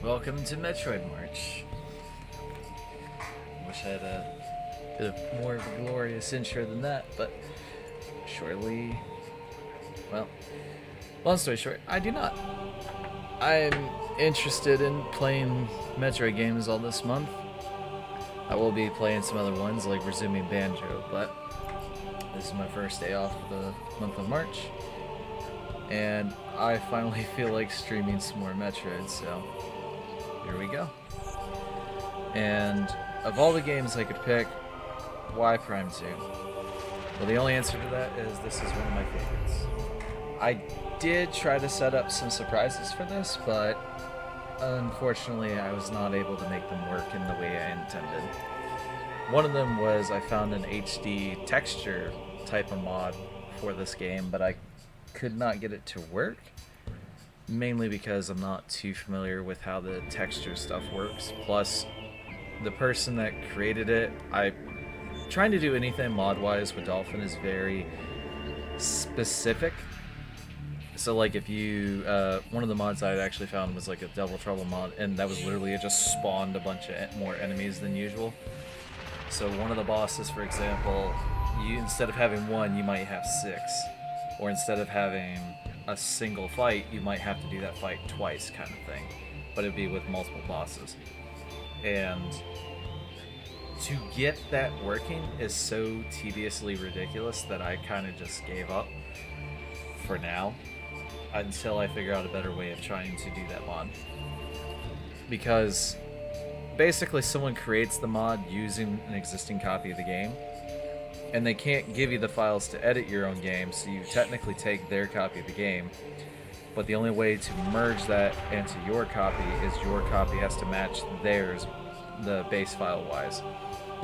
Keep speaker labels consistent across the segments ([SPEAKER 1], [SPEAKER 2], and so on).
[SPEAKER 1] Welcome to Metroid March. Wish I had a bit of more of a glorious intro than that, but surely, well, long story short, I do not. I'm interested in playing Metroid games all this month. I will be playing some other ones like resuming Banjo, but this is my first day off of the month of March, and I finally feel like streaming some more Metroid, so here we go. And of all the games I could pick, why Prime 2? Well, the only answer to that is this is one of my favorites. I did try to set up some surprises for this, but unfortunately I was not able to make them work in the way I intended. One of them was I found an HD texture type of mod for this game, but I could not get it to work. Mainly because I'm not too familiar with how the texture stuff works. Plus, the person that created it, trying to do anything mod-wise with Dolphin is very specific. So like if you, one of the mods I had actually found was like a Double Trouble mod, and that was literally, it just spawned a bunch of more enemies than usual. So one of the bosses, for example, you instead of having one, you might have 6. Or instead of having a single fight, you might have to do that fight twice, kind of thing. But it'd be with multiple bosses. And to get that working is so tediously ridiculous that I kind of just gave up for now until I figure out a better way of trying to do that mod. Because basically someone creates the mod using an existing copy of the game, and they can't give you the files to edit your own game, so you technically take their copy of the game, but the only way to merge that into your copy is your copy has to match theirs, the base file wise.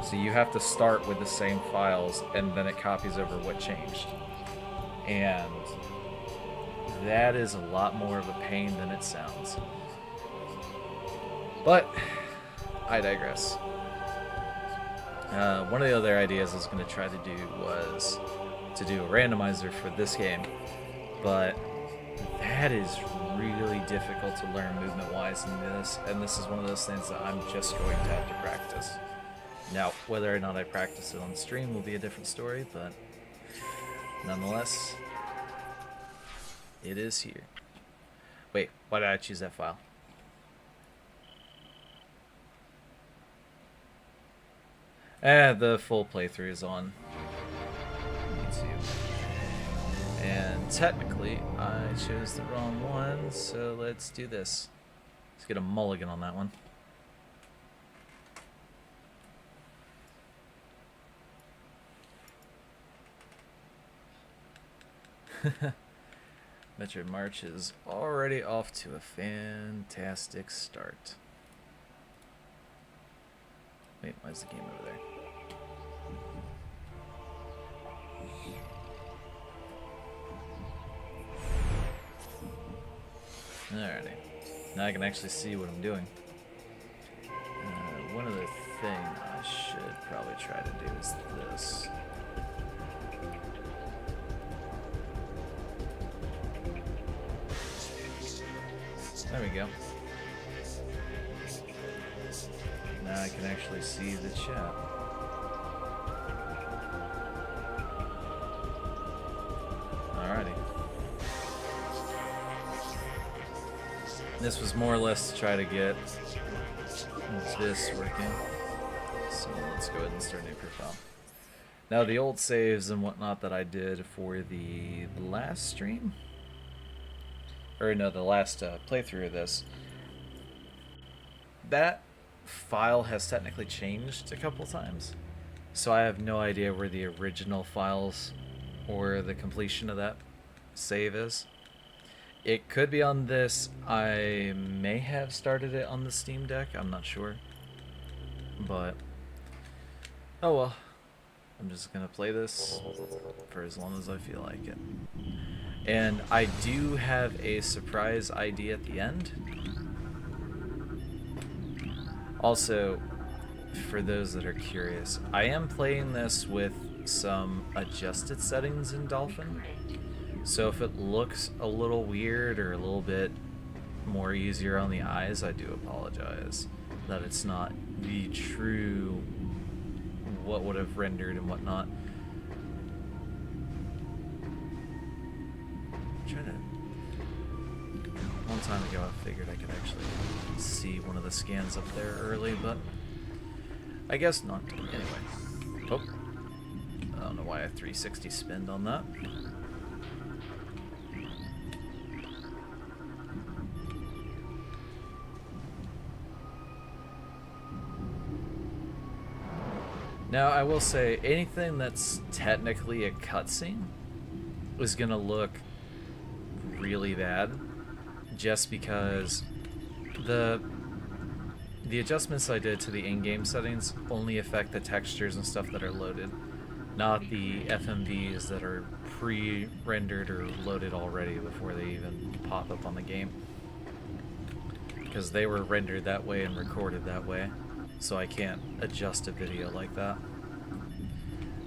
[SPEAKER 1] So you have to start with the same files, and then it copies over what changed. And that is a lot more of a pain than it sounds. But I digress. One of the other ideas I was going to try to do was to do a randomizer for this game, but that is really difficult to learn movement-wise in this, and this is one of those things that I'm just going to have to practice. Now, whether or not I practice it on stream will be a different story, but nonetheless, it is here. Wait, why did I choose that file? The full playthrough is on YouTube. And technically, I chose the wrong one, so let's do this. Let's get a mulligan on that one. Metroid March is already off to a fantastic start. Wait, why is the game over there? Alrighty. Now I can actually see what I'm doing. One other thing I should probably try to do is this. There we go. Now I can actually see the chat. Alrighty. This was more or less to try to get this working. So let's go ahead and start a new profile. Now the old saves and whatnot that I did for the last stream, or no, the last playthrough of this, that file has technically changed a couple times. So I have no idea where the original files or the completion of that save is. It could be on this. I may have started it on the Steam Deck. I'm not sure. But, oh well. I'm just going to play this for as long as I feel like it. And I do have a surprise ID at the end. Also, for those that are curious, I am playing this with some adjusted settings in Dolphin. So if it looks a little weird or a little bit more easier on the eyes, I do apologize that it's not the true what would have rendered and whatnot. I'm trying to... A long time ago I figured I could actually see one of the scans up there early, but I guess not. Anyway. Oh. I don't know why I 360 spinned on that. Now, I will say, anything that's technically a cutscene is gonna look really bad, just because the adjustments I did to the in-game settings only affect the textures and stuff that are loaded, not the FMVs that are pre-rendered or loaded already before they even pop up on the game, because they were rendered that way and recorded that way. So I can't adjust a video like that.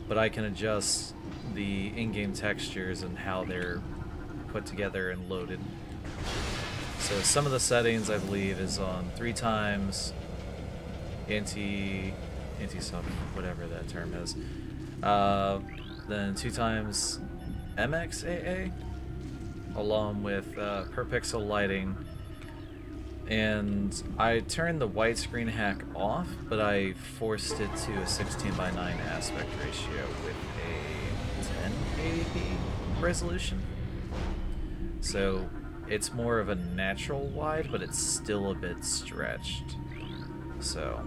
[SPEAKER 1] But I can adjust the in-game textures and how they're put together and loaded. So some of the settings, I believe, is on 3 times anti-sub, whatever that term is. Then 2 times MXAA, along with per pixel lighting. And I turned the widescreen hack off, but I forced it to a 16:9 aspect ratio with a 1080p resolution. So it's more of a natural wide, but it's still a bit stretched. So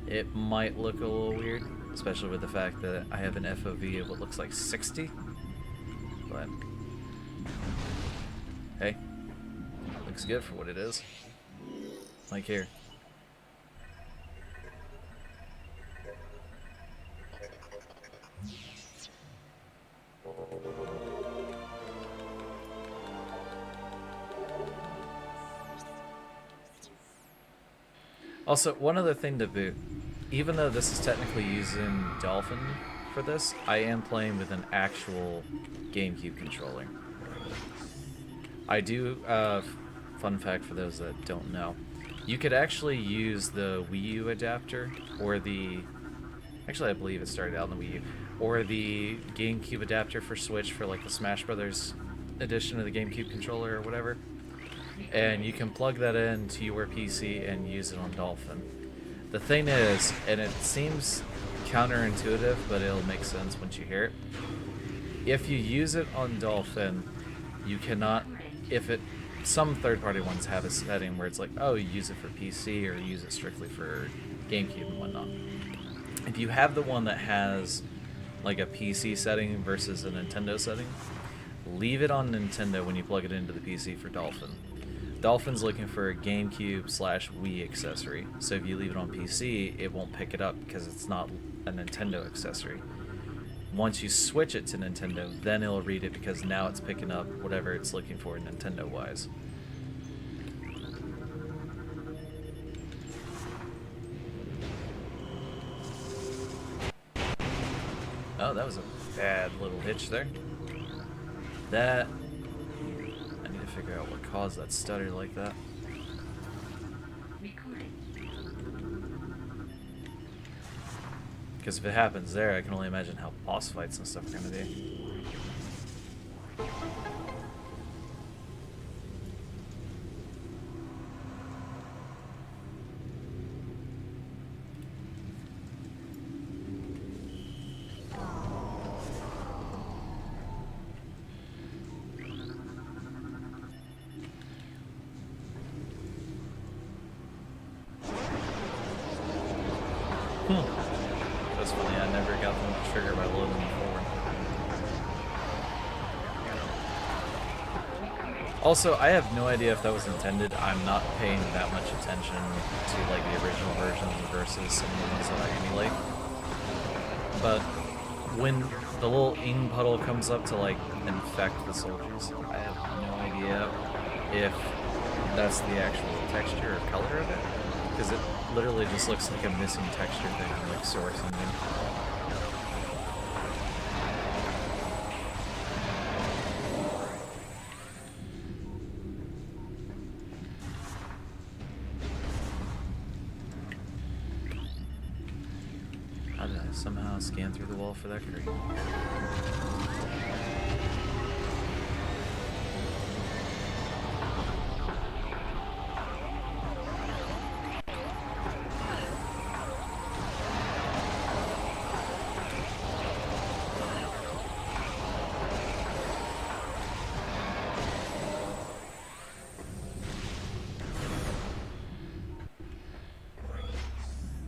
[SPEAKER 1] it might look a little weird, especially with the fact that I have an FOV of what looks like 60. But hey. Looks good for what it is. Like here. Also, one other thing to boot. Even though this is technically using Dolphin for this, I am playing with an actual GameCube controller. I do, fun fact for those that don't know, you could actually use the Wii U adapter, or the... Actually, I believe it started out in the Wii U. Or the GameCube adapter for Switch for like the Smash Brothers edition of the GameCube controller or whatever. And you can plug that into your PC and use it on Dolphin. The thing is, and it seems counterintuitive, but it'll make sense once you hear it. If you use it on Dolphin, you cannot... Some third-party ones have a setting where it's like, oh, you use it for PC or use it strictly for GameCube and whatnot. If you have the one that has like a PC setting versus a Nintendo setting, leave it on Nintendo when you plug it into the PC for Dolphin. Dolphin's looking for a GameCube/Wii accessory, so if you leave it on PC, it won't pick it up because it's not a Nintendo accessory. Once you switch it to Nintendo, then it'll read it because now it's picking up whatever it's looking for Nintendo-wise. Oh, that was a bad little hitch there. I need to figure out what caused that stutter like that. Because if it happens there, I can only imagine how boss fights and stuff are going to be. That's funny, I never got the trigger by loading them forward. Also, I have no idea if that was intended. I'm not paying that much attention to like the original versions versus some of the ones that I emulate. But when the little ink puddle comes up to like infect the soldiers, I have no idea if that's the actual texture or color of it, because it literally just looks like a missing texture thing, like source something. somehow scan through the wall for that crate.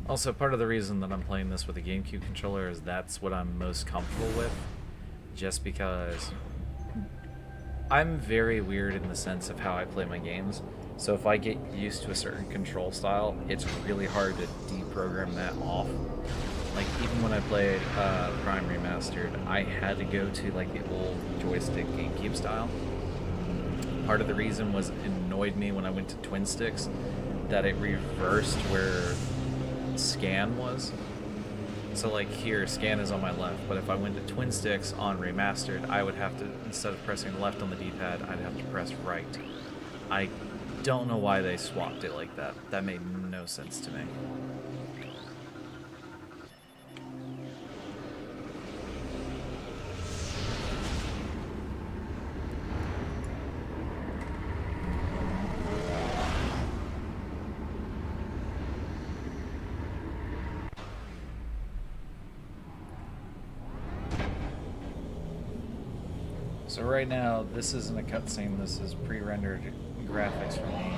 [SPEAKER 1] Also, part of the reason that I'm playing this with a GameCube controller is that's what I'm most comfortable with. Just because I'm very weird in the sense of how I play my games. So if I get used to a certain control style, it's really hard to deprogram that off. Like, even when I played Prime Remastered, I had to go to, like, the old joystick GameCube style. Part of the reason was it annoyed me when I went to twin sticks that it reversed where scan was. So like here, scan is on my left, but if I went to twin sticks on remastered, I would have to, instead of pressing left on the D-pad, I'd have to press right. I don't know why they swapped it like that. That made no sense to me. So right now, this isn't a cutscene, this is pre-rendered graphics from the game.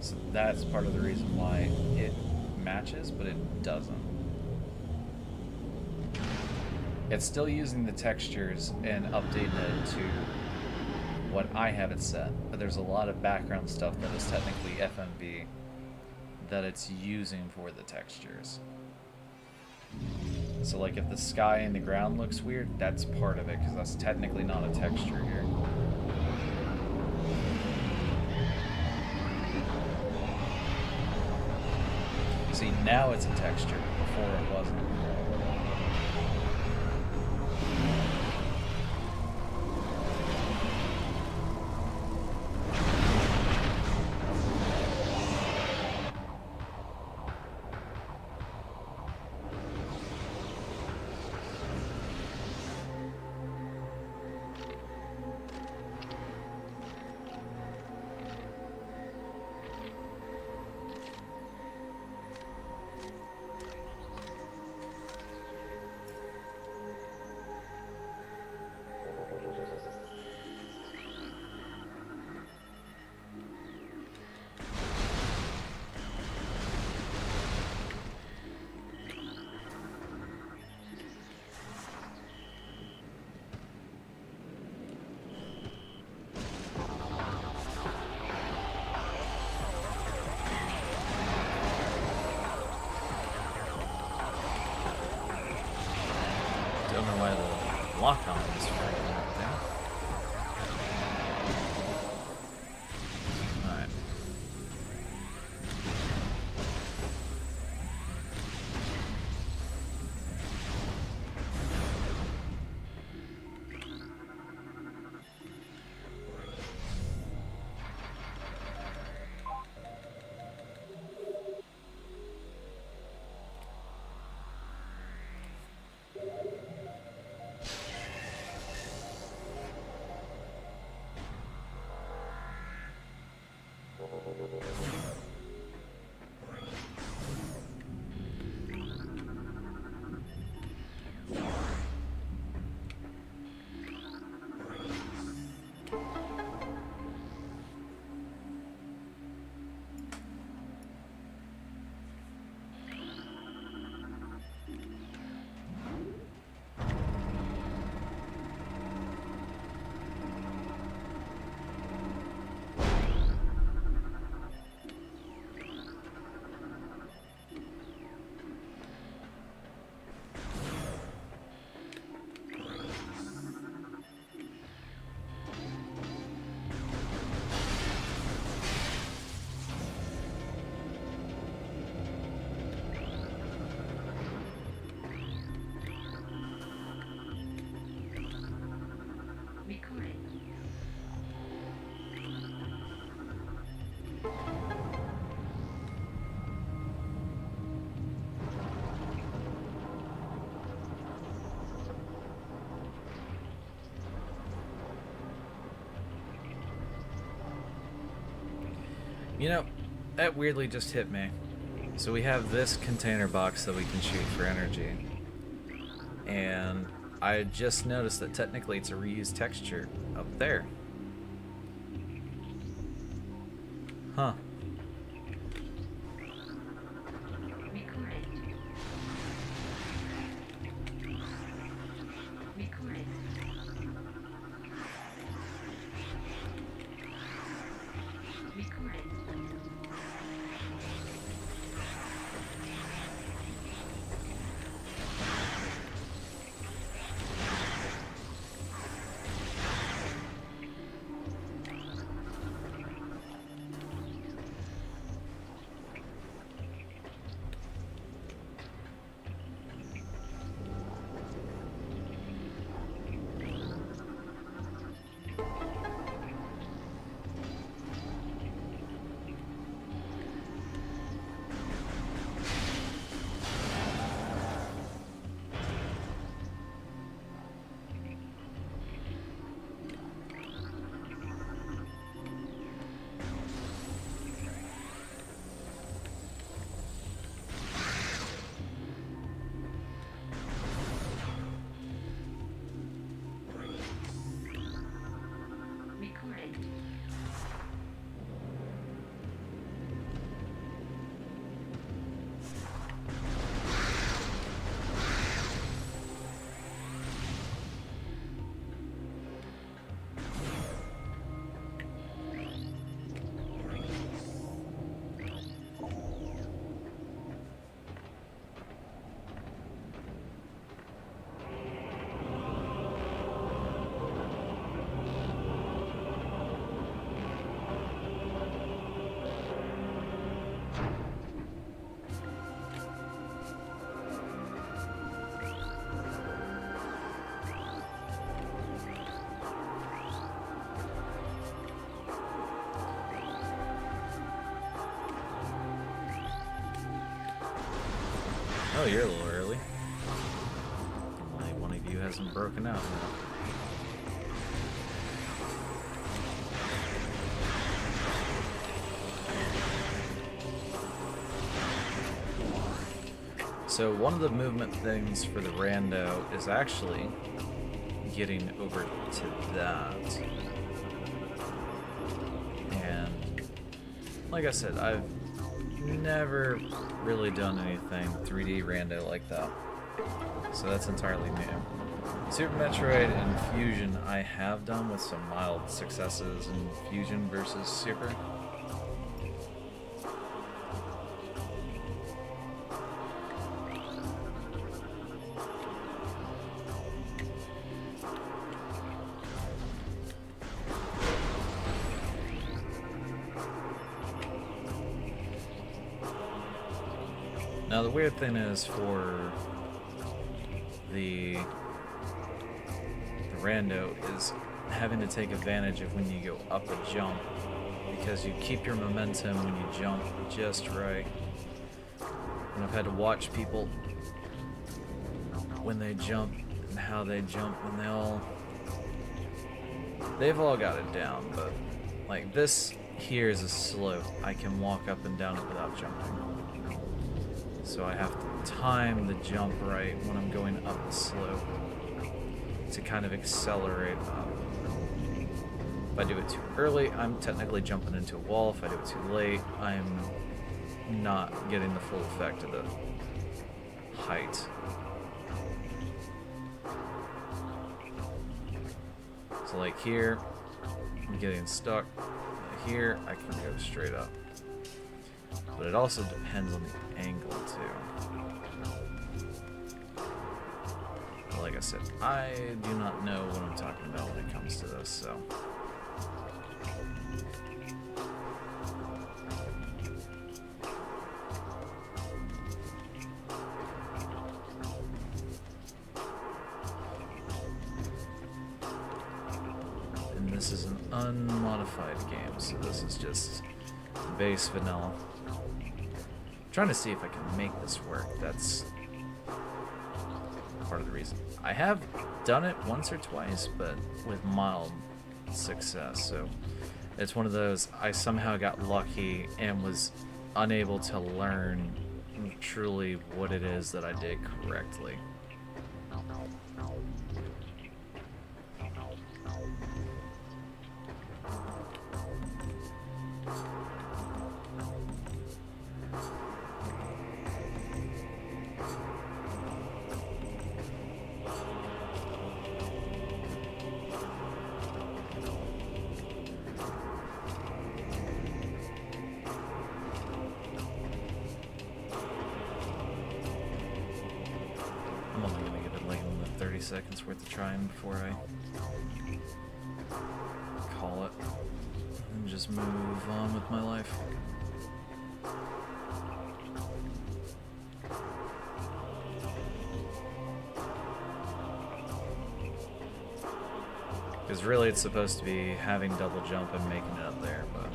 [SPEAKER 1] So that's part of the reason why it matches, but it doesn't. It's still using the textures and updating it to what I have it set, but there's a lot of background stuff that is technically FMV that it's using for the textures. So like if the sky and the ground looks weird, that's part of it, because that's technically not a texture here. See, now it's a texture, before it wasn't. You know, that weirdly just hit me. So we have this container box that we can shoot for energy. And I just noticed that technically it's a reused texture up there. Huh. Oh, you're a little early. Only one of you hasn't broken out now. So one of the movement things for the rando is actually getting over to that. And like I said, I've never really done anything 3D rando like that. So that's entirely new. Super Metroid and Fusion I have done with some mild successes in Fusion versus Super. Now the weird thing is for the rando is having to take advantage of when you go up a jump, because you keep your momentum when you jump just right. And I've had to watch people when they jump and how they jump, and they've all got it down, but like this here is a slope. I can walk up and down it without jumping. So I have to time the jump right when I'm going up the slope to kind of accelerate up. If I do it too early, I'm technically jumping into a wall. If I do it too late, I'm not getting the full effect of the height. So like here, I'm getting stuck. Here, I can go straight up. But it also depends on the angle too. But like I said, I do not know what I'm talking about when it comes to this, so. And this is an unmodified game, so this is just base vanilla. Trying to see if I can make this work. That's part of the reason. I have done it once or twice, but with mild success. So It's one of those, I somehow got lucky and was unable to learn truly what it is that I did correctly. I'm only gonna give it like 30 seconds worth of trying before I call it and just move on with my life. Because really it's supposed to be having double jump and making it up there, but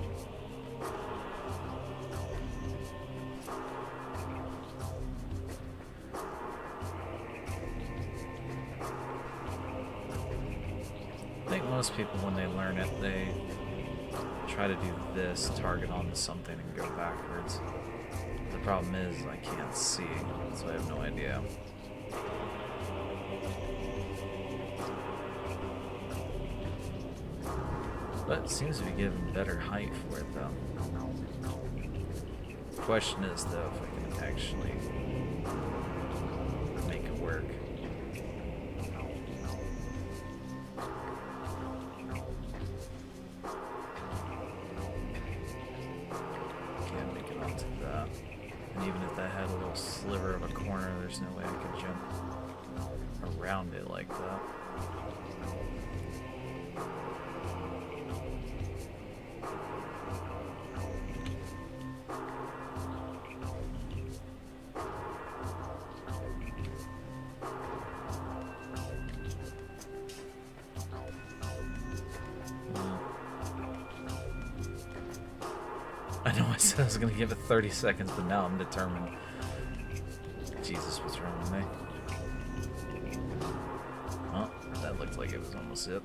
[SPEAKER 1] I think most people, when they learn it, they try to do this, target onto something, and go backwards. The problem is I can't see, so I have no idea. But it seems to be giving better height for it, though. The question is, though, if I can actually make it work. Can't make it onto that. And even if that had a little sliver of a corner, there's no way I could jump around it like that. I know I said I was going to give it 30 seconds, but now I'm determined. Jesus, what's wrong with me? Oh, that looked like it was almost it.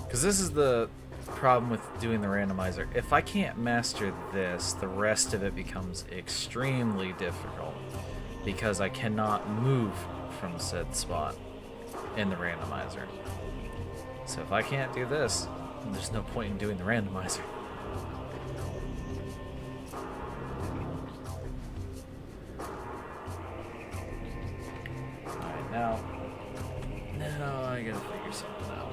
[SPEAKER 1] Because this is the problem with doing the randomizer. If I can't master this, the rest of it becomes extremely difficult because I cannot move from said spot in the randomizer. So if I can't do this, there's no point in doing the randomizer. Alright, now I gotta figure something out.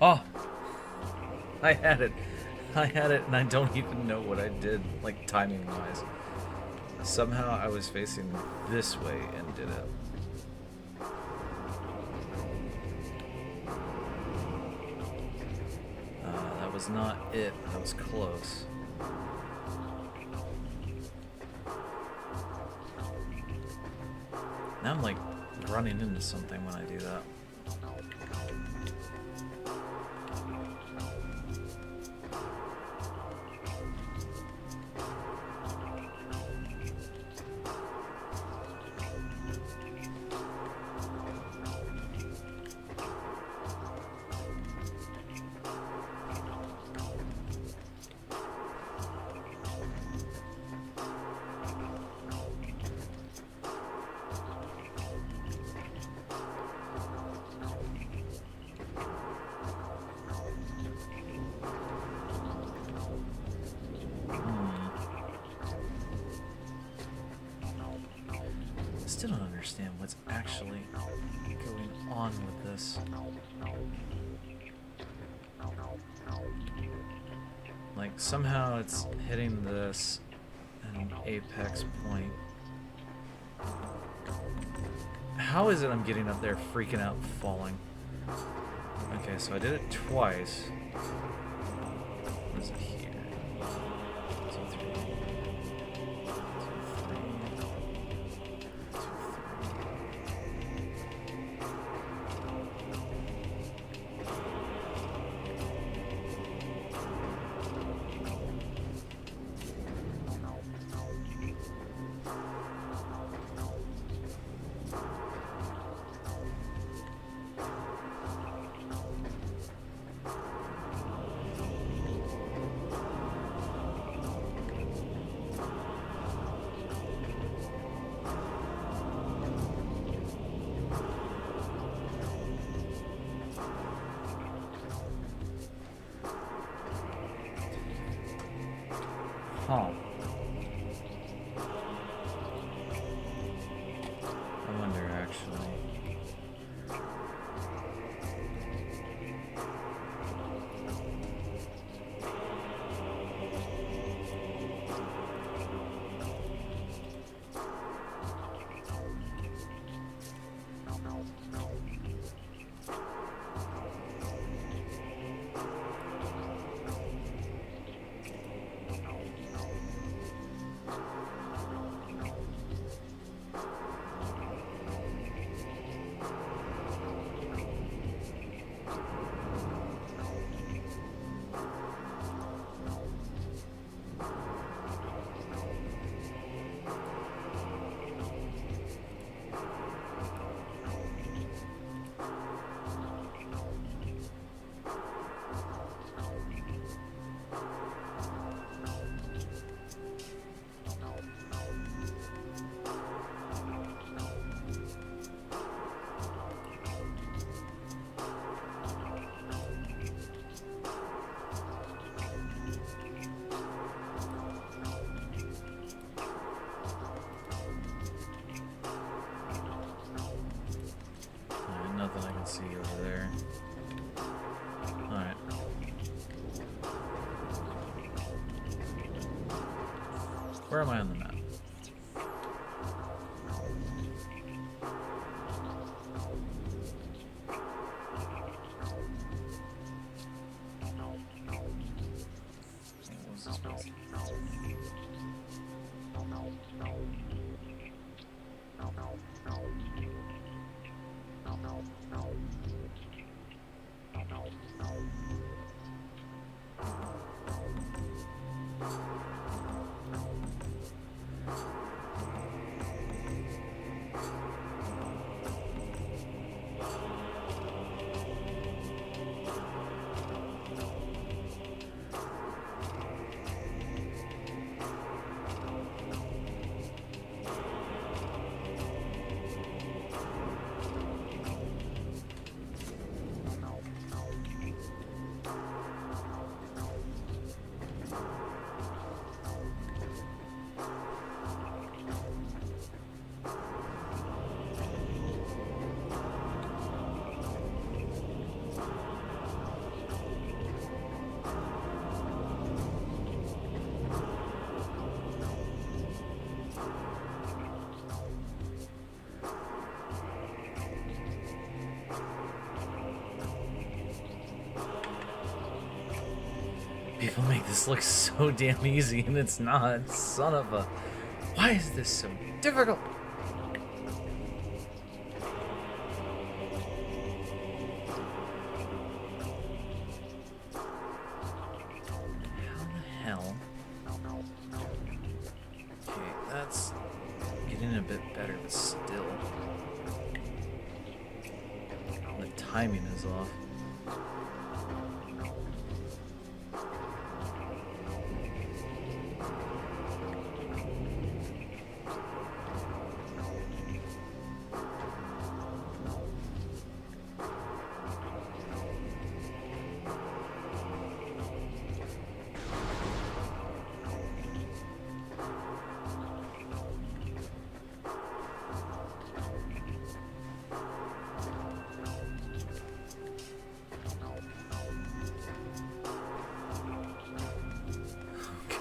[SPEAKER 1] Oh, I had it. I had it, and I don't even know what I did, like timing-wise. Somehow I was facing this way and did it. That was not it. That was close. Now I'm like running into something when I do that. I still don't understand what's actually going on with this. Like, somehow it's hitting this at an apex point. How is it I'm getting up there freaking out and falling? Okay, so I did it twice. What is it here? 2, 3. 2, 3. 3. Huh. I wonder, actually. Nothing I can see over there. Alright. Where am I on the map? What was this place? People make this look so damn easy, and it's not. Son of a... Why is this so difficult? How the hell? Okay, that's getting a bit better, but still. The timing is off.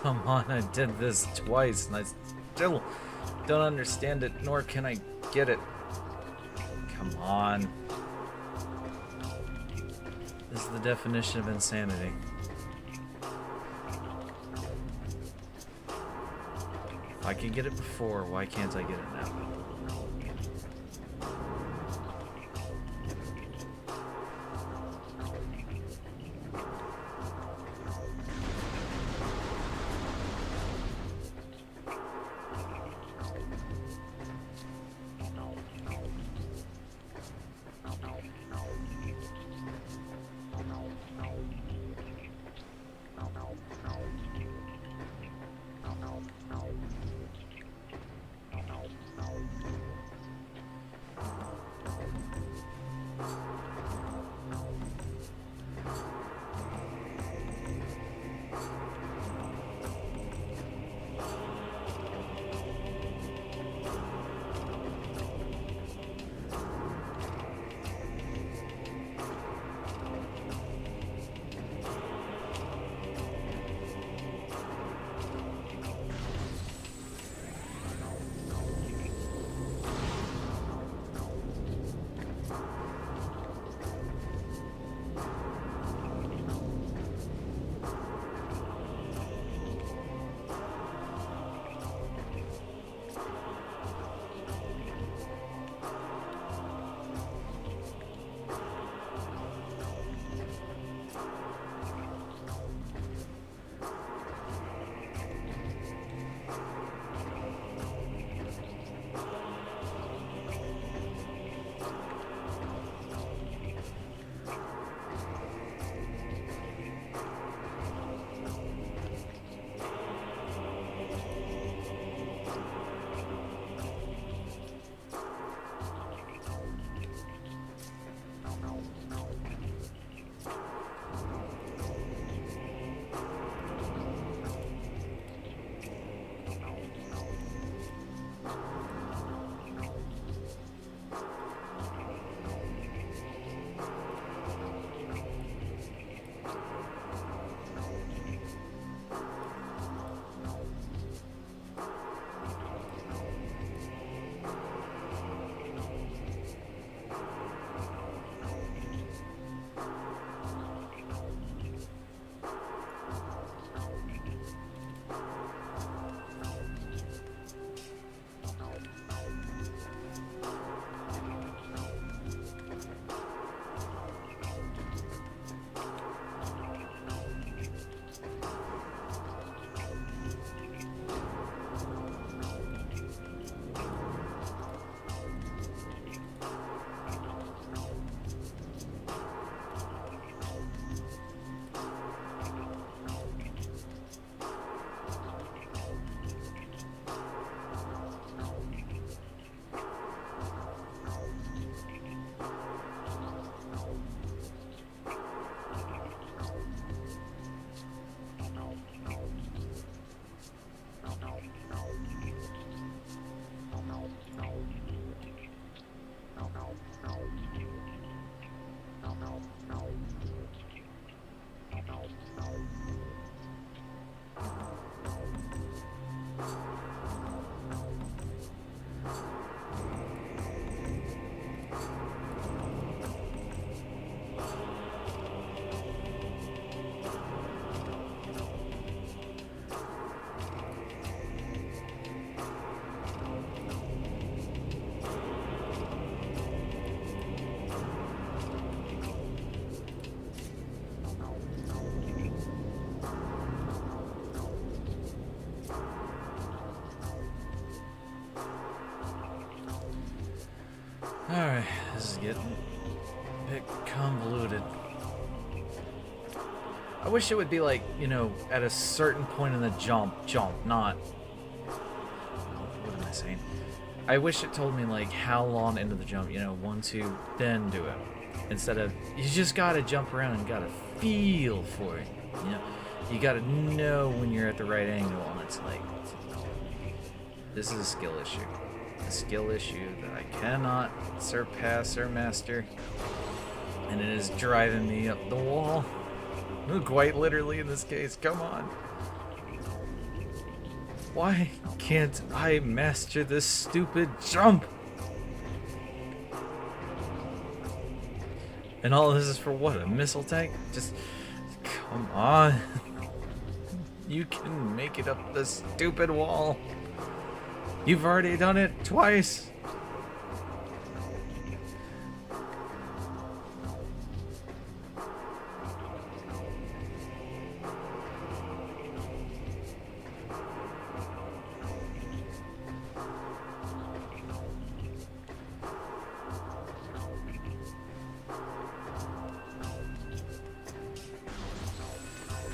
[SPEAKER 1] Come on, I did this twice and I still don't understand it, nor can I get it. Come on. This is the definition of insanity. If I could get it before, why can't I get it now? getting a bit convoluted. I wish it would be like, you know, at a certain point in the jump, not... What am I saying? I wish it told me, like, how long into the jump, you know, 1, 2, then do it. Instead of, you just gotta jump around and gotta feel for it, you know? You gotta know when you're at the right angle, and it's like... This is a skill issue. A skill issue that I cannot surpass or master. And it is driving me up the wall. Quite literally in this case, come on. Why can't I master this stupid jump? And all of this is for what, a missile tank? Just, come on. You can make it up the stupid wall. You've already done it twice.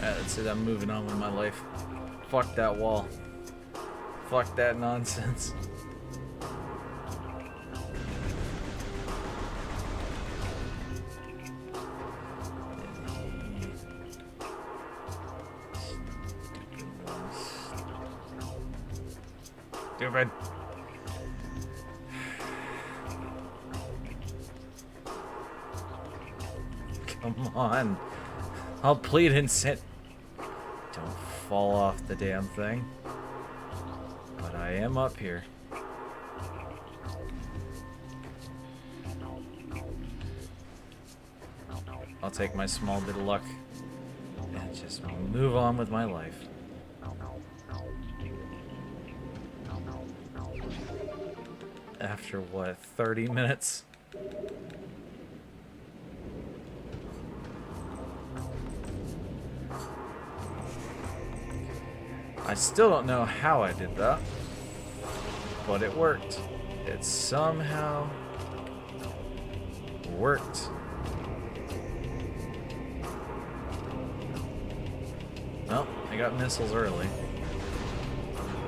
[SPEAKER 1] That's it, I'm moving on with my life. Fuck that wall. Fuck that nonsense. Stupid. Come on. I'll plead and sit. Don't fall off the damn thing. But I am up here. I'll take my small bit of luck and just move on with my life. After what, 30 minutes? I still don't know how I did that, but it worked. It somehow worked. Well, I got missiles early,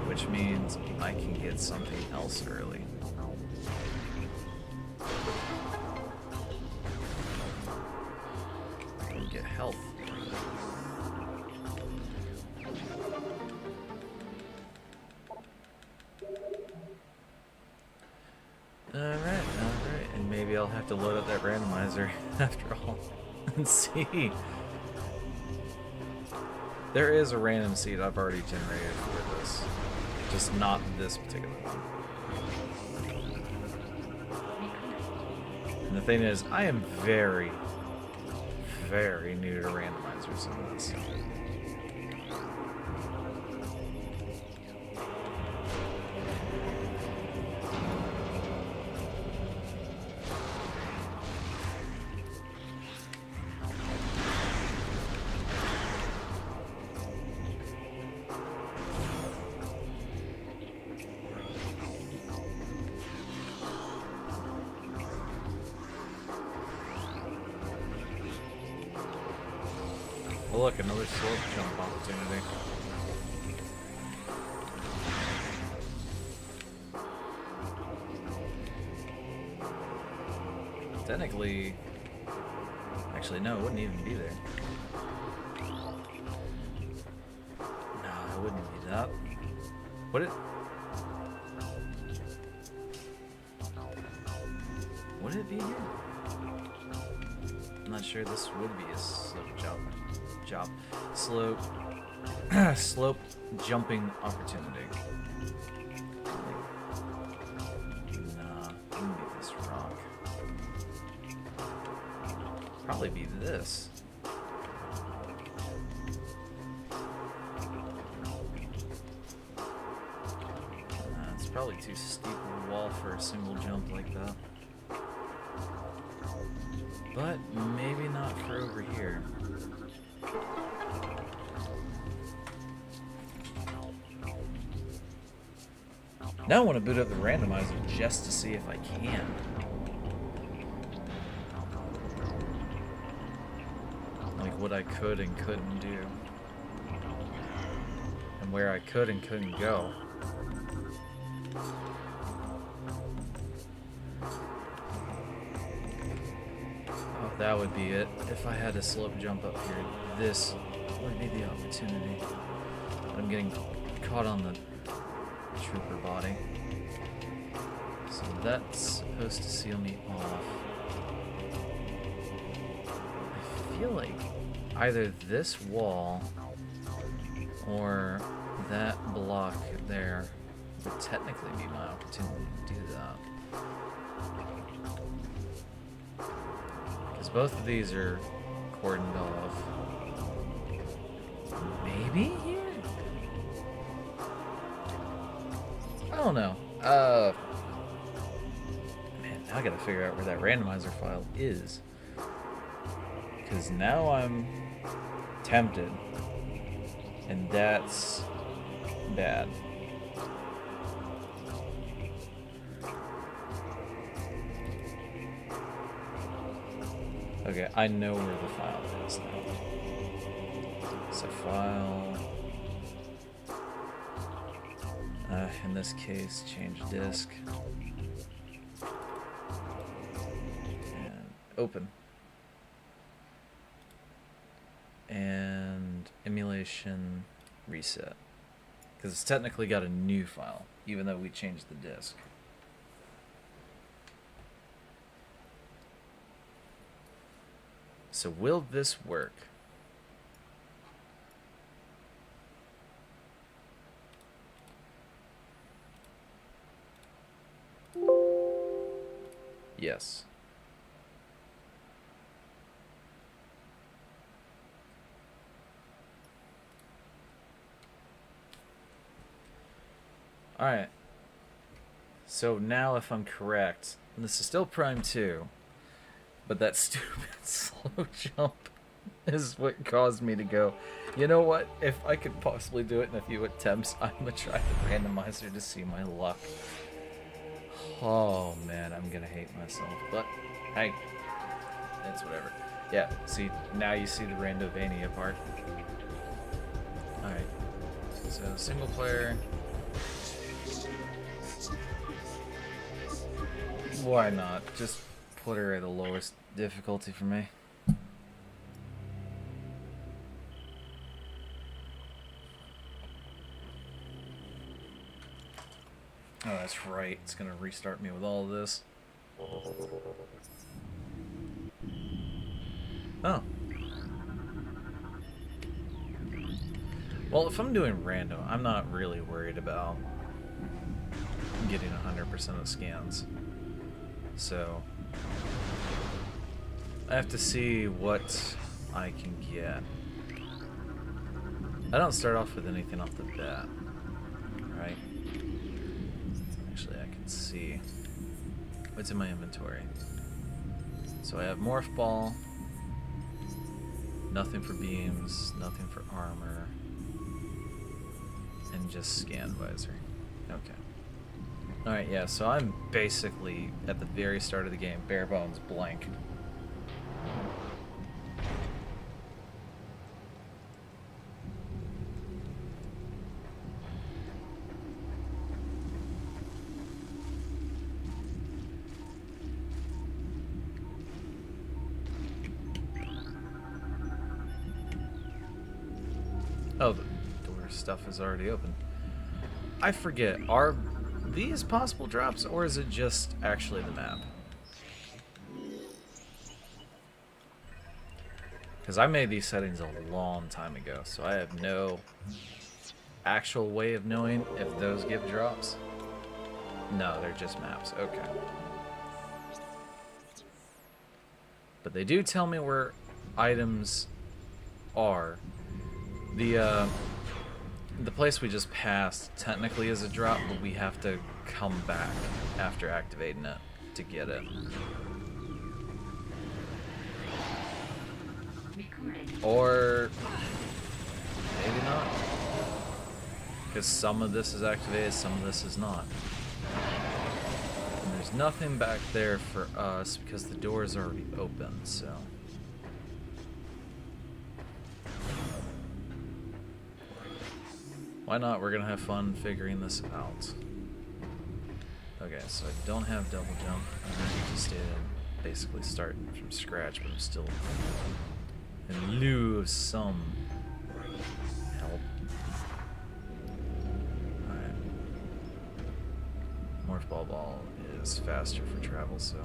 [SPEAKER 1] which means I can get something else early. I can get health. Alright, and maybe I'll have to load up that randomizer after all and see. There is a random seed I've already generated for this, just not this particular one. And the thing is, I am very, very new to randomizers in this. Well, look, another slope jump opportunity. Technically, actually no, it wouldn't even be there. No, it wouldn't be that. Would it? Would it be here? I'm not sure this would be a slope slope slope jumping opportunity. Nah, it wouldn't be this rock. Probably be this. It's probably too steep of a wall for a single jump like that. But maybe not for over here. Now I want to boot up the randomizer just to see if I can. what I could and couldn't do. And where I could and couldn't go. Oh, that would be it. If I had a slope jump up here, this would be the opportunity. I'm getting caught on the trooper body. So that's supposed to seal me off. I feel like either this wall or that block there would technically be my opportunity to do that. Because both of these are cordoned off. Maybe here? I don't know. Man, now I gotta figure out where that randomizer file is. Because now I'm tempted. And that's bad. Okay, I know where the file is now. So file. In this case, change disk. And open. And emulation reset. Because it's technically got a new file, even though we changed the disk. So will this work? Yes. Alright. So now if I'm correct, and this is still Prime 2, but that stupid slow jump is what caused me to go, you know what, if I could possibly do it in a few attempts, I'm gonna try the randomizer to see my luck. Oh man, I'm gonna hate myself, but hey, it's whatever. Yeah, see, now you see the Randovania part. Alright, so single player. Why not? Just put her at the lowest difficulty for me. Oh, that's right. It's gonna restart me with all of this. Oh. Well, if I'm doing random, I'm not really worried about getting 100% of the scans. So I have to see what I can get. I don't start off with anything off the bat, right? Actually, I can see what's in my inventory. So I have Morph Ball, nothing for beams, nothing for armor, and just Scan Visor. Okay. Alright, yeah, so I'm basically at the very start of the game, bare bones blank. Oh, the door stuff is already open. I forget, are these possible drops, or is it just actually the map? Because I made these settings a long time ago, so I have no actual way of knowing if those give drops. No, they're just maps. Okay. But they do tell me where items are. The place we just passed technically is a drop, but we have to come back after activating it to get it. Or maybe not. Because some of this is activated, some of this is not. And there's nothing back there for us because the door is already open, so. Why not? We're gonna have fun figuring this out. Okay, so I don't have double jump. I'm gonna just basically starting from scratch, but I'm still in lieu of some help. Alright. Morph Ball is faster for travel, so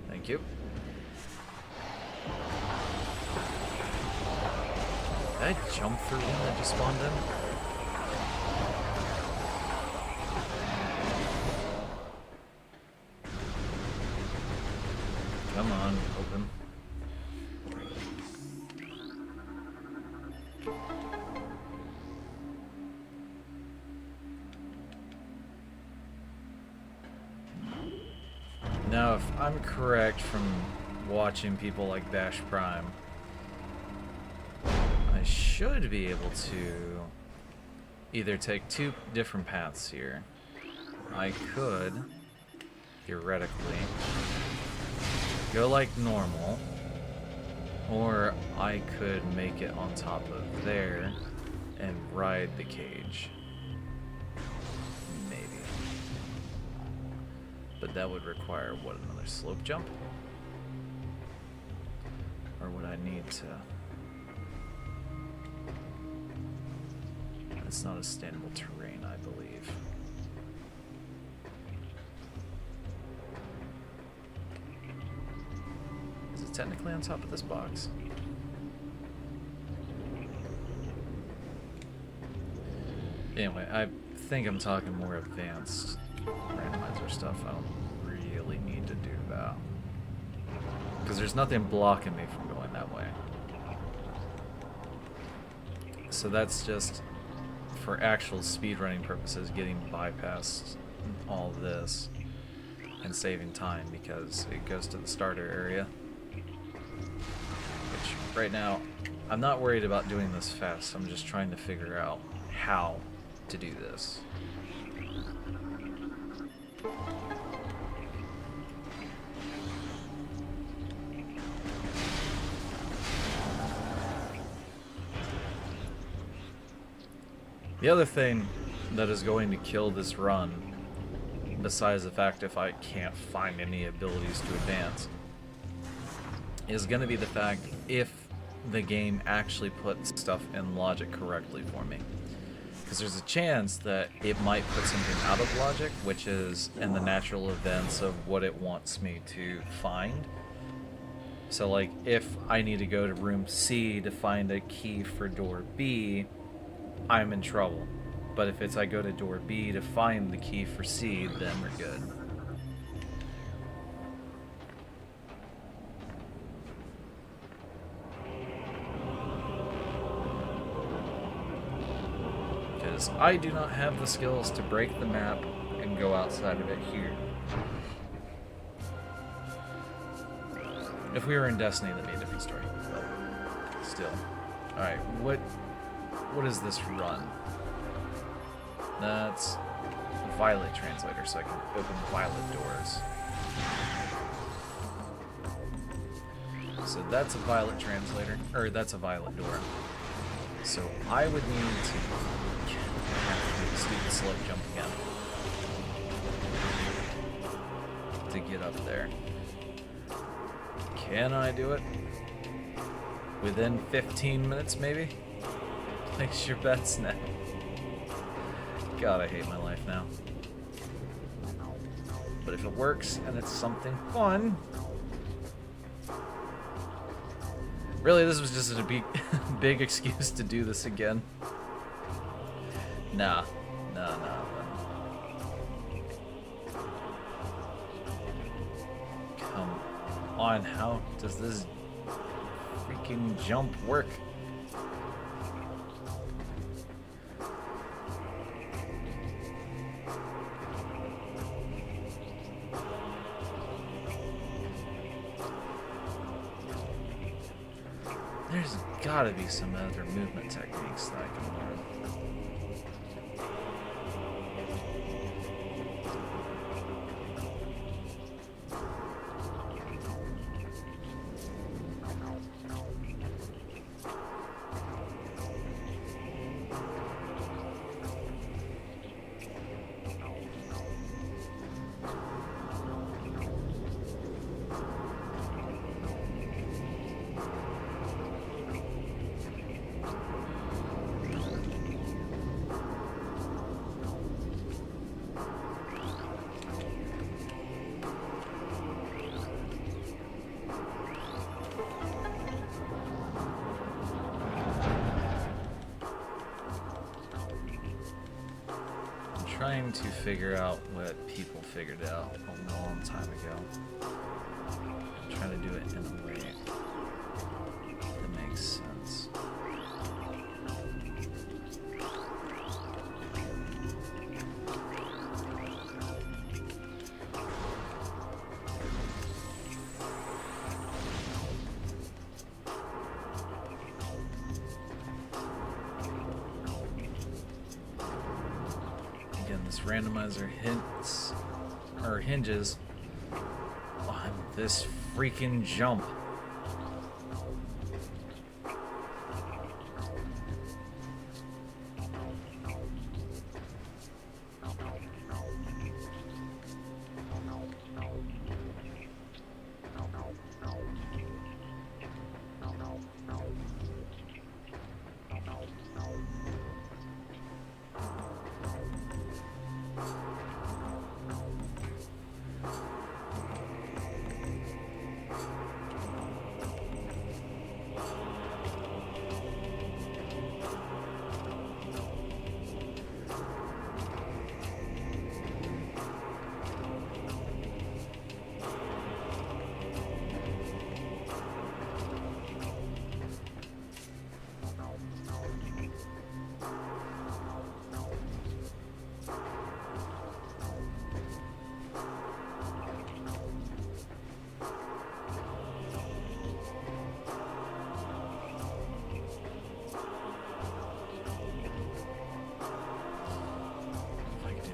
[SPEAKER 1] thank you. Did I jump through one that just spawned in? Come on, open. Now, if I'm correct from watching people like Bash Prime, I should be able to either take two different paths here. I could, theoretically, go like normal, or I could make it on top of there and ride the cage. Maybe. But that would require, what, another slope jump? Or would I need to... It's not a standable terrain, I believe. Is it technically on top of this box? Anyway, I think I'm talking more advanced randomizer stuff. I don't really need to do that. Because there's nothing blocking me from going that way. So that's just... for actual speedrunning purposes, getting bypassed all this and saving time because it goes to the starter area. Which, right now, I'm not worried about doing this fast. I'm just trying to figure out how to do this. The other thing that is going to kill this run, besides the fact if I can't find any abilities to advance, is going to be the fact if the game actually puts stuff in logic correctly for me. Because there's a chance that it might put something out of logic, which is in the natural events of what it wants me to find. So like, if I need to go to room C to find a key for door B, I'm in trouble. But if it's I go to door B to find the key for C, then we're good. Because I do not have the skills to break the map and go outside of it here. If we were in Destiny, that'd be a different story. But still. Alright, what is this run? That's Violet Translator, so I can open Violet doors. So that's a Violet Translator, or that's a Violet door. So I would need to do the stupid slope jump again to get up there. Can I do it? Within 15 minutes, maybe? Place your bets now. God, I hate my life now. But if it works and it's something fun... Really, this was just a big excuse to do this again. Nah. Come on, how does this freaking jump work? There's gotta be some other movement techniques that I can learn. trying to figure out what people figured out a long time ago. I'm trying to do it in a way that makes sense. This randomizer hinges on this freaking jump.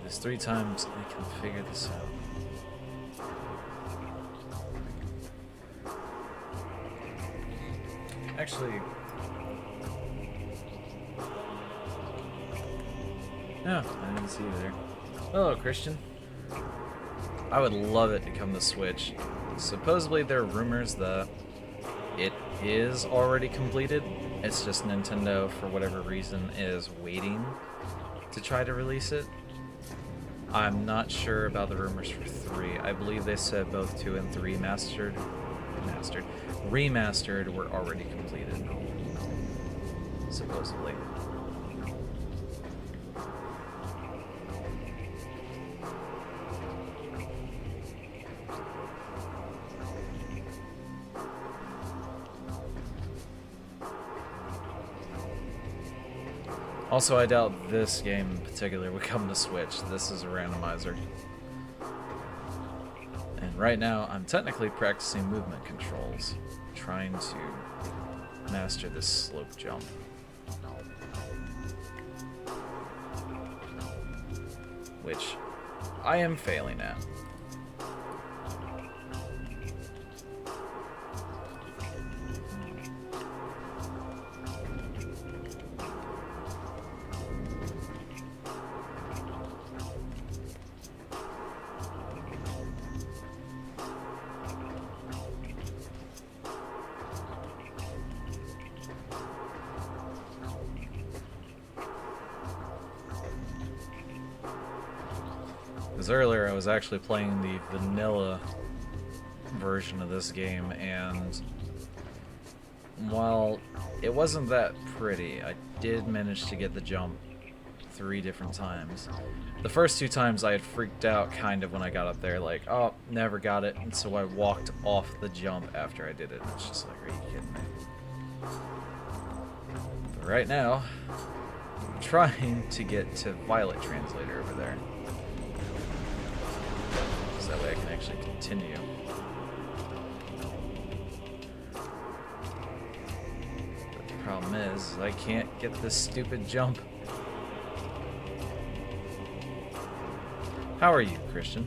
[SPEAKER 1] This 3 times, I can figure this out. Actually, no, I didn't see you there. Hello, Christian. I would love it to come to Switch. Supposedly there are rumors that it is already completed. It's just Nintendo, for whatever reason, is waiting to try to release it. I'm not sure about the rumors for 3. I believe they said both 2 and 3 remastered were already completed, supposedly. Also, I doubt this game in particular would come to Switch. This is a randomizer. And right now, I'm technically practicing movement controls, trying to master this slope jump. Which I am failing at. Because earlier I was actually playing the vanilla version of this game, and while it wasn't that pretty, I did manage to get the jump 3 different times. The first 2 times I had freaked out kind of when I got up there, like, oh, never got it, and so I walked off the jump after I did it. It's just like, are you kidding me? But right now, I'm trying to get to Violet Translator over there. So that way I can actually continue. But the problem is, I can't get this stupid jump. How are you, Christian?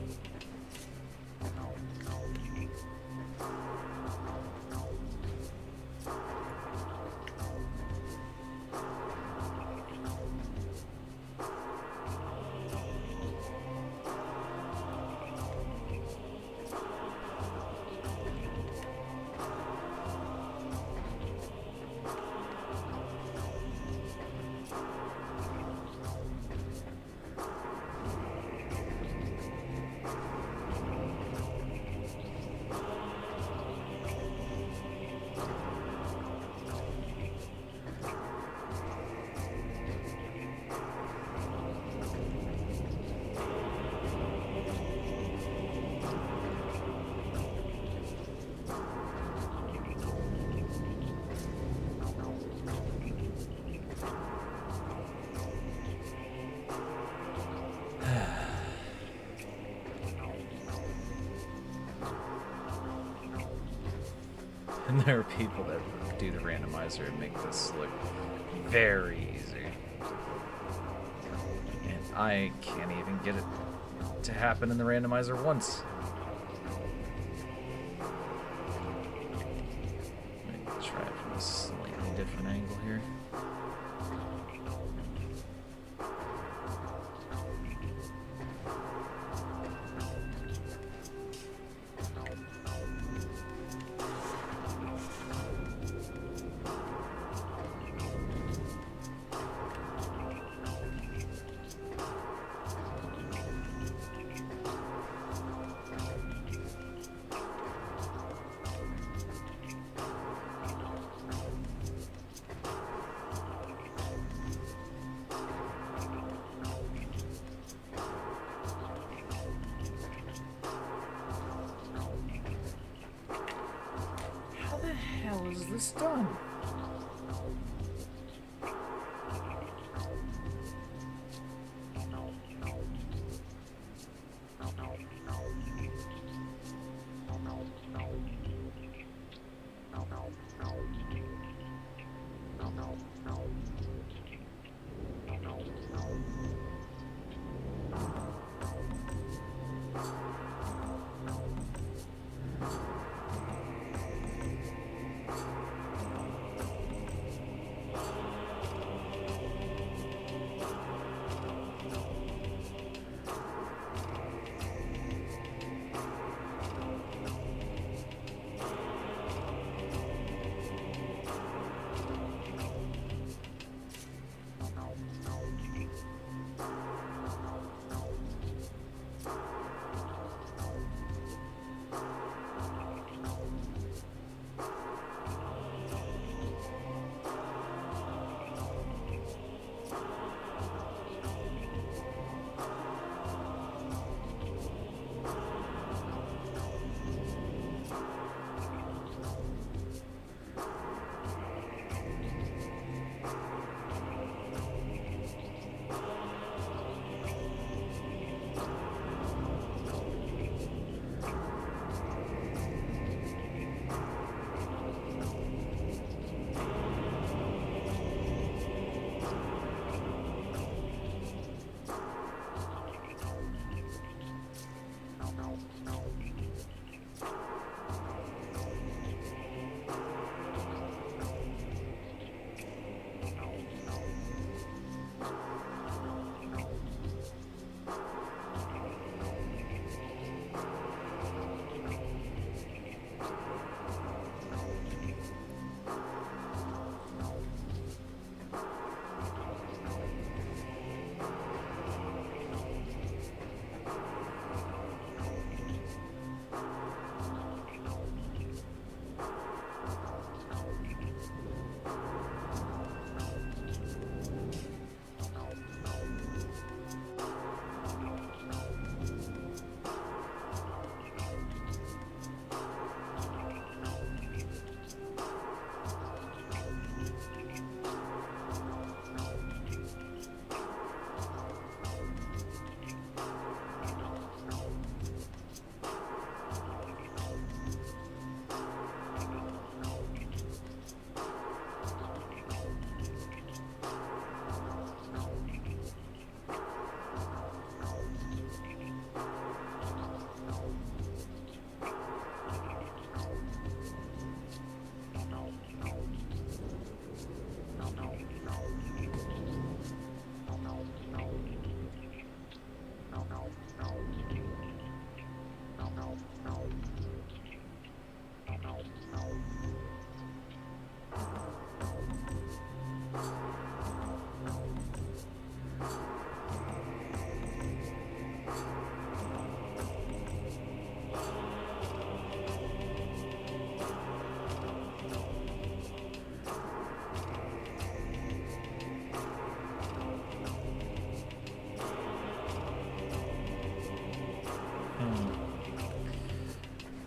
[SPEAKER 1] And there are people that do the randomizer and make this look very easy. And I can't even get it to happen in the randomizer once. Let me try it from a slightly different angle here. How is this done?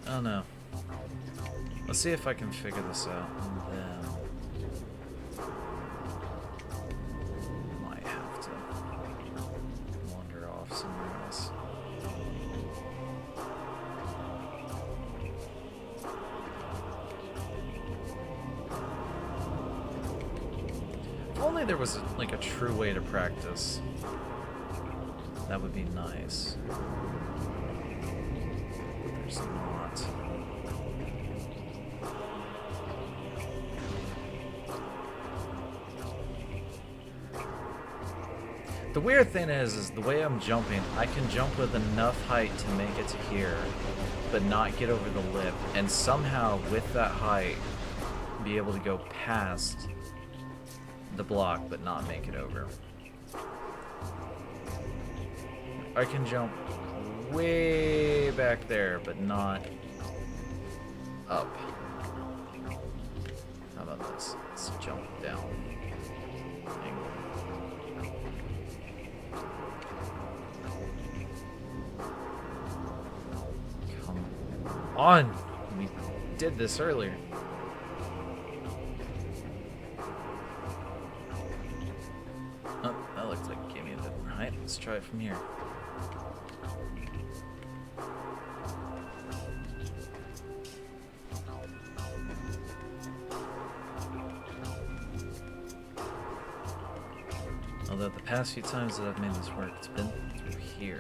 [SPEAKER 1] Oh no. Let's see if I can figure this out, and then might have to wander off somewhere else. only there was like a true way to practice, that would be nice. But there's not. The weird thing is the way I'm jumping, I can jump with enough height to make it to here, but not get over the lip, and somehow with that height be able to go past the block but not make it over. I can jump way back there but not up. How about this? Let's jump down. Come on! We did this earlier. Oh, that looks like it gave me a bit more height. Let's try it from here. Although the past few times that I've made this work, it's been through here.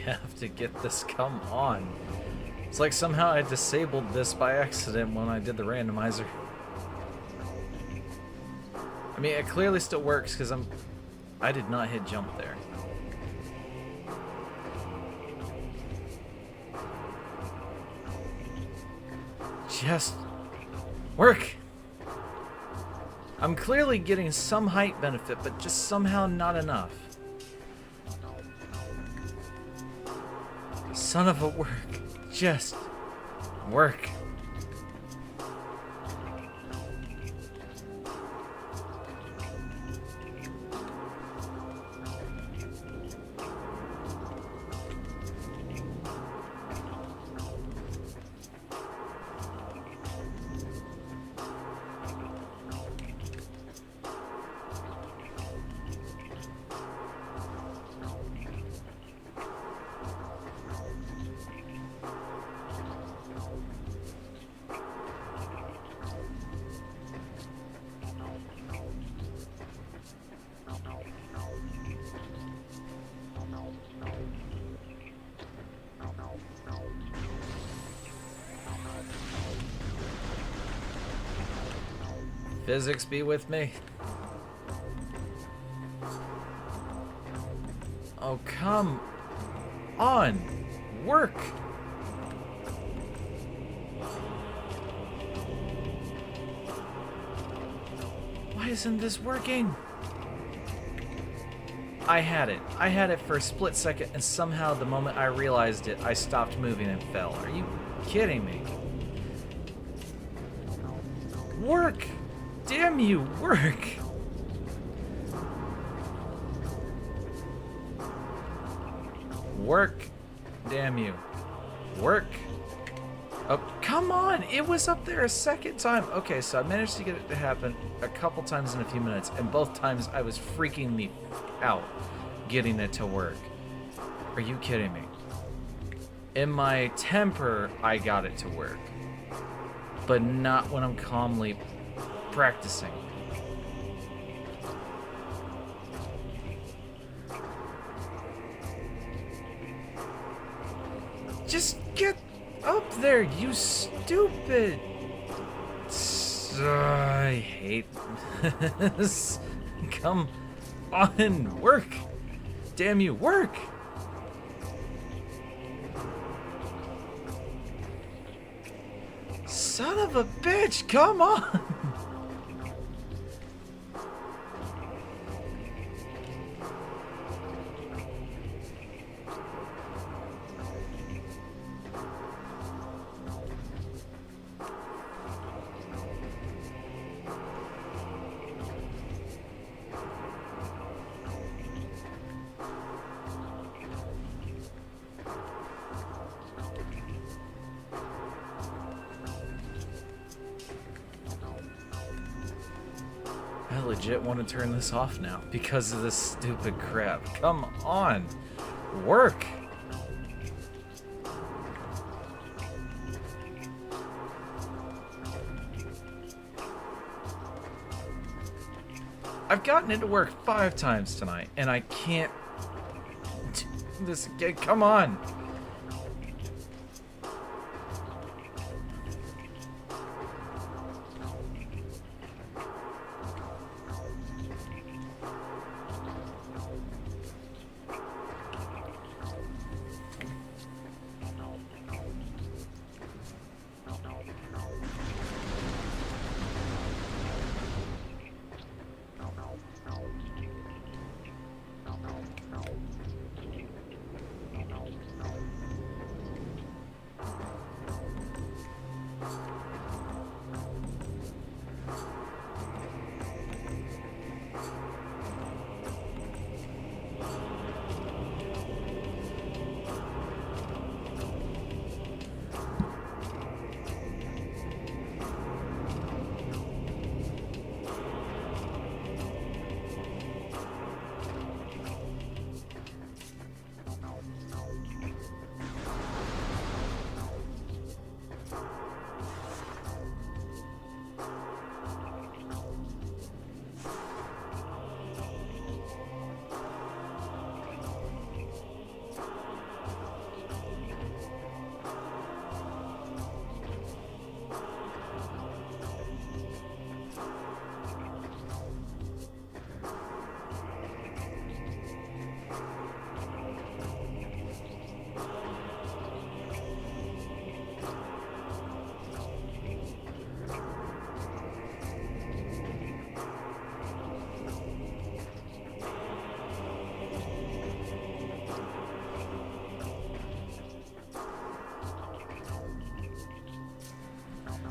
[SPEAKER 1] Have to get this, come on. It's like somehow I disabled this by accident when I did the randomizer. I mean, it clearly still works because I did not hit jump there. Just work. I'm clearly getting some height benefit, but just somehow not enough. Son of a work. Just work. Physics be with me. Oh, come on. Work. Why isn't this working? I had it. I had it for a split second, and somehow the moment I realized it, I stopped moving and fell. Are you kidding me? Work! Damn you, work! Work. Damn you. Work. Oh, come on! It was up there a second time. Okay, so I managed to get it to happen a couple times in a few minutes, and both times I was freaking me out getting it to work. Are you kidding me? In my temper, I got it to work. But not when I'm calmly practicing. Just get up there, you stupid. I hate this. Come on, work. Damn you, work. Son of a bitch, come on. I legit want to turn this off now because of this stupid crap. Come on. Work. I've gotten it to work 5 times tonight, and I can't do this again. Come on.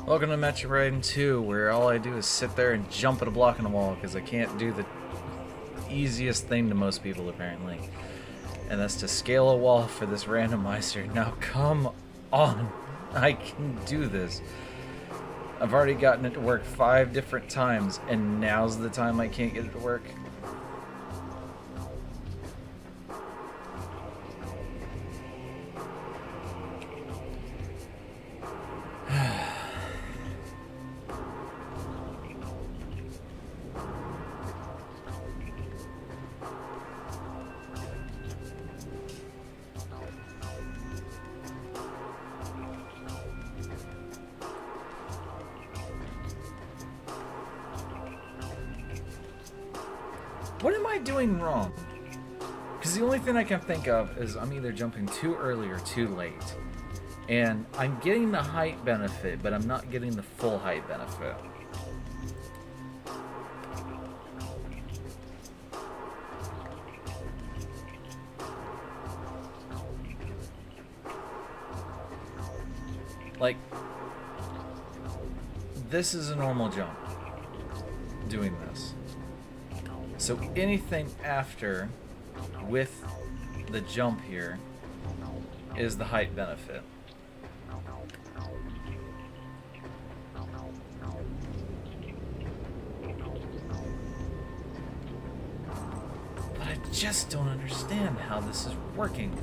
[SPEAKER 1] Welcome to Metroid 2, where all I do is sit there and jump at a block on a wall, because I can't do the easiest thing to most people, apparently. And that's to scale a wall for this randomizer. Now, come on. I can do this. I've already gotten it to work 5 different times, and now's the time I can't get it to work. What am I doing wrong? Because the only thing I can think of is I'm either jumping too early or too late. And I'm getting the height benefit, but I'm not getting the full height benefit. Like, this is a normal jump, doing this. So anything after, with the jump here, is the height benefit. But I just don't understand how this is working.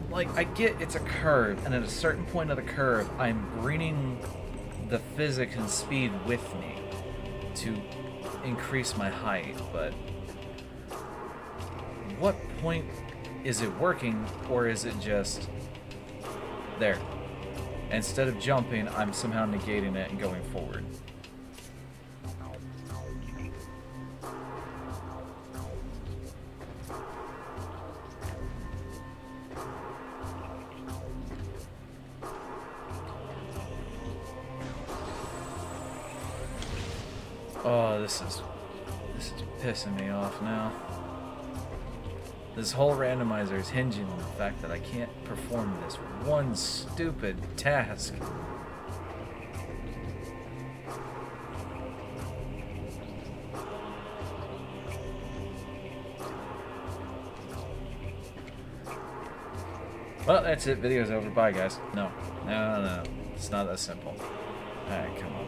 [SPEAKER 1] Like, I get it's a curve, and at a certain point of the curve, I'm bringing the physics and speed with me to increase my height, but what point is it working, or is it just there? Instead of jumping, I'm somehow negating it and going forward. Oh, this is pissing me off now. This whole randomizer is hinging on the fact that I can't perform this one stupid task. Well, that's it. Video's over. Bye, guys. No. It's not that simple. Alright, come on.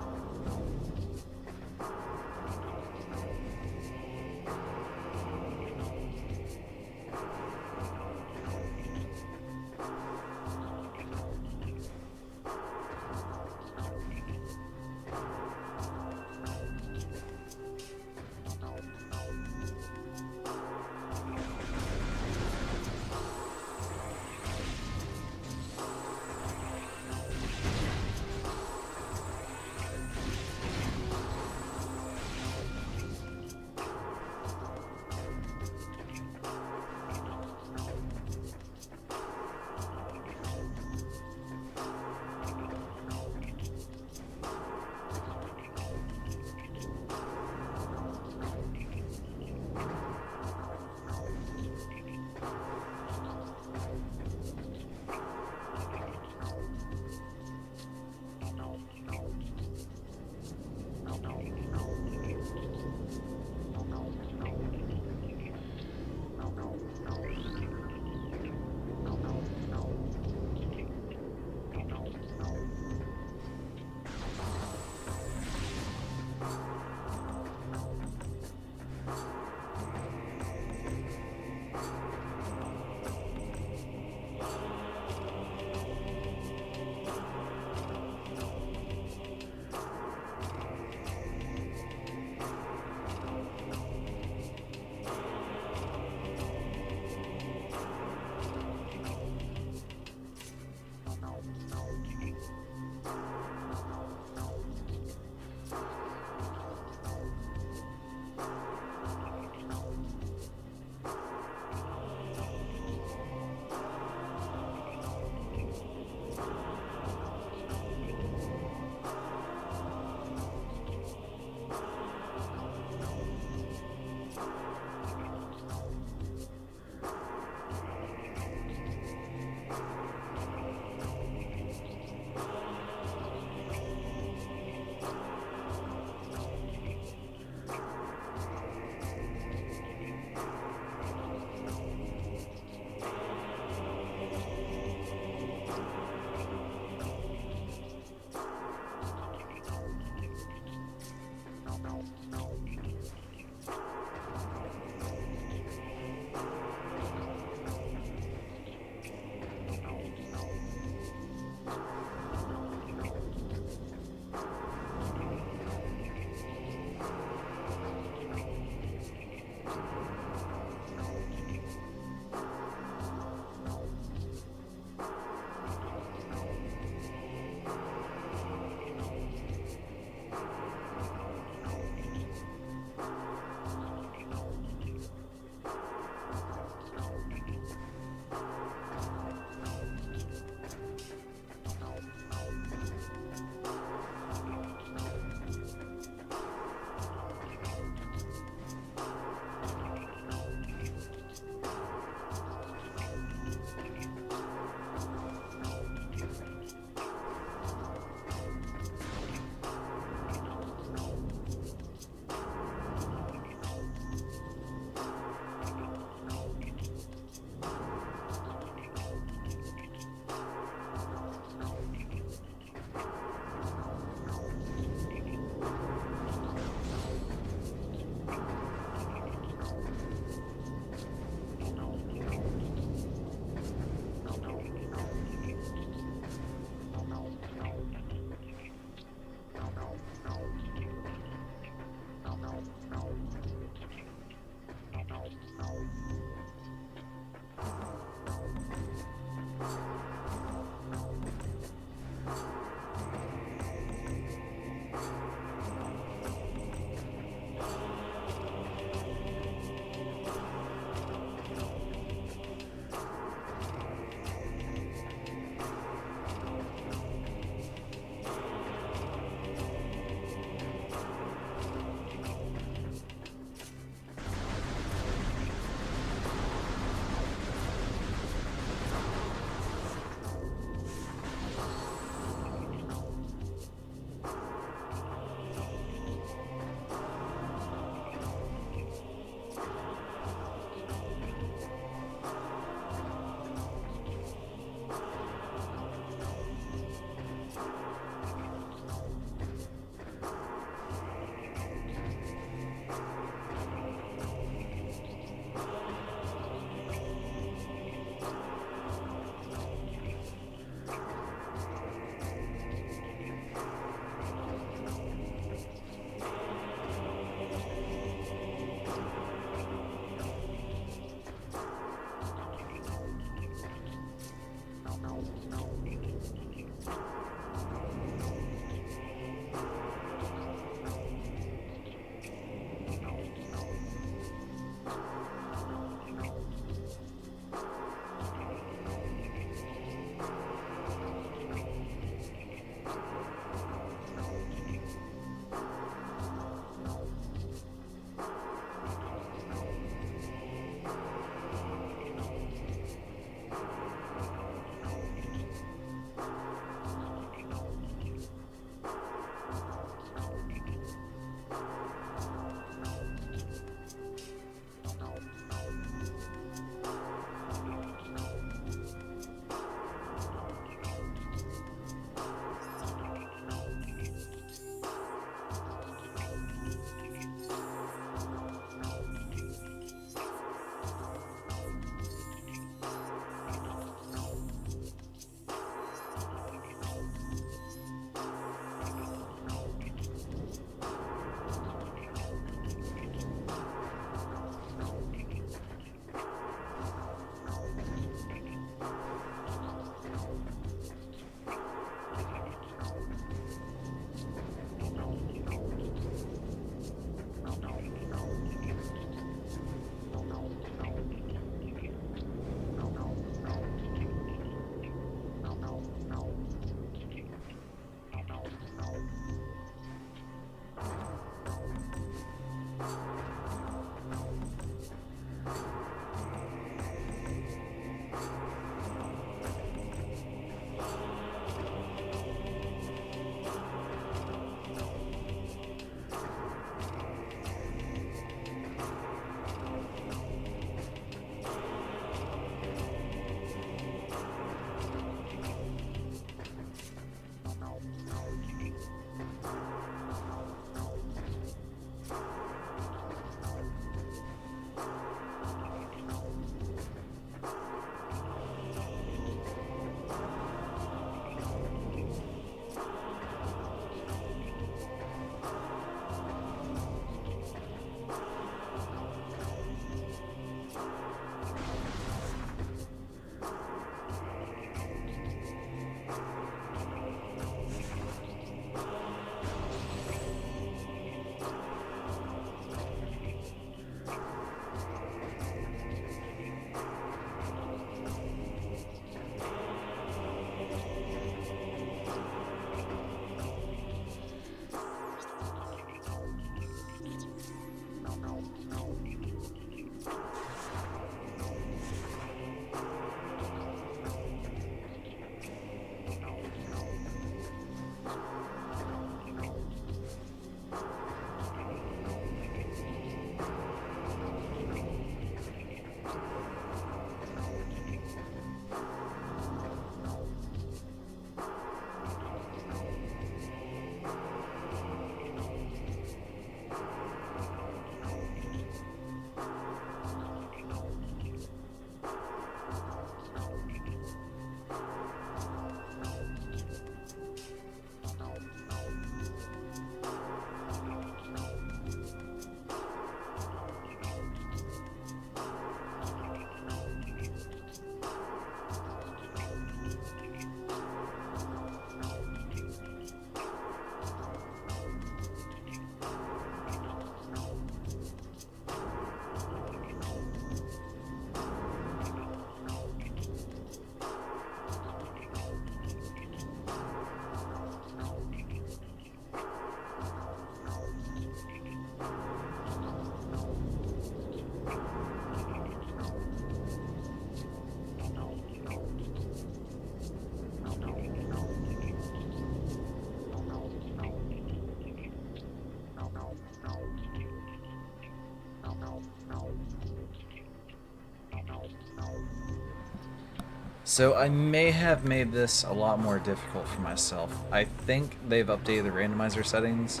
[SPEAKER 1] So I may have made this a lot more difficult for myself. I think they've updated the randomizer settings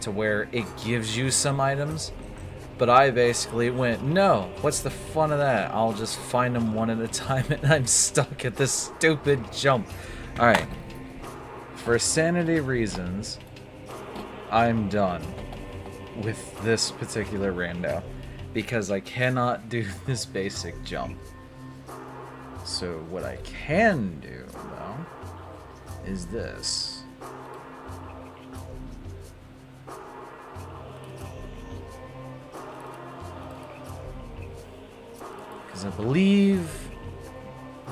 [SPEAKER 1] to where it gives you some items. But I basically went, no, what's the fun of that? I'll just find them one at a time, and I'm stuck at this stupid jump. Alright. For sanity reasons, I'm done with this particular rando. Because I cannot do this basic jump. So what I can do, though, is this. Because I believe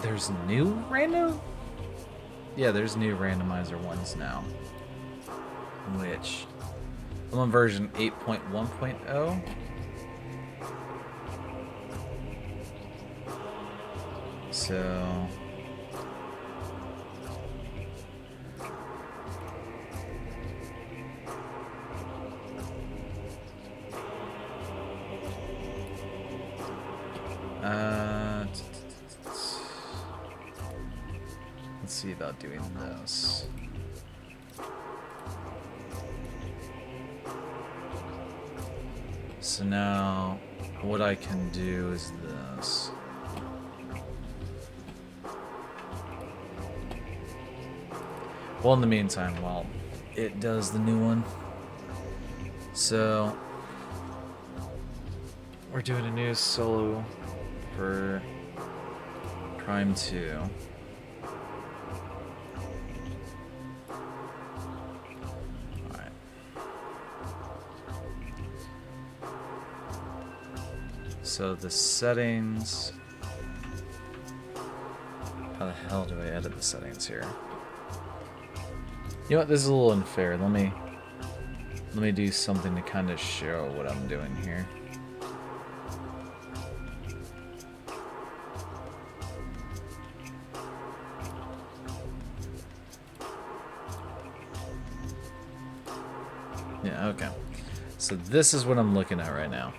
[SPEAKER 1] there's new rando? Yeah, there's new randomizer ones now. Which, I'm on version 8.1.0. So... let's see about doing this. So now, what I can do is this. Well, in the meantime, while it does the new one. So, we're doing a new solo for Prime 2. Alright. So the settings... How the hell do I edit the settings here? You know what, this is a little unfair. Let me do something to kind of show what I'm doing here. Yeah, okay. So this is what I'm looking at right now.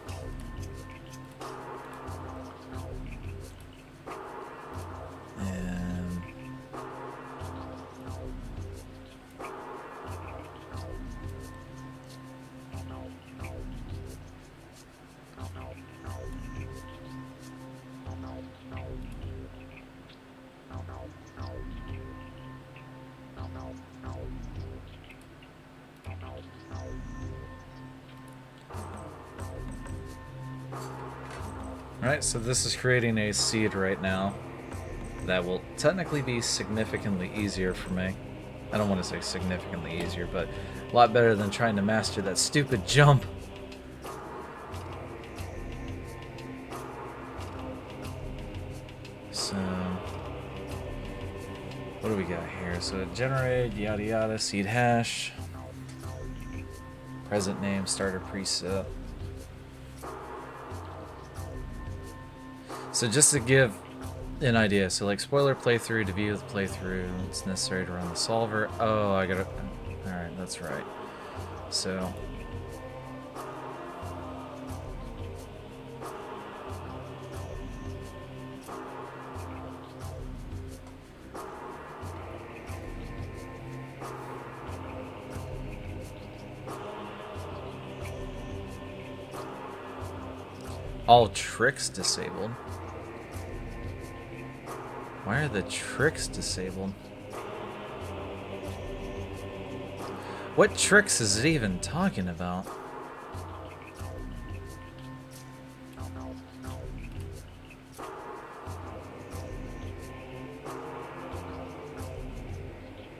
[SPEAKER 1] Alright, so this is creating a seed right now that will technically be significantly easier for me. I don't want to say significantly easier, but a lot better than trying to master that stupid jump. So, what do we got here? So generate, yada yada, seed hash, present name, starter preset. So just to give an idea, so like spoiler playthrough, to view the playthrough, it's necessary to run the solver. Oh, I gotta, alright, that's right. So, all tricks disabled. Why are the tricks disabled? What tricks is it even talking about?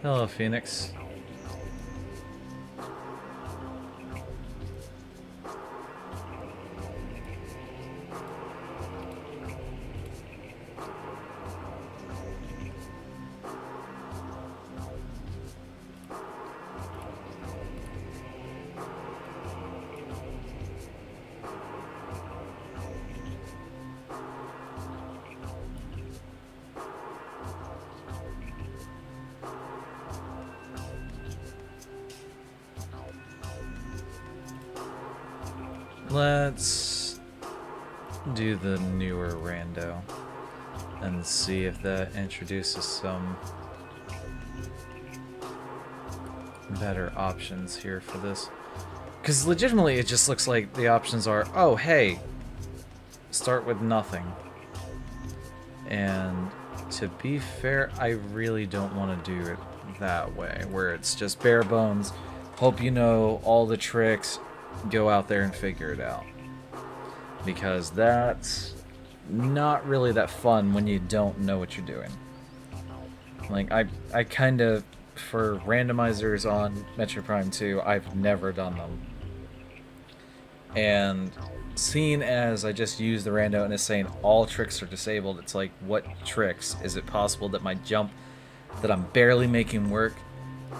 [SPEAKER 1] Hello, Phoenix. Let's do the newer rando and see if that introduces some better options here for this. Because legitimately, it just looks like the options are, oh, hey, start with nothing. And to be fair, I really don't want to do it that way, where it's just bare bones, hope you know all the tricks, go out there and figure it out. Because that's not really that fun when you don't know what you're doing. Like, I kind of, for randomizers on Metroid Prime 2, I've never done them. And seeing as I just used the rando and it's saying all tricks are disabled, it's like, what tricks? Is it possible that my jump that I'm barely making work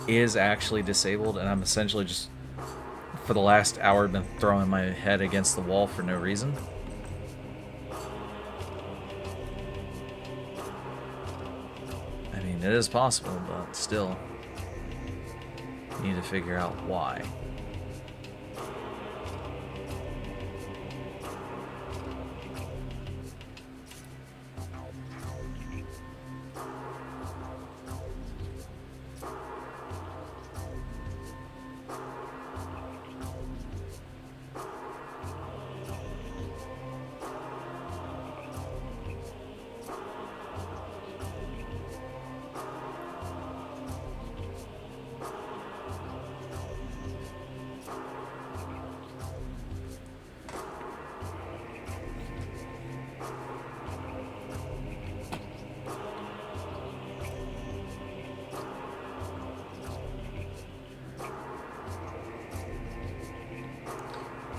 [SPEAKER 1] is actually disabled and I'm essentially just, for the last hour, been throwing my head against the wall for no reason? I mean, it is possible, but still, you need to figure out why.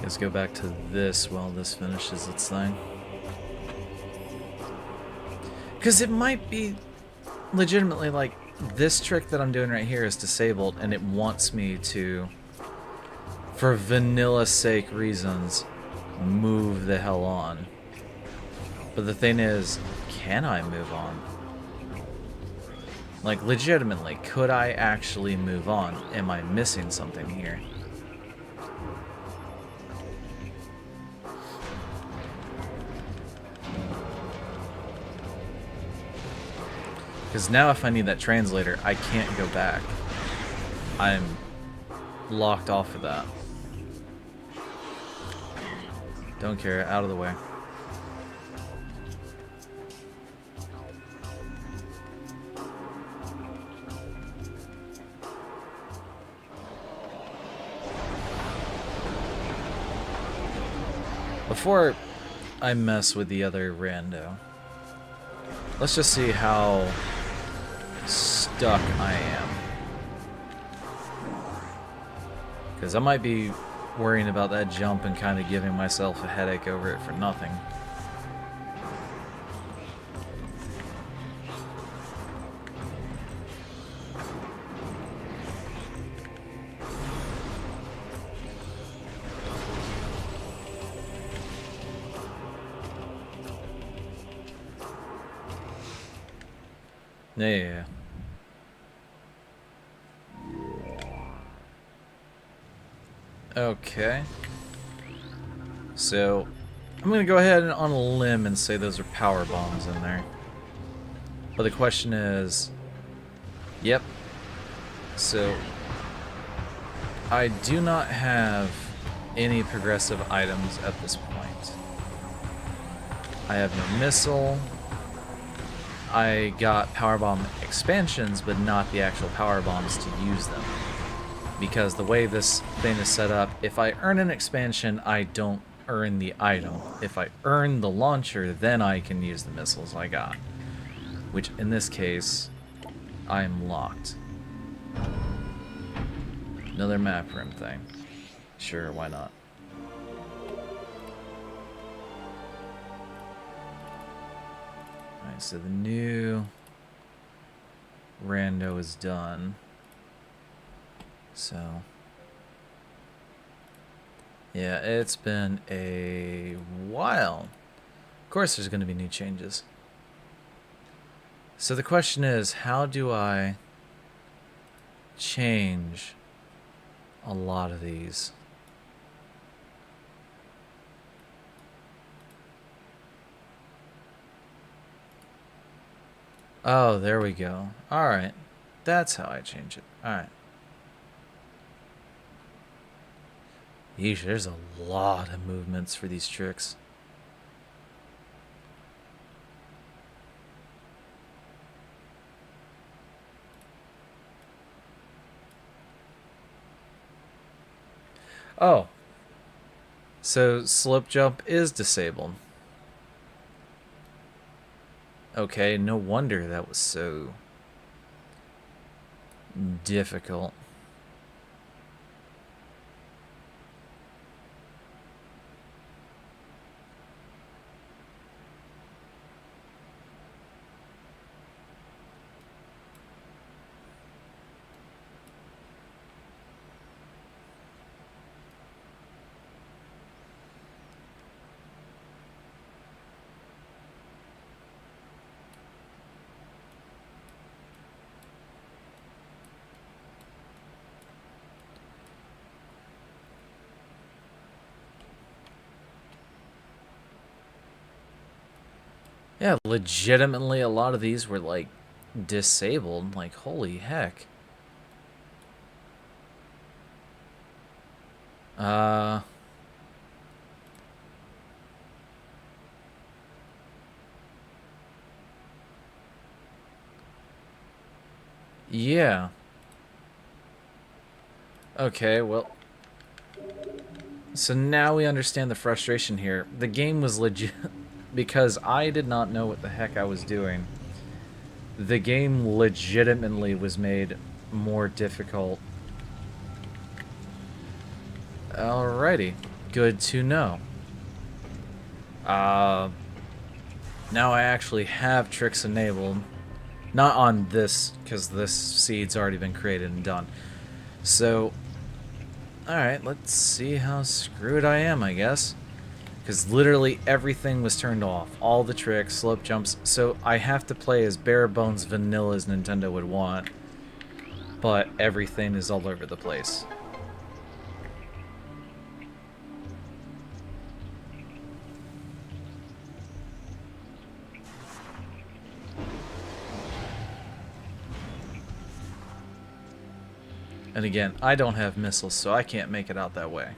[SPEAKER 1] Let's go back to this while this finishes its thing. Because it might be legitimately like, this trick that I'm doing right here is disabled and it wants me to, for vanilla sake reasons, move the hell on. But the thing is, can I move on? Like, legitimately, could I actually move on? Am I missing something here? Because now if I need that translator, I can't go back. I'm locked off of that. Don't care, out of the way. Before I mess with the other rando, let's just see how stuck I am. Because I might be worrying about that jump and kind of giving myself a headache over it for nothing. Yeah. Okay. So, I'm gonna go ahead and on a limb and say those are power bombs in there. But the question is, yep. So, I do not have any progressive items at this point. I have no missile. I got powerbomb expansions, but not the actual power bombs to use them. Because the way this thing is set up, if I earn an expansion, I don't earn the item. If I earn the launcher, then I can use the missiles I got. Which, in this case, I'm locked. Another map room thing. Sure, why not? Alright, so the new rando is done. So, yeah, it's been a while. Of course there's going to be new changes. So the question is, how do I change a lot of these? Oh, there we go. Alright. That's how I change it. Alright. Yeesh, there's a lot of movements for these tricks. Oh, so slope jump is disabled. Okay, no wonder that was so difficult. Yeah, legitimately, a lot of these were like disabled. Like, holy heck. Uh. Yeah. Okay, well. So now we understand the frustration here. The game was legit. Because I did not know what the heck I was doing. The game legitimately was made more difficult. Alrighty. Good to know. Now I actually have tricks enabled. Not on this, because this seed's already been created and done. So, alright, let's see how screwed I am, I guess. Because literally everything was turned off. All the tricks, slope jumps. So I have to play as bare bones vanilla as Nintendo would want. But everything is all over the place. And again, I don't have missiles, so I can't make it out that way.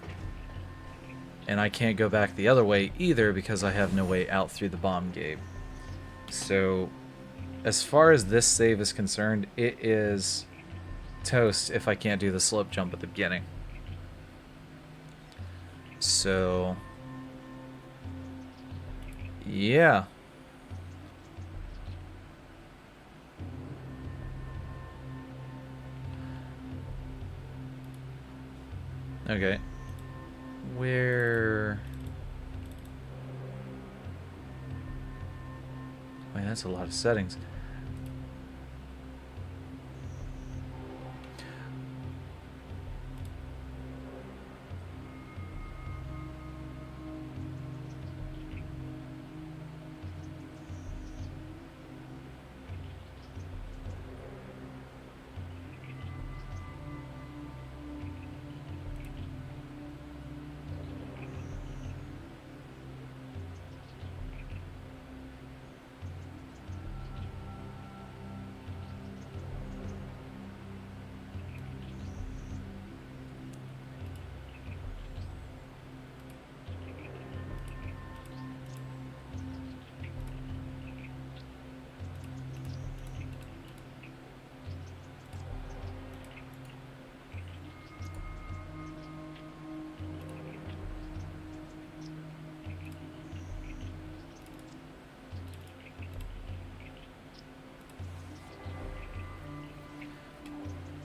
[SPEAKER 1] And I can't go back the other way either because I have no way out through the bomb gate. So, as far as this save is concerned, it is toast if I can't do the slope jump at the beginning. So, yeah. Okay. Where... Wait, that's a lot of settings.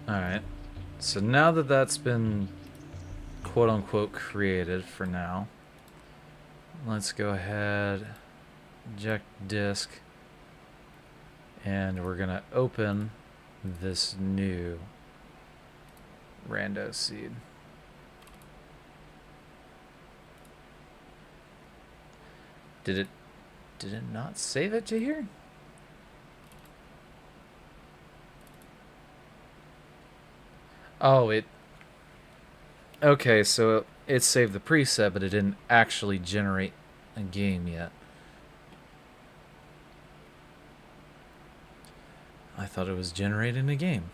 [SPEAKER 1] Alright. So now that that's been quote-unquote created for now, let's go ahead, eject disk, and we're going to open this new rando seed. Did it not save it to here? Oh, it... Okay, so it saved the preset, but it didn't actually generate a game yet. I thought it was generating a game.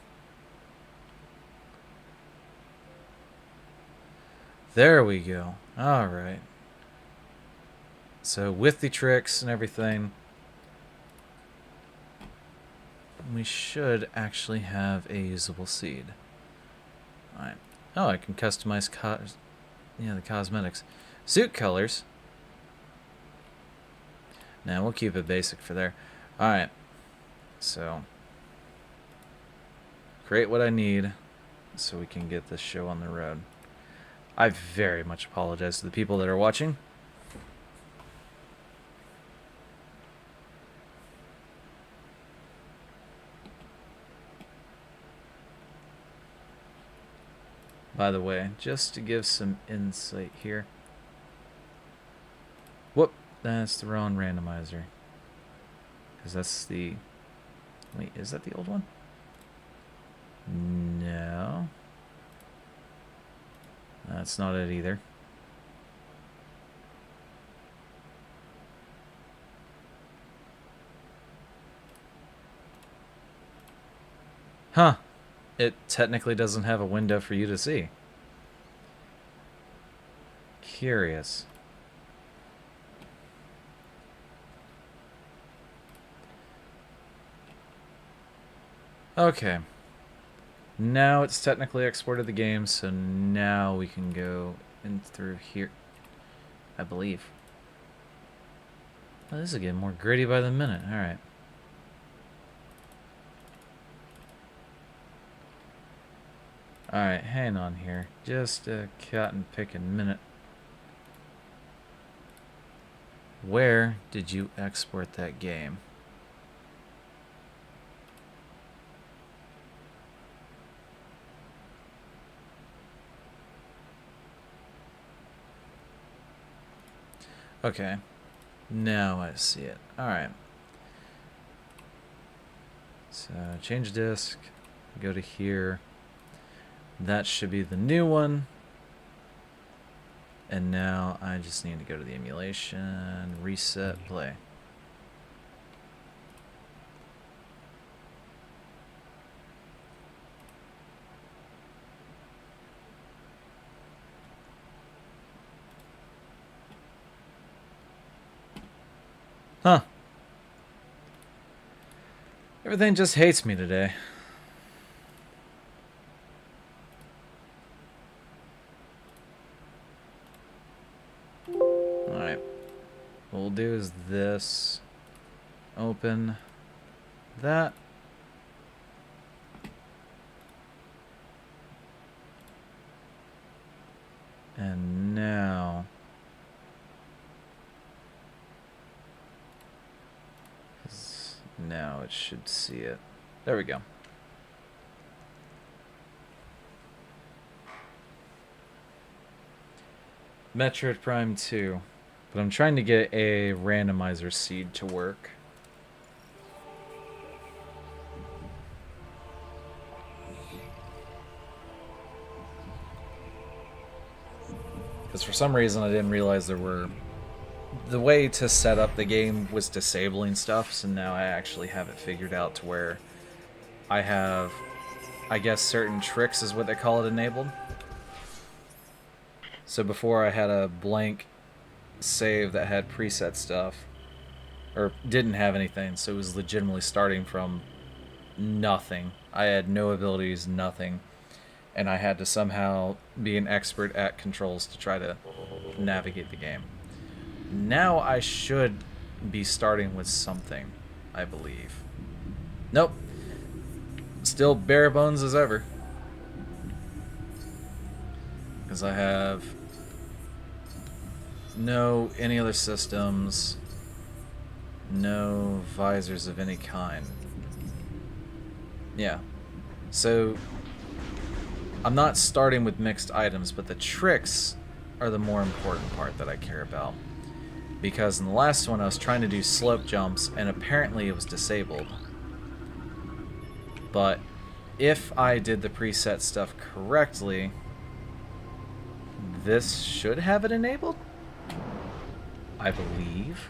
[SPEAKER 1] There we go. Alright. So with the tricks and everything, we should actually have a usable seed. Alright. Oh, I can customize the cosmetics. Suit colors. Now we'll keep it basic for there. Alright. So create what I need so we can get this show on the road. I very much apologize to the people that are watching. By the way, just to give some insight here. Whoop, that's the wrong randomizer. Because that's the... Wait, is that the old one? No. That's not it either. Huh. It technically doesn't have a window for you to see. Curious. Okay. Now it's technically exported the game, so now we can go in through here. I believe. Oh, this is getting more gritty by the minute. Alright. Alright, hang on here. Just a cat and picking minute. Where did you export that game? Okay. Now I see it. Alright. So, change disk. Go to here. That should be the new one. And now I just need to go to the emulation, reset, play. Huh. Everything just hates me today. Alright. What we'll do is this. Open that. And now... Now it should see it. There we go. Metroid Prime 2. But I'm trying to get a randomizer seed to work. Because for some reason I didn't realize there were... The way to set up the game was disabling stuff, so now I actually have it figured out to where I have, I guess, certain tricks is what they call it enabled. So before I had a blank save that had preset stuff, or didn't have anything, so it was legitimately starting from nothing. I had no abilities, nothing, and I had to somehow be an expert at controls to try to navigate the game. Now I should be starting with something, I believe. Nope. Still bare bones as ever. Because I have no any other systems, no visors of any kind. Yeah. So I'm not starting with mixed items, but the tricks are the more important part that I care about. Because in the last one I was trying to do slope jumps and apparently it was disabled. But if I did the preset stuff correctly, this should have it enabled, I believe.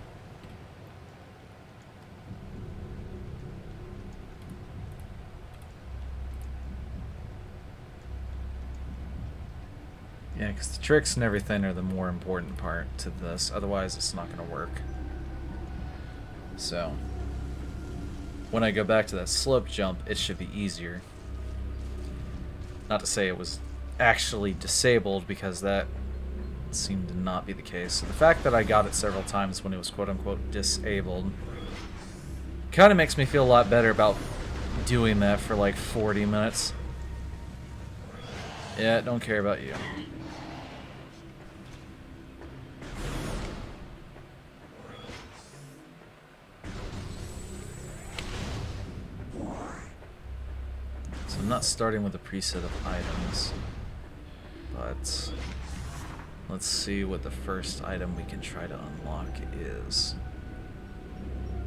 [SPEAKER 1] Yeah, because the tricks and everything are the more important part to this. Otherwise, it's not going to work. So, when I go back to that slope jump, it should be easier. Not to say it was actually disabled, because that seemed to not be the case. So the fact that I got it several times when it was quote-unquote disabled kind of makes me feel a lot better about doing that for like 40 minutes. Yeah, don't care about you. So I'm not starting with a preset of items, but let's see what the first item we can try to unlock is.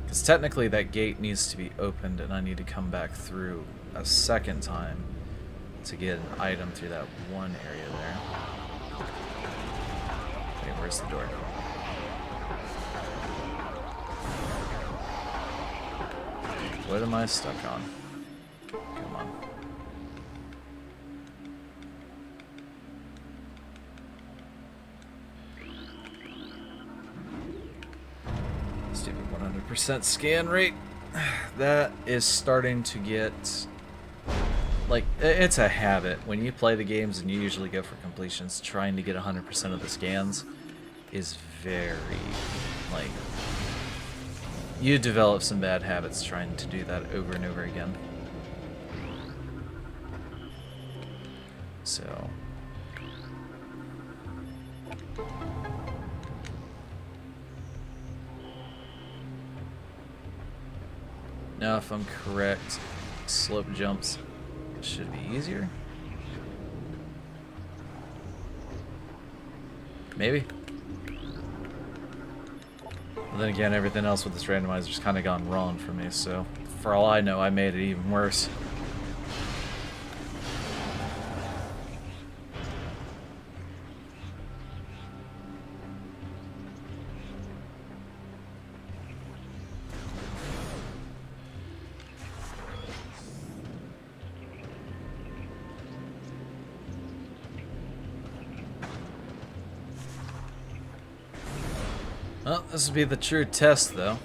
[SPEAKER 1] Because technically that gate needs to be opened and I need to come back through a second time to get an item through that one area there. Okay, where's the door? What am I stuck on? Come on. Stupid 100% scan rate. That is starting to get... like, it's a habit. When you play the games and you usually go for completions, trying to get 100% of the scans is very, like... you develop some bad habits trying to do that over and over again. So... now, if I'm correct, slope jumps should be easier. Maybe. But then again, everything else with this randomizer's kind of gone wrong for me, so for all I know, I made it even worse. Well, this would be the true test, though.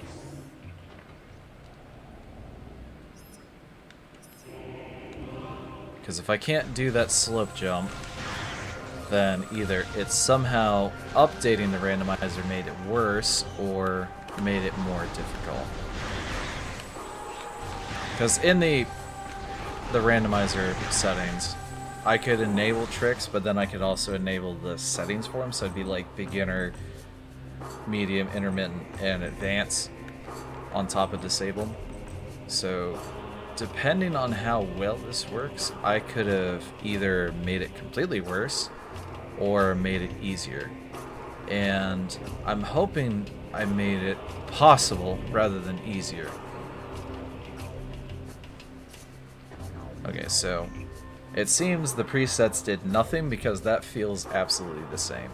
[SPEAKER 1] Because if I can't do that slope jump, then either it's somehow updating the randomizer made it worse, or made it more difficult. Because in the randomizer settings, I could enable tricks, but then I could also enable the settings for them, so it'd be like beginner, medium, intermittent, and advanced on top of disabled. So depending on how well this works, I could have either made it completely worse or made it easier. And I'm hoping I made it possible rather than easier. Okay, so it seems the presets did nothing, because that feels absolutely the same.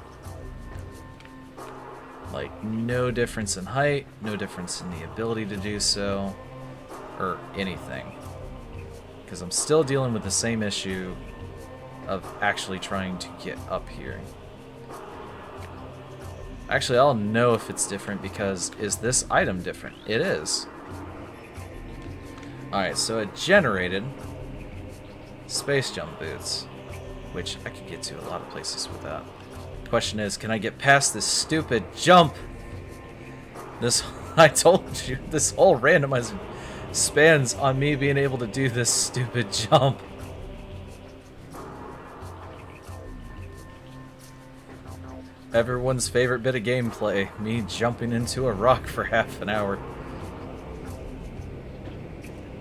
[SPEAKER 1] Like, no difference in height, no difference in the ability to do so, or anything. Because I'm still dealing with the same issue of actually trying to get up here. Actually, I'll know if it's different, because is this item different? It is. Alright, so it generated space jump boots, which I could get to a lot of places with that. Question is, can I get past this stupid jump? I told you, this whole randomizer spans on me being able to do this stupid jump. Everyone's favorite bit of gameplay, me jumping into a rock for half an hour.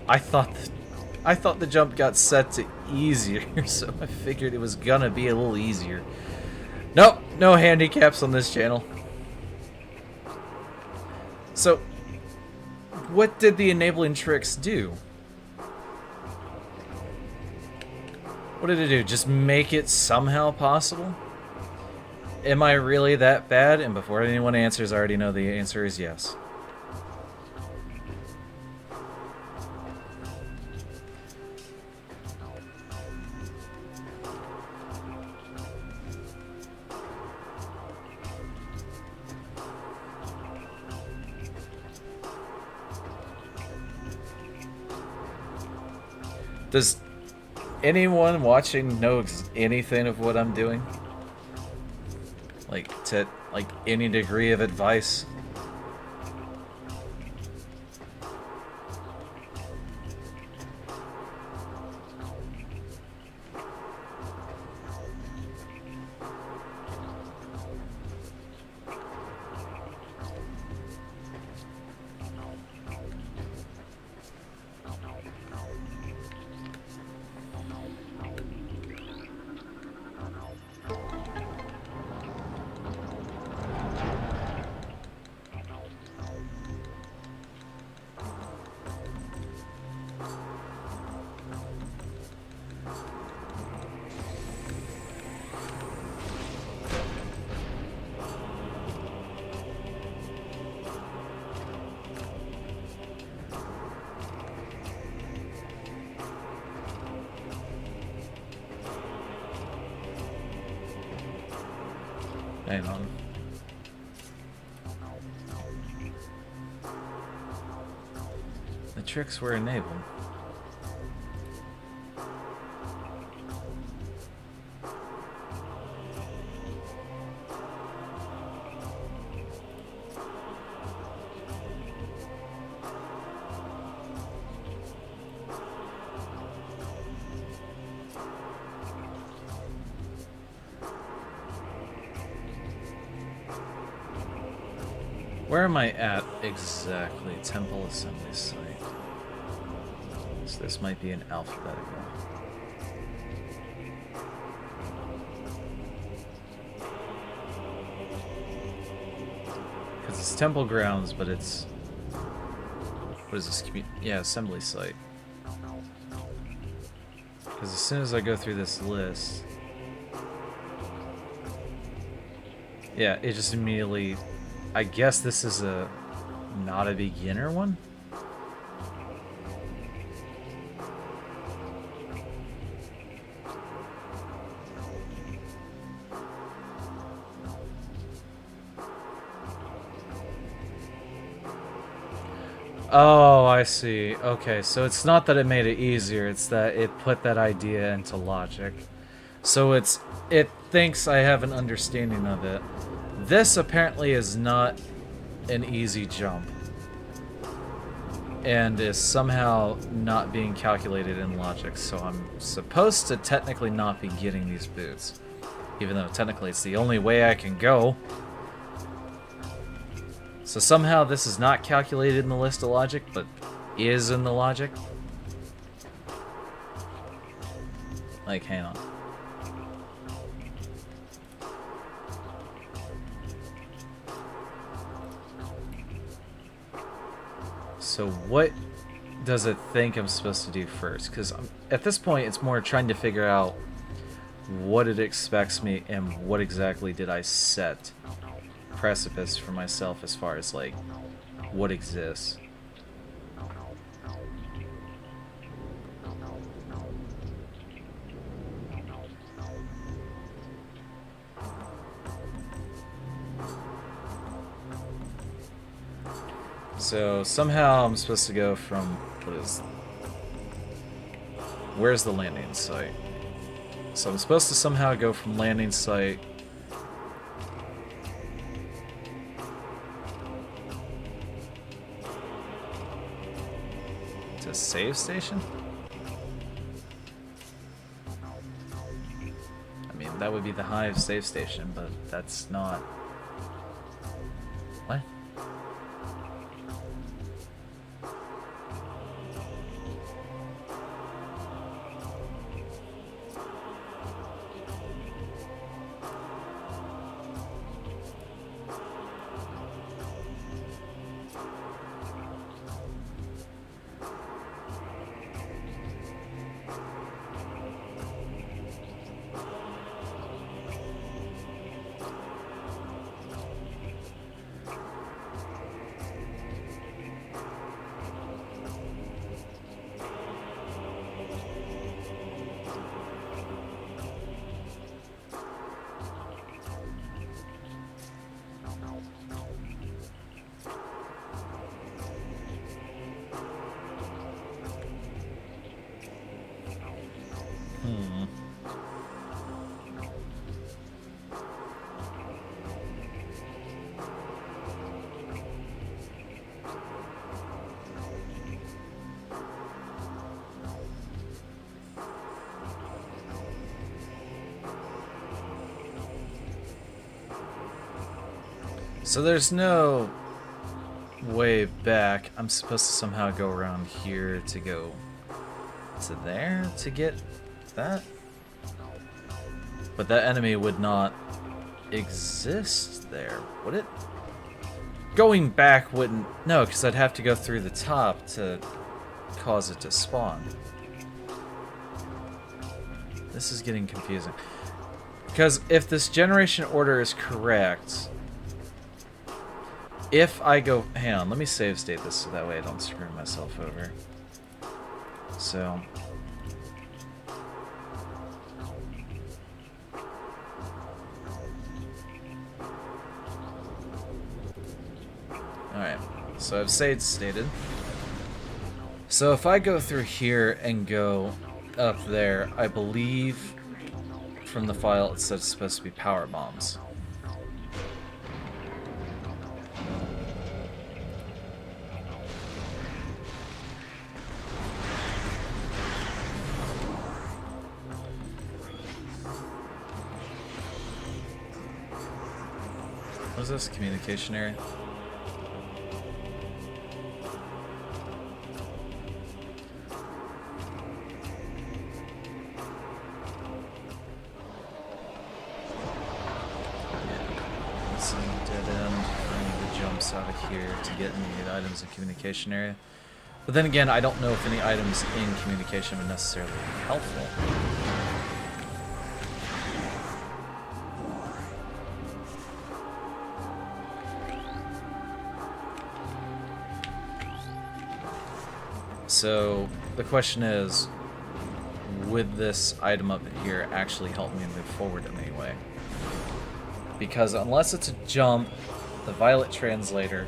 [SPEAKER 1] I thought the jump got set to easier, so I figured it was gonna be a little easier. Nope, no handicaps on this channel. So, what did the enabling tricks do? What did it do? Just make it somehow possible? Am I really that bad? And before anyone answers, I already know the answer is yes. Does anyone watching know anything of what I'm doing? Like, to, like, any degree of advice? Hang on. The tricks were enabled. Where am I at exactly? Temple assembly site. So this might be an alphabetical. Because it's temple grounds, but it's... What is this? Yeah, assembly site. Because as soon as I go through this list... Yeah, it just immediately... I guess this is a... not a beginner one? Oh, I see. Okay, so it's not that it made it easier, it's that it put that idea into logic. So it thinks I have an understanding of it. This apparently is not an easy jump. And is somehow not being calculated in logic, so I'm supposed to technically not be getting these boots. Even though technically it's the only way I can go. So somehow this is not calculated in the list of logic, but is in the logic. Like, hang on. So what does it think I'm supposed to do first? Because at this point, it's more trying to figure out what it expects me and what exactly did I set precipice for myself as far as, like, what exists. So somehow I'm supposed to go from, where's the landing site? So I'm supposed to somehow go from landing site to save station? I mean, that would be the Hive save station, but that's not... What? So there's no way back. I'm supposed to somehow go around here to go to there to get that? But that enemy would not exist there, would it? Going back wouldn't... No, because I'd have to go through the top to cause it to spawn. This is getting confusing. Because if this generation order is correct... If I go... Hang on, let me save state this so that way I don't screw myself over. So... Alright, so I've saved stated. So if I go through here and go up there, I believe from the file it says it's supposed to be power bombs. What is this? Communication area? Out of here to get any items in communication area. But then again, I don't know if any items in communication are necessarily helpful. So the question is, would this item up here actually help me move forward in any way? Because unless it's a jump, the violet translator...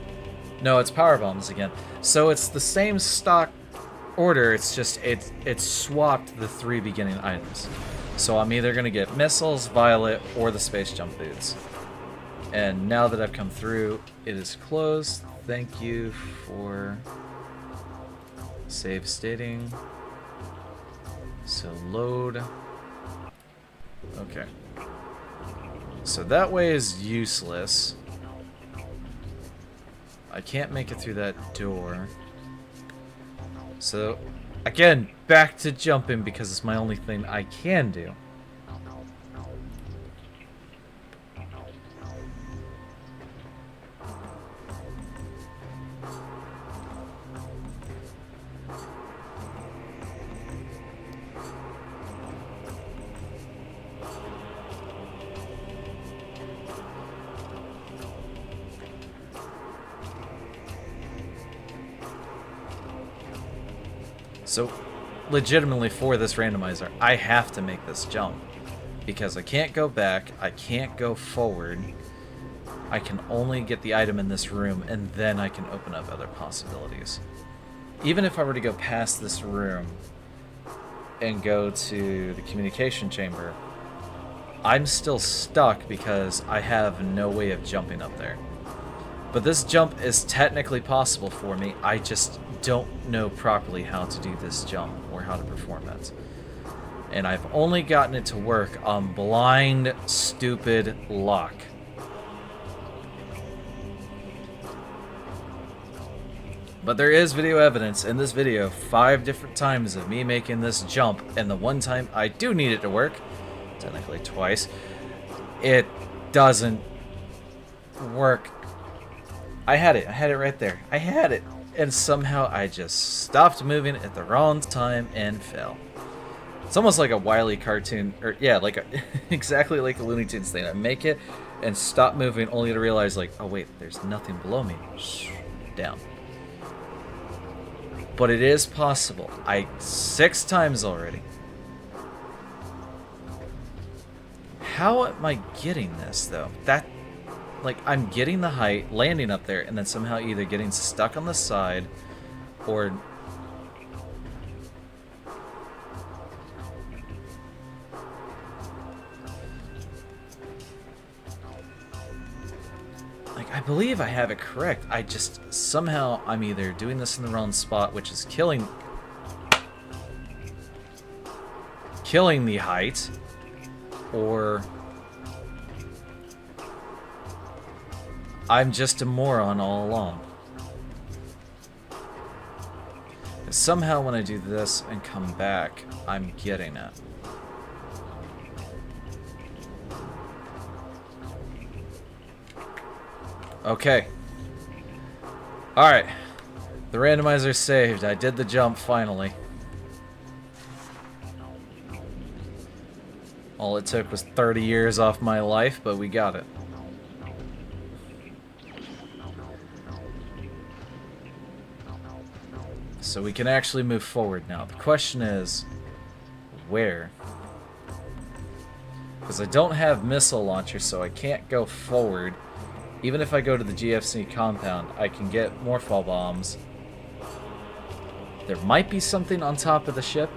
[SPEAKER 1] No, it's power bombs again. So it's the same stock order, it's just it's swapped the 3 beginning items. So I'm either gonna get missiles, violet, or the space jump boots. And now that I've come through, it is closed. Thank you for save stating. So load. Okay. So that way is useless. I can't make it through that door. So, again, back to jumping because it's my only thing I can do. So, legitimately for this randomizer, I have to make this jump. Because I can't go back, I can't go forward. I can only get the item in this room, and then I can open up other possibilities. Even if I were to go past this room and go to the communication chamber, I'm still stuck because I have no way of jumping up there. But this jump is technically possible for me, I just don't know properly how to do this jump or how to perform it. And I've only gotten it to work on blind, stupid luck. But there is video evidence in this video 5 different times of me making this jump, and the one time I do need it to work, technically twice, it doesn't work. I had it right there. I had it. And somehow I just stopped moving at the wrong time and fell. It's almost like a Wile E. cartoon, or yeah, like exactly like a Looney Tunes thing. I make it and stop moving only to realize like, oh wait, there's nothing below me. Down. But it is possible. 6 times already. How am I getting this though? Like, I'm getting the height, landing up there, and then somehow either getting stuck on the side, or... Like, I believe I have it correct. I just, somehow, I'm either doing this in the wrong spot, which is killing the height, or... I'm just a moron all along. Somehow when I do this and come back, I'm getting it. Okay. Alright. The randomizer saved. I did the jump finally. All it took was 30 years off my life, but we got it. So we can actually move forward now. The question is, where? Because I don't have missile launcher, so I can't go forward. Even if I go to the GFC compound, I can get more fall bombs. There might be something on top of the ship.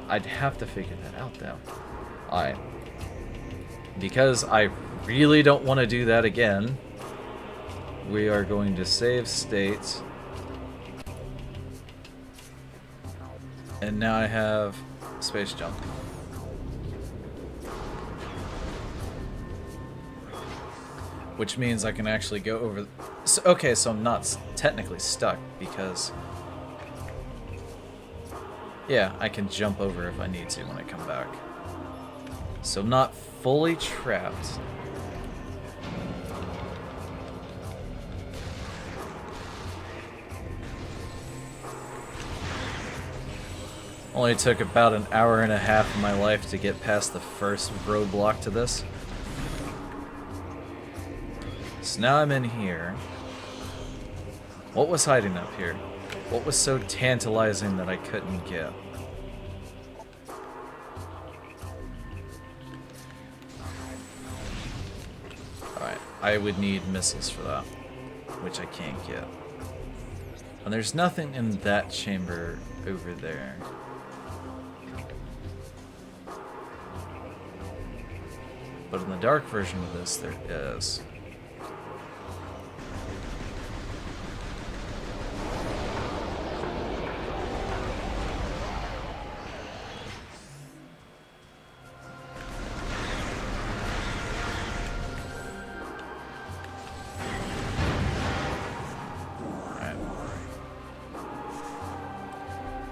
[SPEAKER 1] I'd have to figure that out, though. Alright. Because I really don't want to do that again, we are going to save state. And now I have space jump. Which means I can actually go over... So, okay, so I'm not technically stuck because... Yeah, I can jump over if I need to when I come back. So I'm not fully trapped. Only took about an hour and a half of my life to get past the first roadblock to this. So now I'm in here. What was hiding up here? What was so tantalizing that I couldn't get? Alright, I would need missiles for that, which I can't get. And there's nothing in that chamber over there. But in the dark version of this, there is. Alright.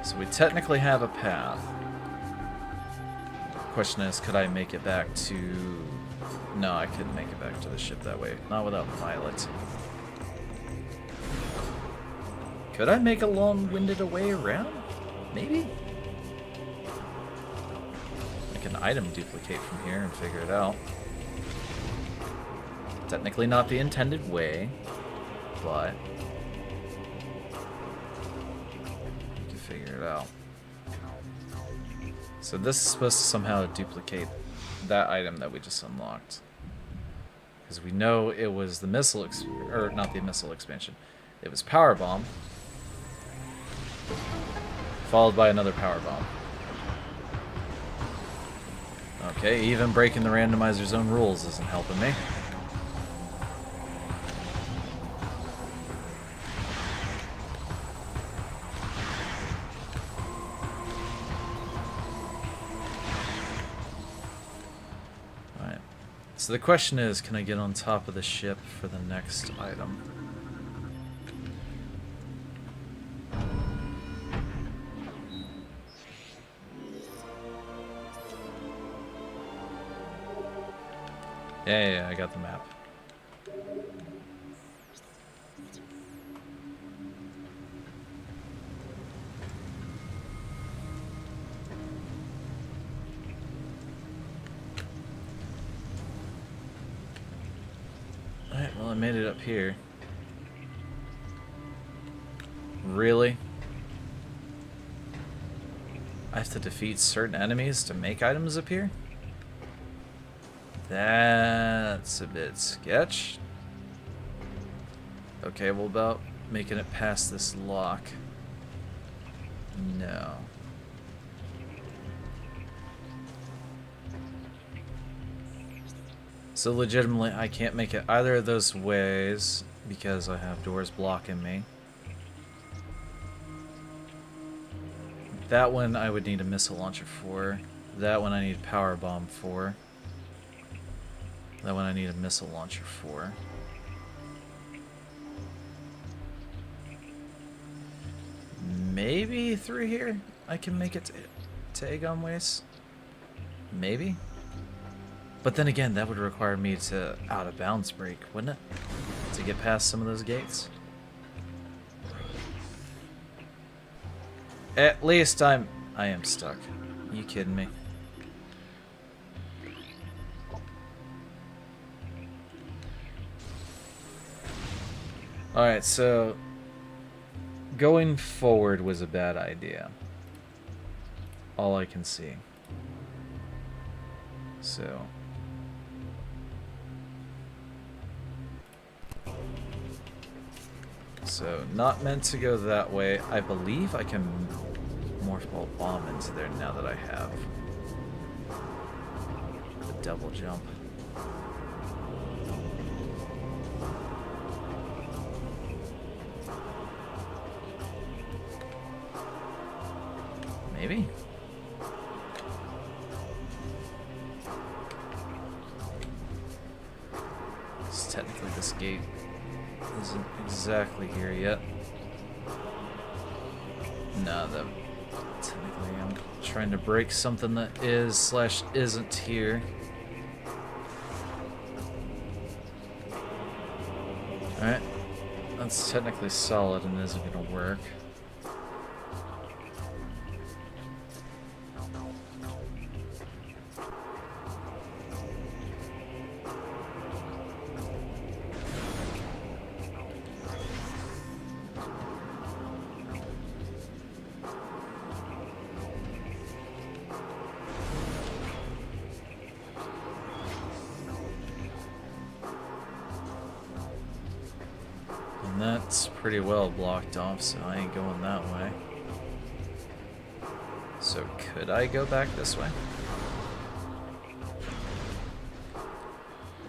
[SPEAKER 1] So we technically have a path. Question is, could I make it back to... No, I couldn't make it back to the ship that way. Not without Violet. Could I make a long-winded way around? Maybe? I can item duplicate from here and figure it out. Technically not the intended way, but... we can figure it out. So this is supposed to somehow duplicate that item that we just unlocked. Because we know it was the missile, or not the missile expansion. It was Power Bomb, followed by another Power Bomb. Okay, even breaking the randomizer's own rules isn't helping me. So the question is, can I get on top of the ship for the next item? Yeah, I got the map. Alright, well I made it up here. Really? I have to defeat certain enemies to make items appear? That's a bit sketch. Okay, well about making it past this lock. No. So legitimately, I can't make it either of those ways because I have doors blocking me. That one I would need a missile launcher for. That one I need a power bomb for. That one I need a missile launcher for. maybe through here I can make it to Aegon Waste. Maybe. But then again, that would require me to out of bounds break, wouldn't it? To get past some of those gates. At least I am stuck. You kidding me? Alright, so going forward was a bad idea. All I can see. So not meant to go that way. I believe I can morph ball bomb into there now that I have the double jump. Maybe? Technically this gate isn't exactly here yet. No, that technically I'm trying to break something that is / isn't here. Alright. That's technically solid and isn't gonna work. And that's pretty well blocked off, so I ain't going that way. So could I go back this way?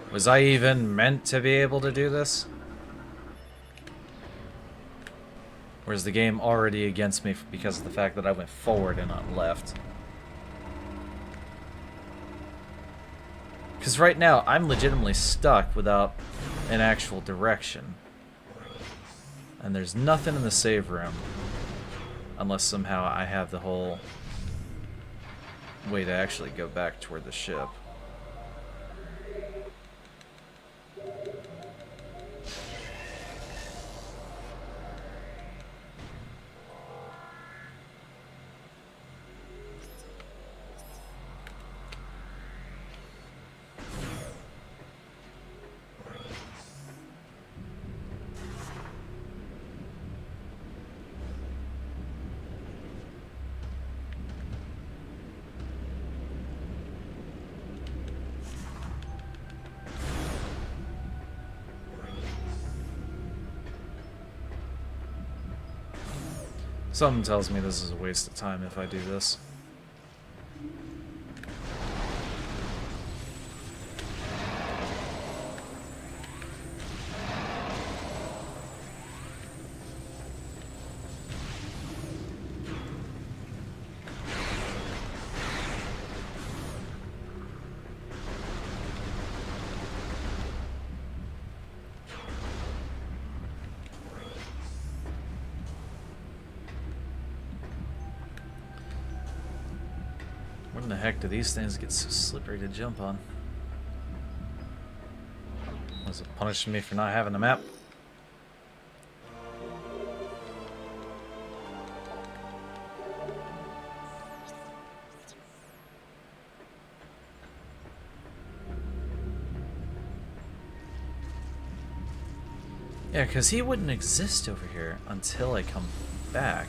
[SPEAKER 1] Was I even meant to be able to do this? Or is the game already against me because of the fact that I went forward and not left? Because right now, I'm legitimately stuck without an actual direction. And there's nothing in the save room. Unless somehow I have the whole way to actually go back toward the ship. Something tells me this is a waste of time if I do this. When the heck do these things get so slippery to jump on? Was it punishing me for not having a map? Yeah, because he wouldn't exist over here until I come back.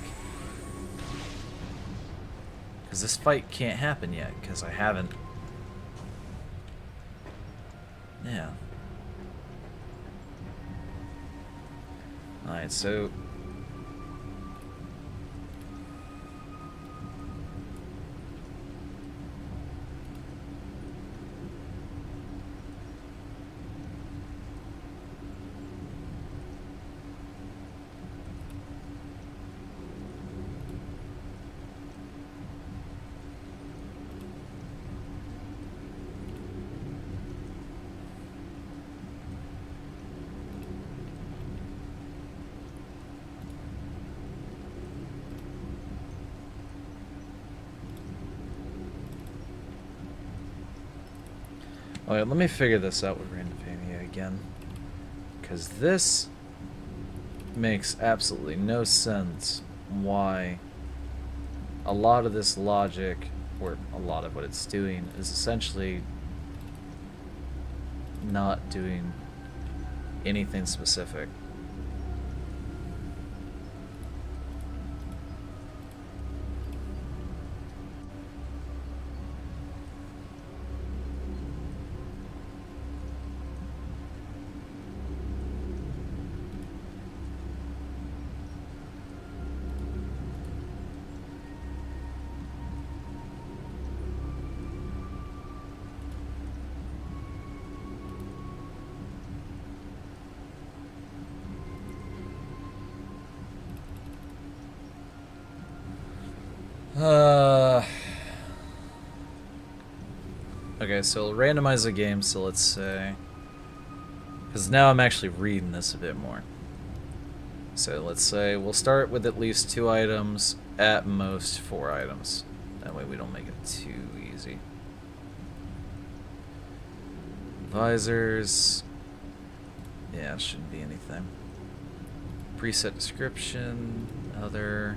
[SPEAKER 1] Because this fight can't happen yet, because I haven't. Yeah. Alright, so Alright, let me figure this out with Randopamia again. Because this makes absolutely no sense why a lot of this logic, or a lot of what it's doing, is essentially not doing anything specific. Okay, so we'll randomize the game, so let's say... Because now I'm actually reading this a bit more. So let's say we'll start with at least 2 items, at most 4 items. That way we don't make it too easy. Visors... Yeah, it shouldn't be anything. Preset description, other...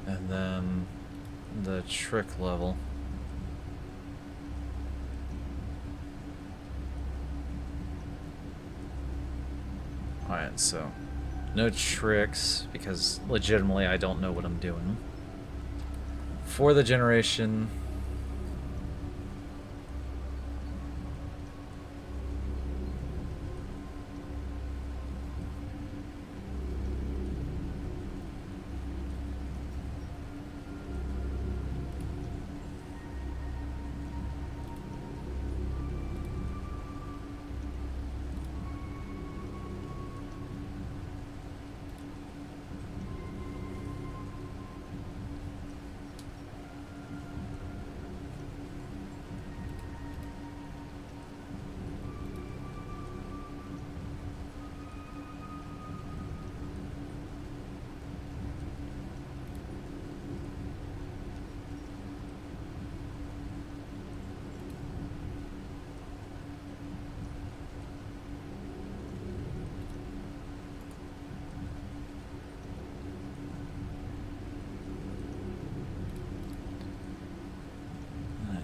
[SPEAKER 1] And then the trick level. Alright, so no tricks, because legitimately I don't know what I'm doing. For the generation...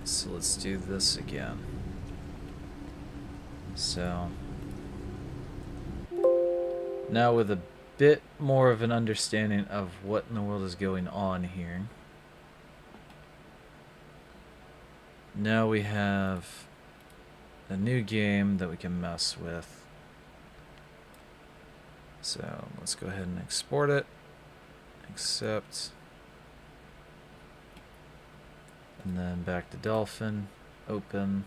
[SPEAKER 1] So let's do this again. So now with a bit more of an understanding of what in the world is going on here. Now we have a new game that we can mess with. So let's go ahead and export it. Accept. And then back to Dolphin, open.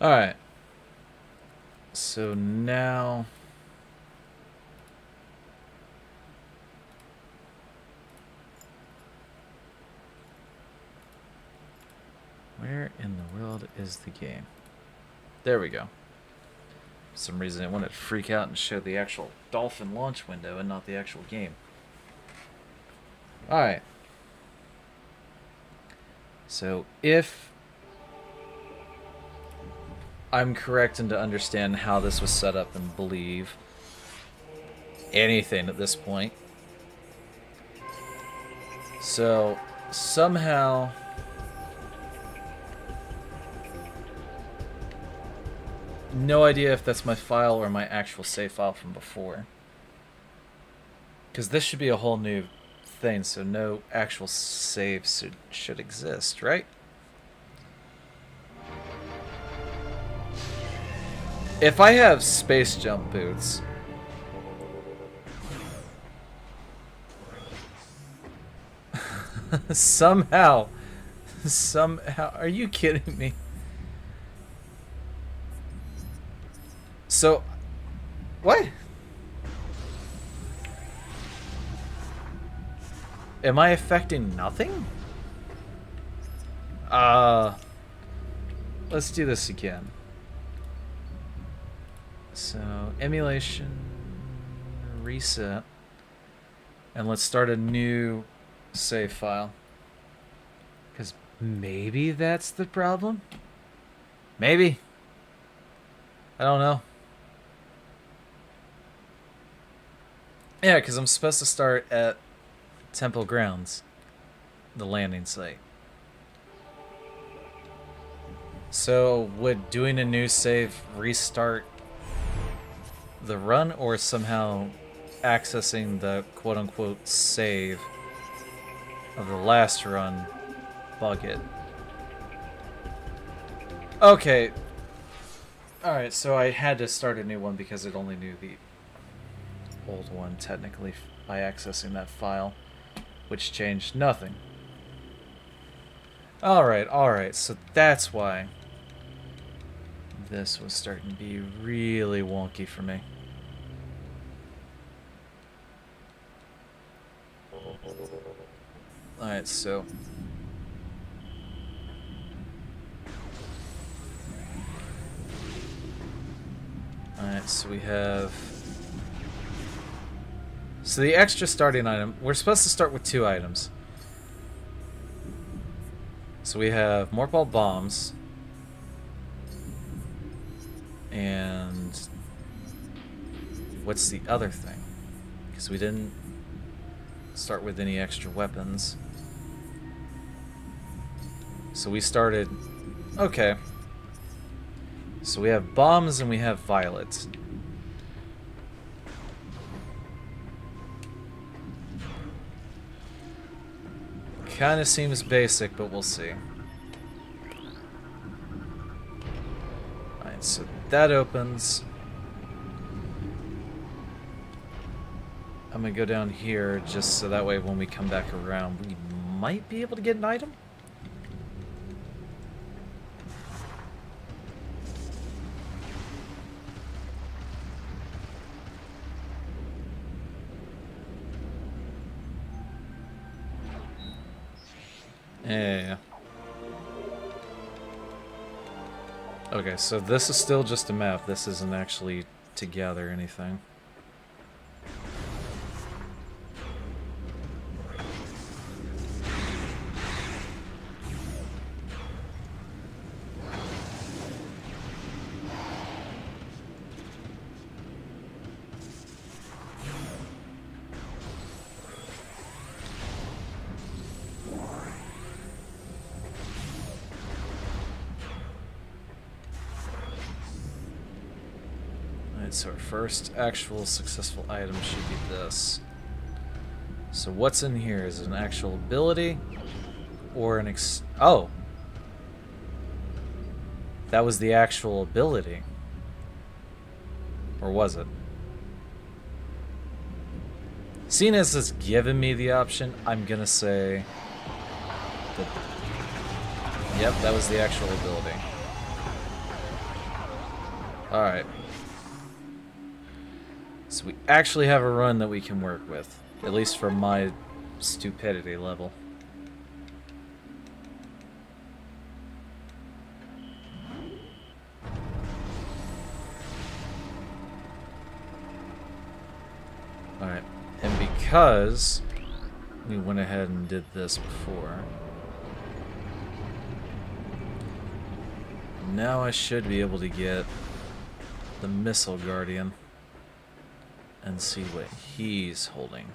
[SPEAKER 1] Alright. So now... Where in the world is the game? There we go. For some reason it wanted to freak out and show the actual Dolphin launch window and not the actual game. Alright. So if I'm correct in to understand how this was set up and believe anything at this point. So somehow no idea if that's my file or my actual save file from before. Because this should be a whole new thing, so no actual save should exist, right? If I have space jump boots... Somehow... Are you kidding me? So... What? Am I affecting nothing? Let's do this again. So, emulation, reset, and let's start a new save file. Because maybe that's the problem? Maybe. I don't know. Yeah, because I'm supposed to start at Temple Grounds, the landing site. So, would doing a new save restart the run, or somehow accessing the quote-unquote save of the last run bug it? Okay. Alright, so I had to start a new one because it only knew the old one, technically, by accessing that file, which changed nothing. Alright, so that's why this was starting to be really wonky for me. Alright, so... Alright, so we have... So the extra starting item, we're supposed to start with 2 items. So we have morph ball bombs. And... what's the other thing? Because we didn't start with any extra weapons. So we started... Okay. So we have bombs and we have violets. Kinda seems basic, but we'll see. Alright, so that opens. I'm gonna go down here just so that way when we come back around we might be able to get an item? Yeah. Okay, so this is still just a map. This isn't actually to gather anything. So our first actual successful item should be this. So what's in here? Is it an actual ability? Or an oh! That was the actual ability. Or was it? Seeing as it's given me the option, I'm gonna say that... Yep, that was the actual ability. Alright. So we actually have a run that we can work with. At least for my stupidity level. Alright. And because we went ahead and did this before, now I should be able to get the Missile Guardian and see what he's holding.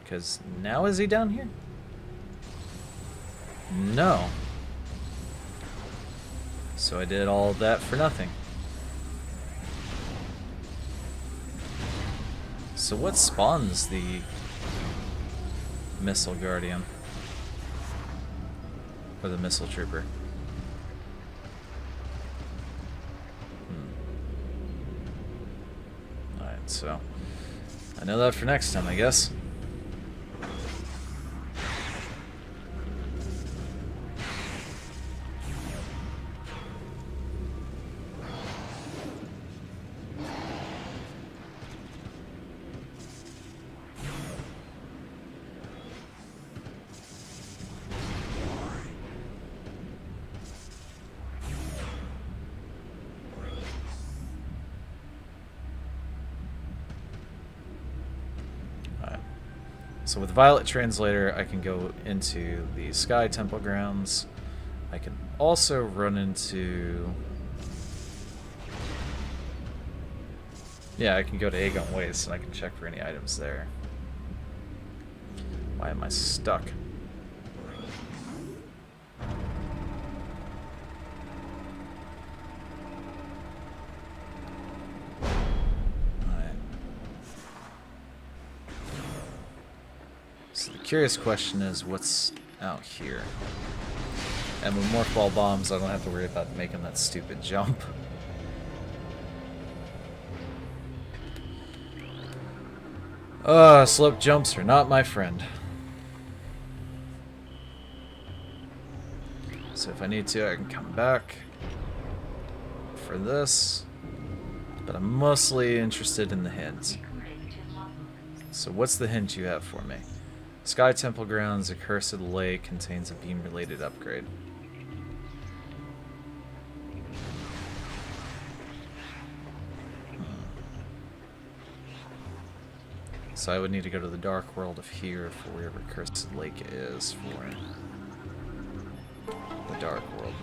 [SPEAKER 1] Because now is he down here? No. So I did all of that for nothing. So what spawns the Missile Guardian? Or the Missile Trooper? Alright, so I know that for next time, I guess. So with Violet Translator, I can go into the Sky Temple grounds. I can also run into... Yeah, I can go to Aegon Waste and I can check for any items there. Why am I stuck? So the curious question is, what's out here? And with Morph Ball Bombs, I don't have to worry about making that stupid jump. Slope jumps are not my friend. So if I need to, I can come back for this. But I'm mostly interested in the hints. So what's the hint you have for me? Sky Temple Grounds, Accursed Lake, contains a beam-related upgrade. So I would need to go to the Dark World of here for wherever Accursed Lake is for the Dark World.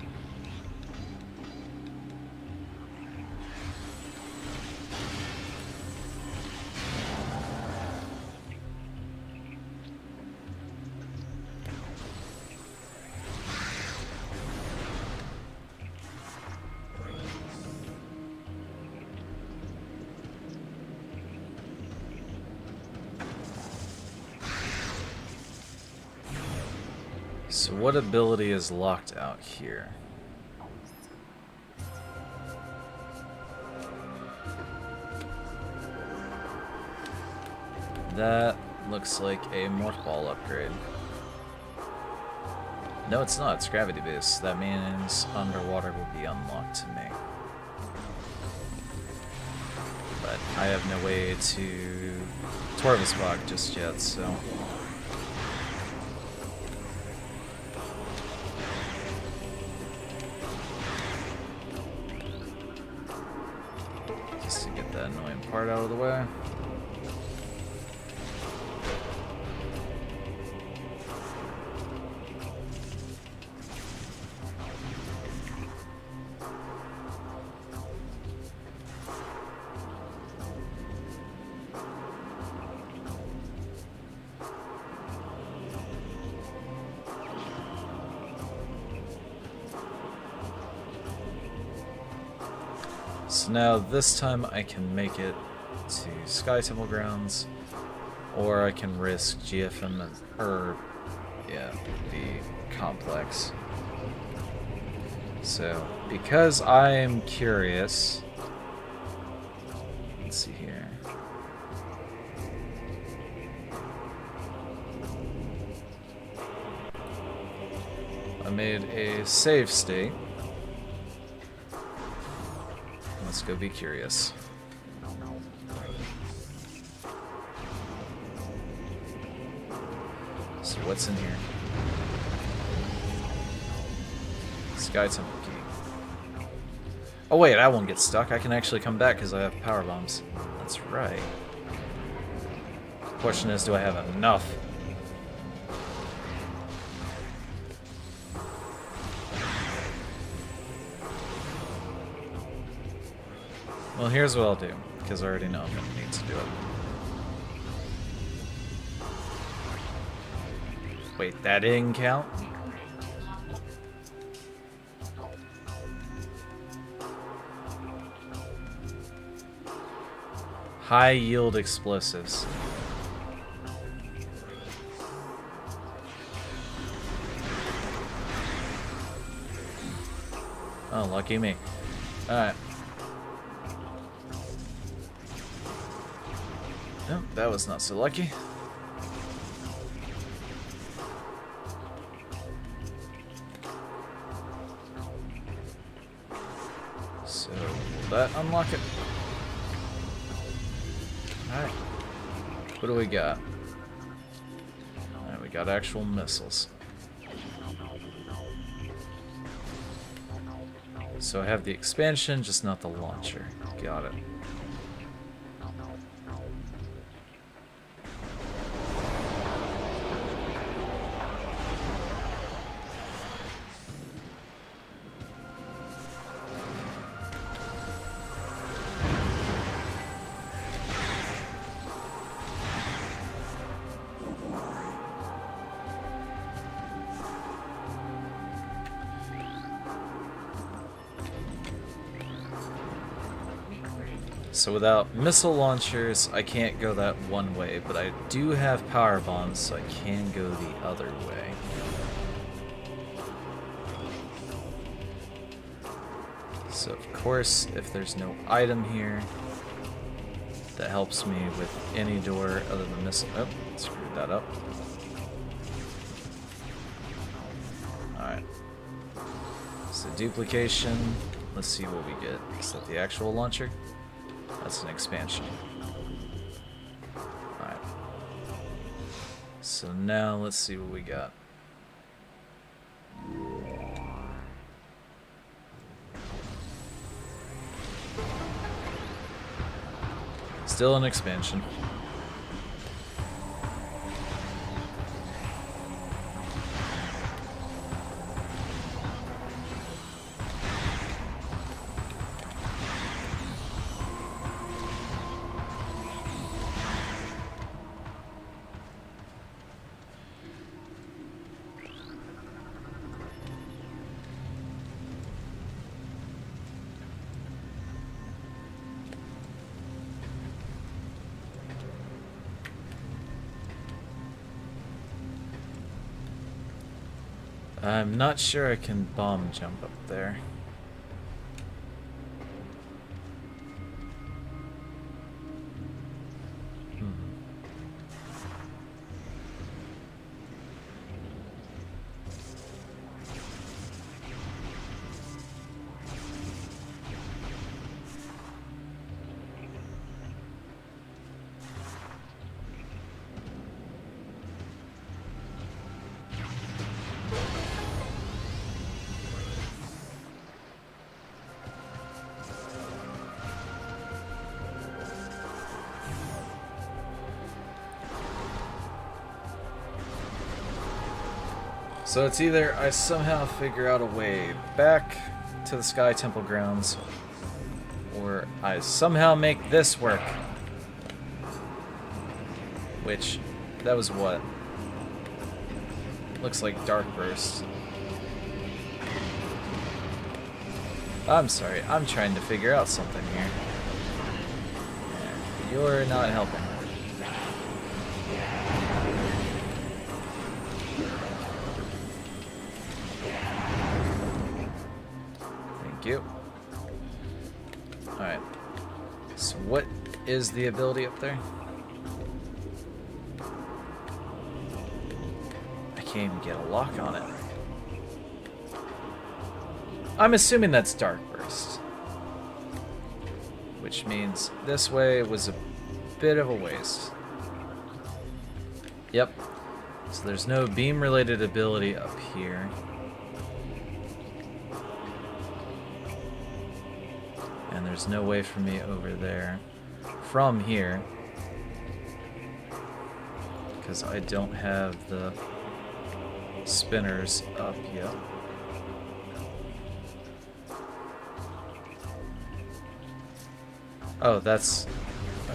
[SPEAKER 1] So what ability is locked out here? That looks like a Morph Ball upgrade. No, it's not. It's gravity boost. That means underwater will be unlocked to me. But I have no way to Torvusbach just yet, so... just to get that annoying part out of the way. So now this time I can make it to Sky Temple Grounds, or I can risk GFM, or yeah, the complex. So because I'm curious, let's see here. I made a save state. Let's go be curious. So what's in here? Sky Temple Key. Oh wait, I won't get stuck. I can actually come back because I have power bombs. That's right. The question is, do I have enough? Well, here's what I'll do, because I already know I'm going to need to do it. Wait, that didn't count? High yield explosives. Oh, lucky me. Alright. No, that was not so lucky. So, will that unlock it? Alright. What do we got? Alright, we got actual missiles. So I have the expansion, just not the launcher. Got it. So without missile launchers, I can't go that one way, but I do have power bombs, so I can go the other way. So of course, if there's no item here that helps me with any door other than missile... Oh, screwed that up. Alright. So duplication. Let's see what we get. Is that the actual launcher? That's an expansion. Alright. So now let's see what we got. Still an expansion. I'm not sure I can bomb jump up there. So it's either I somehow figure out a way back to the Sky Temple grounds, or I somehow make this work. Which, that was what? Looks like Dark Burst. I'm sorry, I'm trying to figure out something here. You're not helping. You. Alright. So what is the ability up there? I can't even get a lock on it. I'm assuming that's Dark Burst. Which means this way was a bit of a waste. Yep. So there's no beam related ability up here. And there's no way for me over there from here because I don't have the spinners up yet. Oh, that's...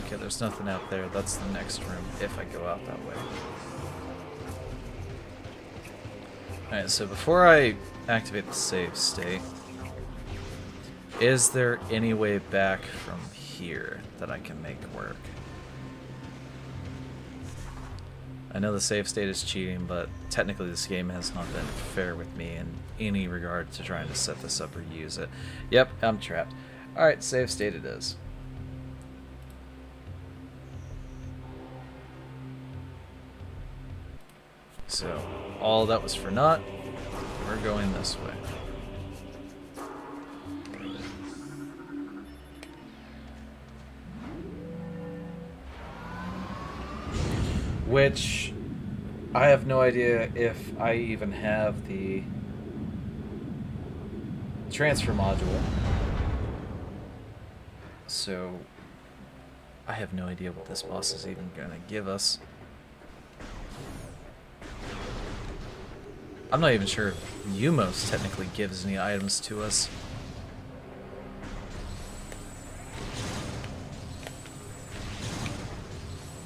[SPEAKER 1] Okay, there's nothing out there. That's the next room if I go out that way. Alright, so before I activate the save state, is there any way back from here that I can make work. I know the save state is cheating, but technically this game has not been fair with me in any regard to trying to set this up or use it. Yep, I'm trapped. Alright, save state it is. So, all that was for naught. We're going this way. Which, I have no idea if I even have the transfer module. So, I have no idea what this boss is even going to give us. I'm not even sure if Umos technically gives any items to us.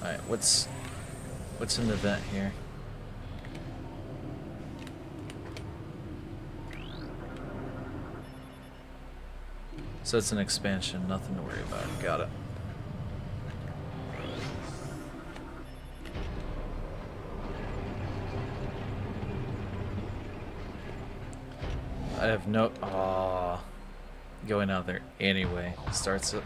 [SPEAKER 1] Alright, what's in the vent here? So it's an expansion, nothing to worry about. Got it. I have no... Aww. Going out there anyway starts it.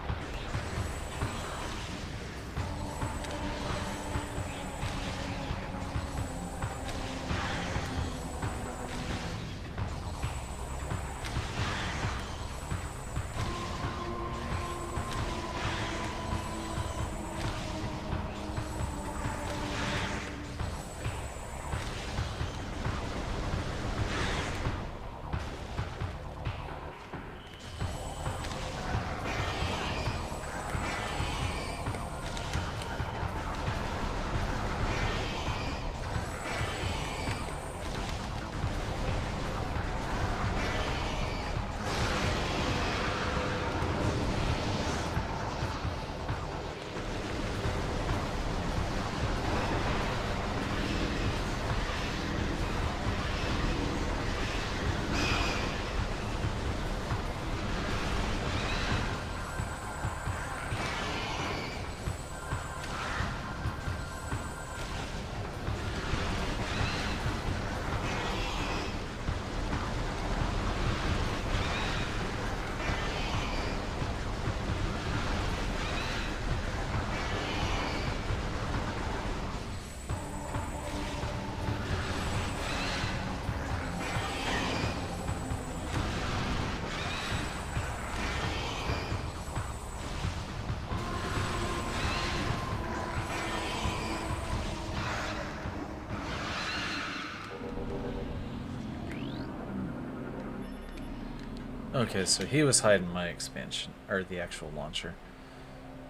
[SPEAKER 1] Okay, so he was hiding my expansion, or the actual launcher.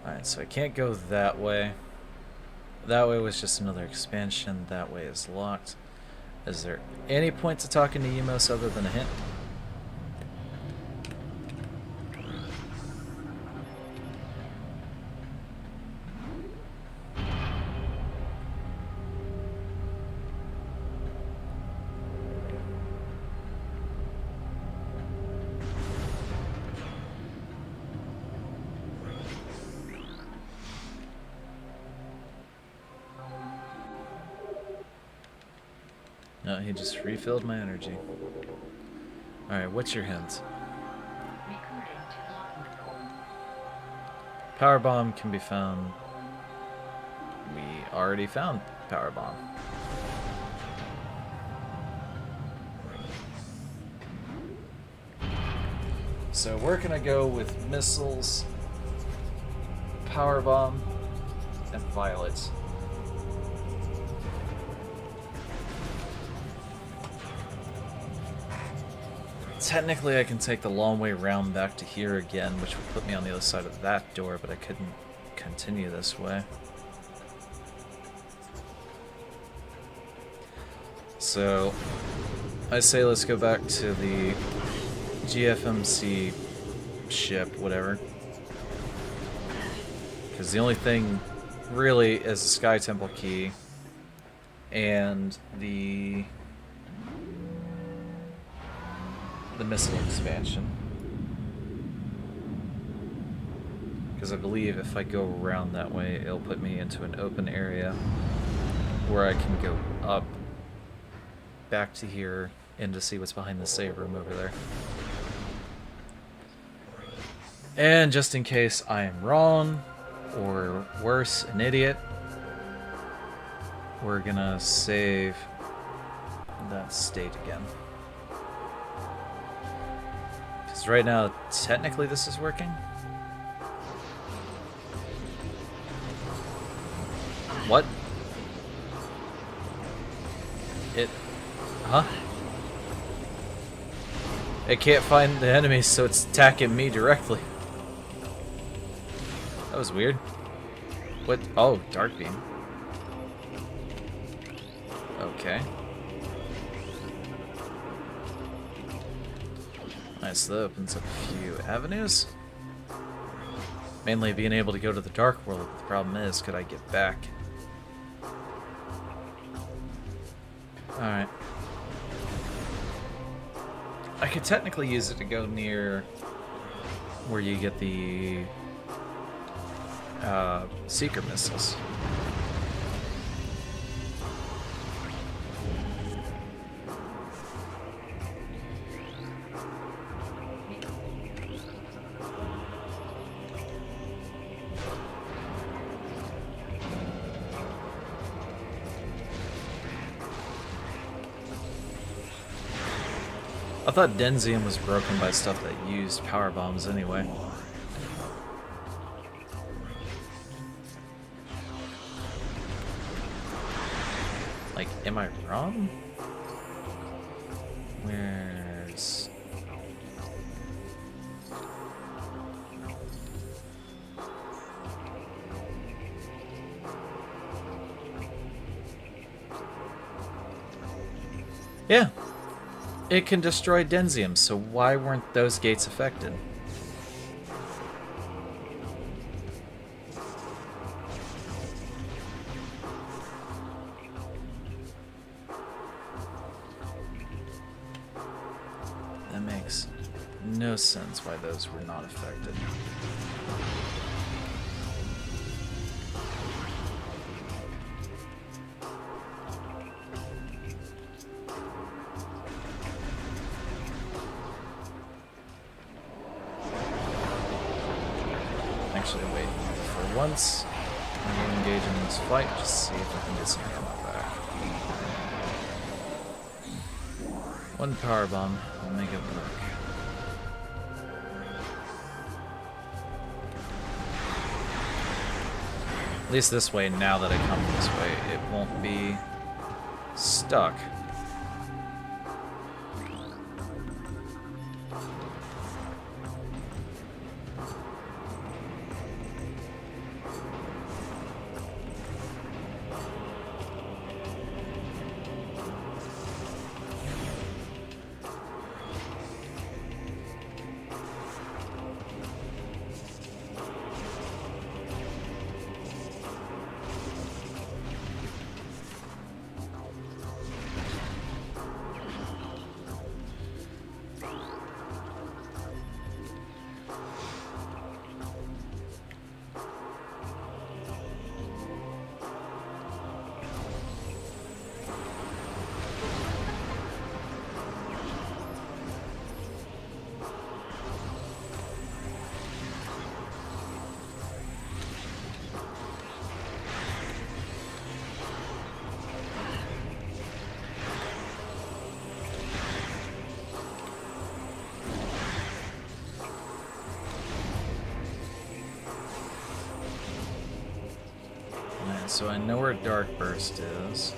[SPEAKER 1] Alright, so I can't go that way. That way was just another expansion. That way is locked. Is there any point to talking to Umos other than a hint? No, he just refilled my energy. Alright, what's your hint? Power bomb can be found. We already found power bomb. So we're gonna go with missiles, power bomb, and violet. Technically, I can take the long way round back to here again, which would put me on the other side of that door, but I couldn't continue this way. So, I say let's go back to the GFMC ship, whatever. Because the only thing really is the Sky Temple key and the missile expansion. Because I believe if I go around that way, it'll put me into an open area where I can go up back to here and to see what's behind the save room over there. And just in case I am wrong, or worse, an idiot, we're gonna save that state again. Because right now, technically this is working. What? Huh? It can't find the enemies, so it's attacking me directly. That was weird. What? Oh, Dark Beam. Okay. Nice, that opens up a few avenues. Mainly being able to go to the Dark World. The problem is, could I get back? Alright. I could technically use it to go near where you get the Seeker missiles. I thought Denzium was broken by stuff that used power bombs anyway. Like, am I wrong? Where's... Yeah. It can destroy Denzium, so why weren't those gates affected? That makes no sense why those were not affected. Actually, wait. For once, I'm going to engage in this fight, just see if I can get some ammo back. One power bomb will make it work. At least this way, now that I come this way, it won't be stuck. So I know where Dark Burst is,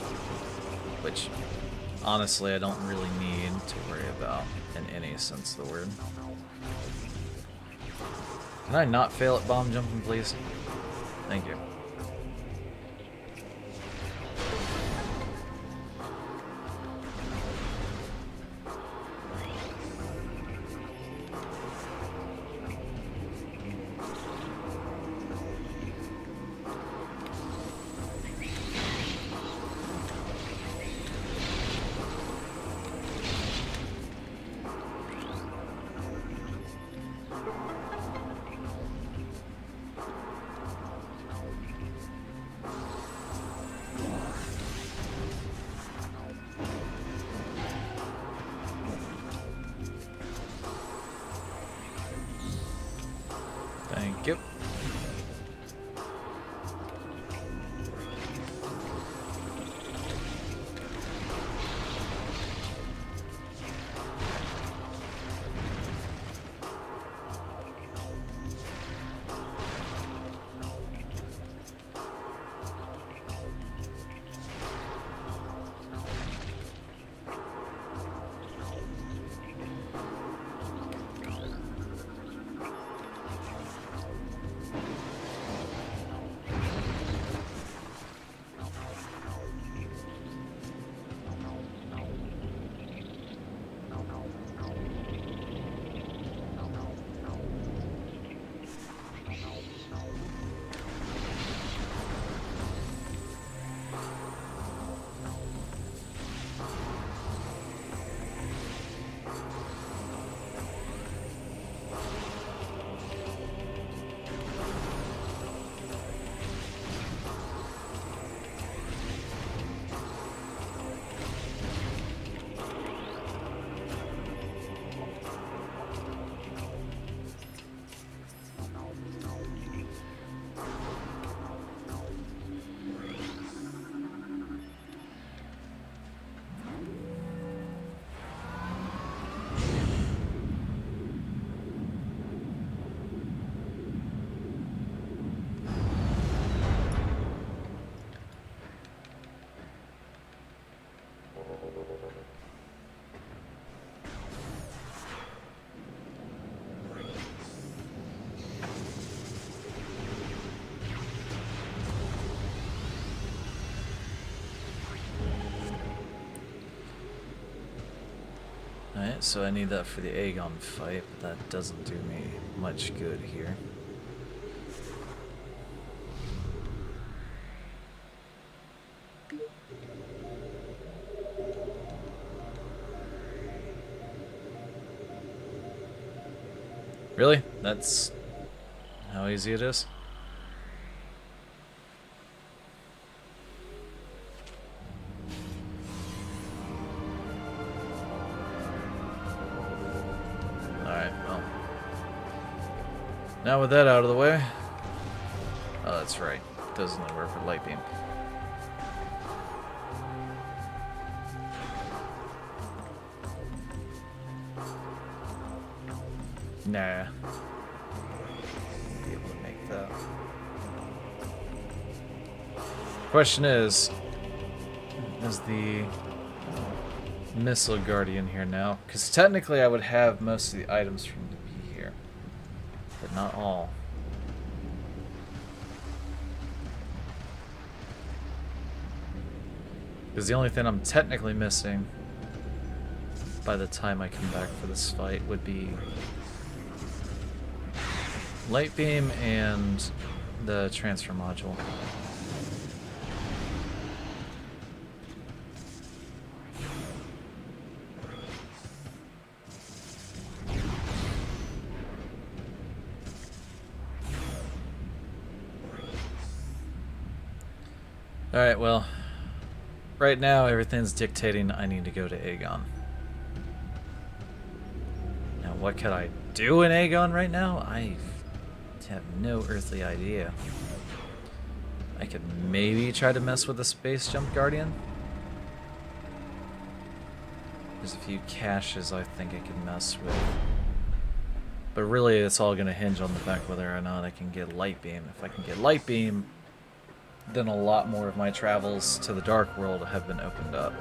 [SPEAKER 1] which honestly I don't really need to worry about in any sense of the word. Can I not fail at bomb jumping, please? Thank you. Thank you. Alright, so I need that for the Aegon fight, but that doesn't do me much good here. Really? That's how easy it is? Alright, well. Now with that out of the way. Oh, that's right. It doesn't only work for light beam. Nah. Be able to make that. Question is the Missile Guardian here now? Because technically I would have most of the items from to be here, but not all. Because the only thing I'm technically missing by the time I come back for this fight would be light beam and the transfer module. Alright, well, right now everything's dictating I need to go to Aegon. Now what could I do in Aegon right now? I have no earthly idea. I could maybe try to mess with the Space Jump Guardian. There's a few caches I think I could mess with. But really it's all going to hinge on the fact whether or not I can get Light Beam. If I can get Light Beam, then a lot more of my travels to the Dark World have been opened up.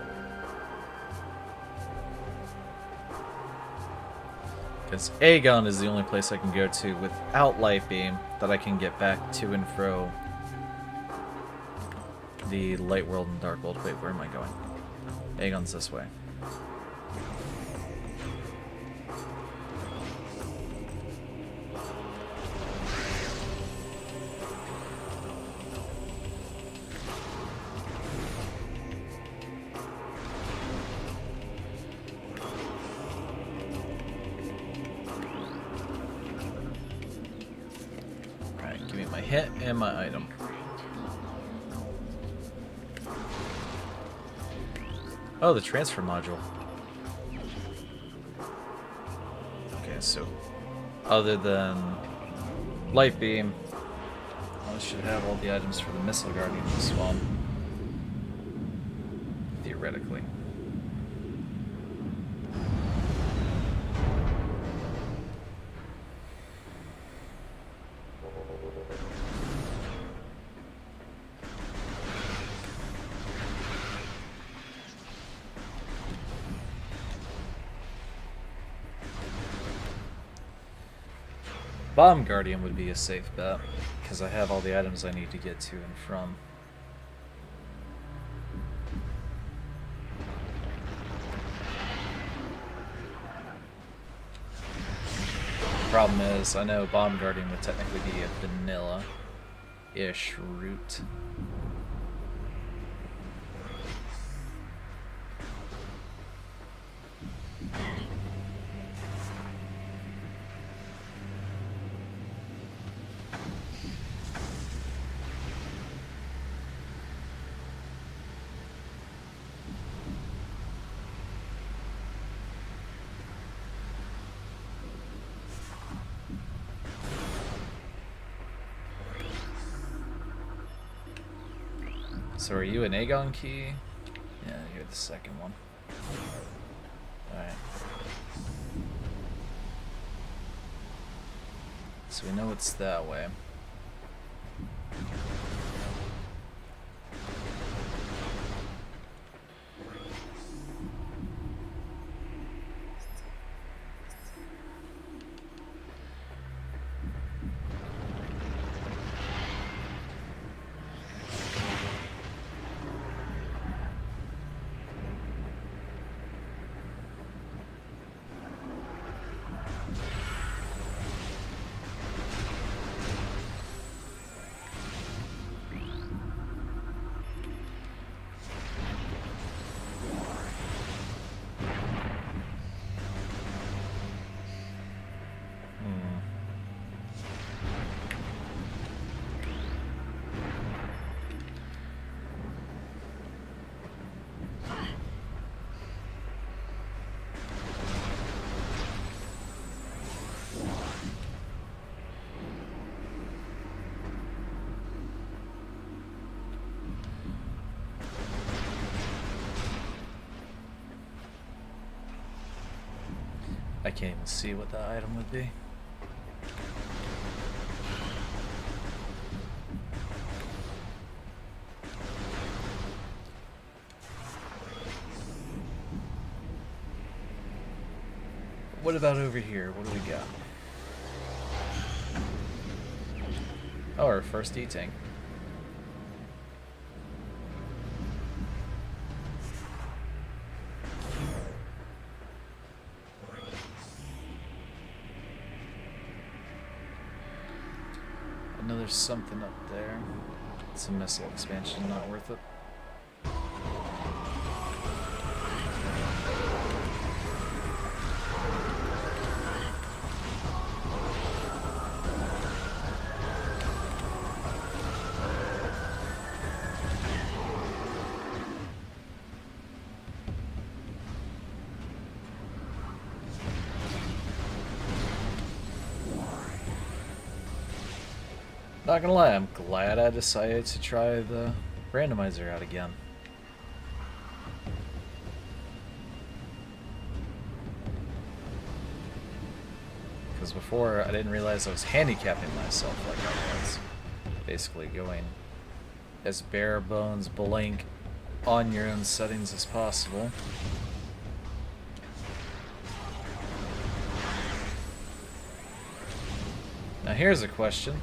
[SPEAKER 1] Because Aegon is the only place I can go to without Light Beam that I can get back to and fro the Light World and Dark World. Wait, where am I going? Aegon's this way. Hit and my item. Oh, the transfer module. Okay, so other than Light beam. I should have all the items for the missile guardian as well. Theoretically. Bomb Guardian would be a safe bet, because I have all the items I need to get to and from. Problem is, I know Bomb Guardian would technically be a vanilla-ish route. So are you an Aegon key? Yeah, you're the second one. Alright. So we know it's that way. I can't even see what that item would be. What about over here? What do we got? Oh, our first E-tank. I know there's something up there. It's a missile expansion, not worth it. Not gonna lie, I'm glad I decided to try the randomizer out again. Because before, I didn't realize I was handicapping myself like I was. Basically going as bare bones blank on your own settings as possible. Now here's a question.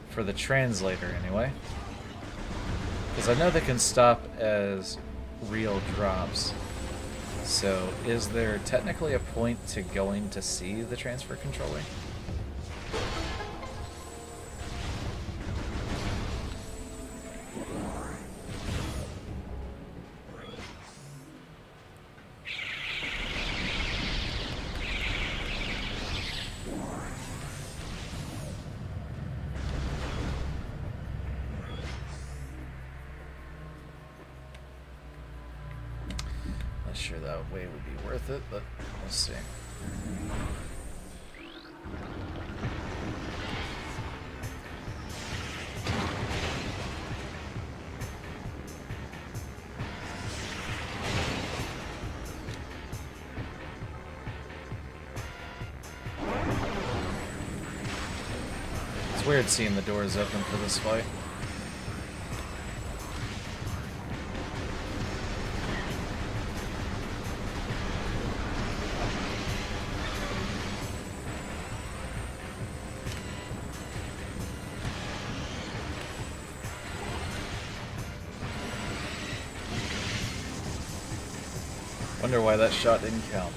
[SPEAKER 1] For the translator, anyway. Because I know they can stop as real drops. So, is there technically a point to going to see the transfer controller? Sure that way would be worth it, but we'll see. It's weird seeing the doors open for this fight. Wonder why that shot didn't count.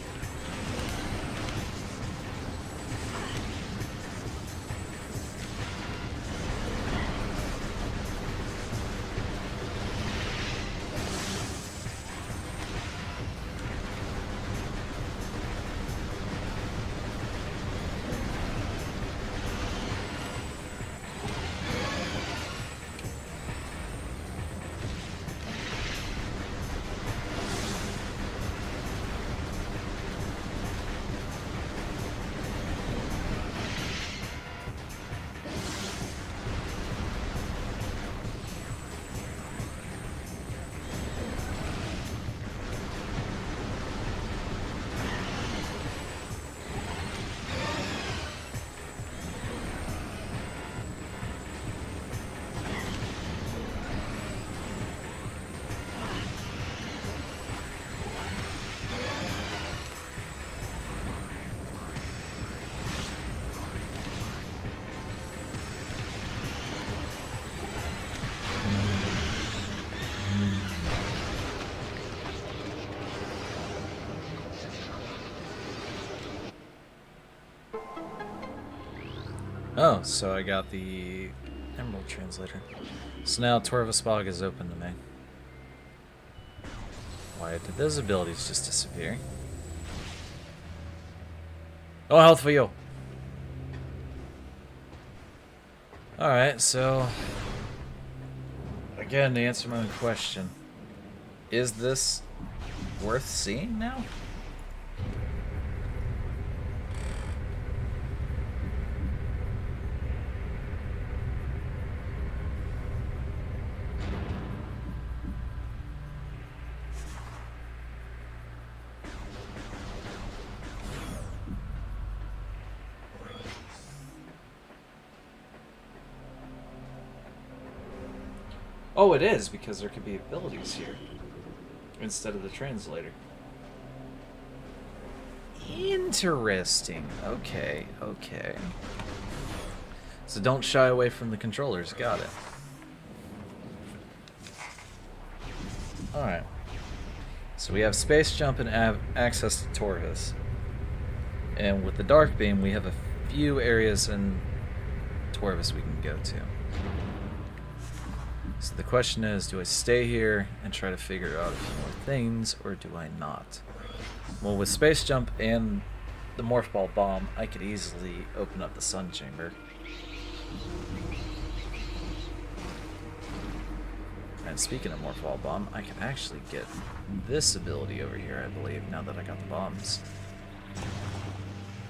[SPEAKER 1] Oh, so I got the Emerald Translator. So now Torvus Bog is open to me. Why did those abilities just disappear? No health for you! Alright, so... Again, to answer my own question. Is this worth seeing now? Oh, it is, because there could be abilities here instead of the translator. Interesting. Okay, okay. So don't shy away from the controllers. Got it. Alright. So we have space jump and access to Torvus. And with the Dark Beam, we have a few areas in Torvus we can go to. So the question is, do I stay here and try to figure out a few more things, or do I not? Well, with Space Jump and the Morph Ball Bomb, I could easily open up the Sun Chamber. And speaking of Morph Ball Bomb, I can actually get this ability over here, I believe, now that I got the bombs.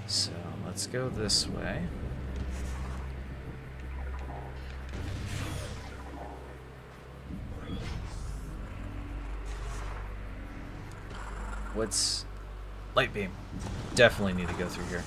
[SPEAKER 1] So, let's go this way. What's... Light Beam. Definitely need to go through here.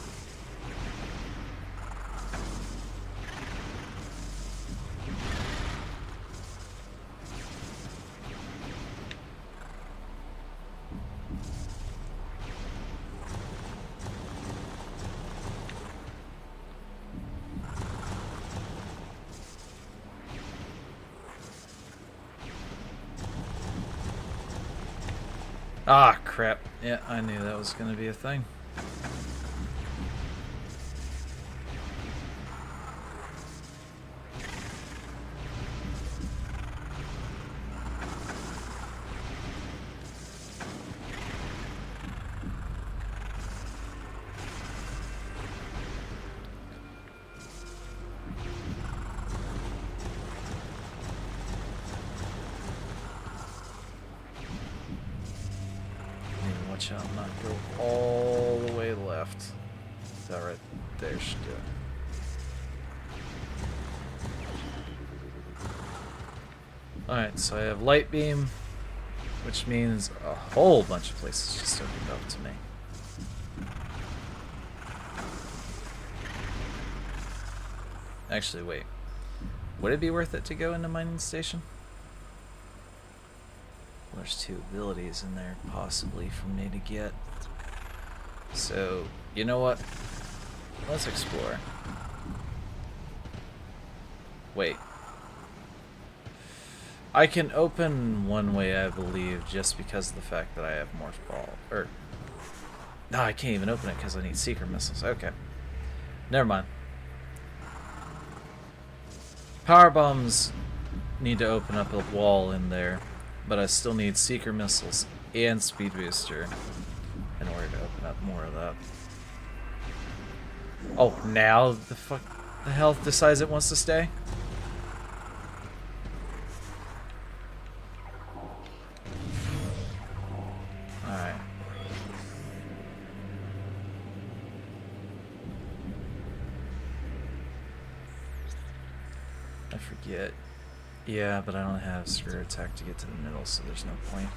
[SPEAKER 1] Ah, crap. Yeah, I knew that was going to be a thing. Watch out, not go all the way left. That right there should do it. Alright, so I have Light Beam, which means a whole bunch of places just opened up to me. Actually, wait. Would it be worth it to go into mining station? There's 2 abilities in there, possibly, for me to get. So, you know what? Let's explore. Wait. I can open one way, I believe, just because of the fact that I have Morph Ball. Or, no, I can't even open it because I need Seeker Missiles. Okay. Never mind. Power Bombs need to open up a wall in there, but I still need Seeker Missiles and Speed Booster in order to open up more of that. Oh, now the health decides it wants to stay? Alright. I forget. Yeah, but I don't have Spirit Attack to get to the middle, so there's no point.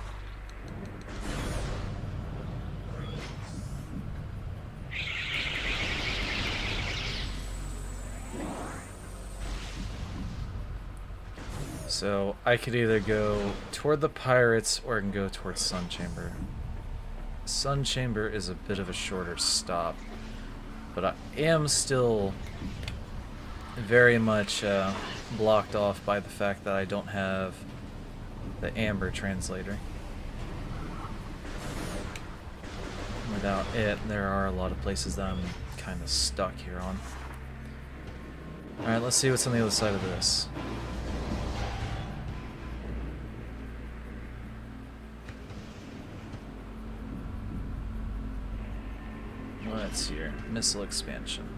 [SPEAKER 1] So I could either go toward the pirates or I can go towards Sun Chamber. Sun Chamber is a bit of a shorter stop, but I am still very much blocked off by the fact that I don't have the Amber translator. Without it, there are a lot of places that I'm kind of stuck here on. Alright, let's see what's on the other side of this. What's here? Missile expansion.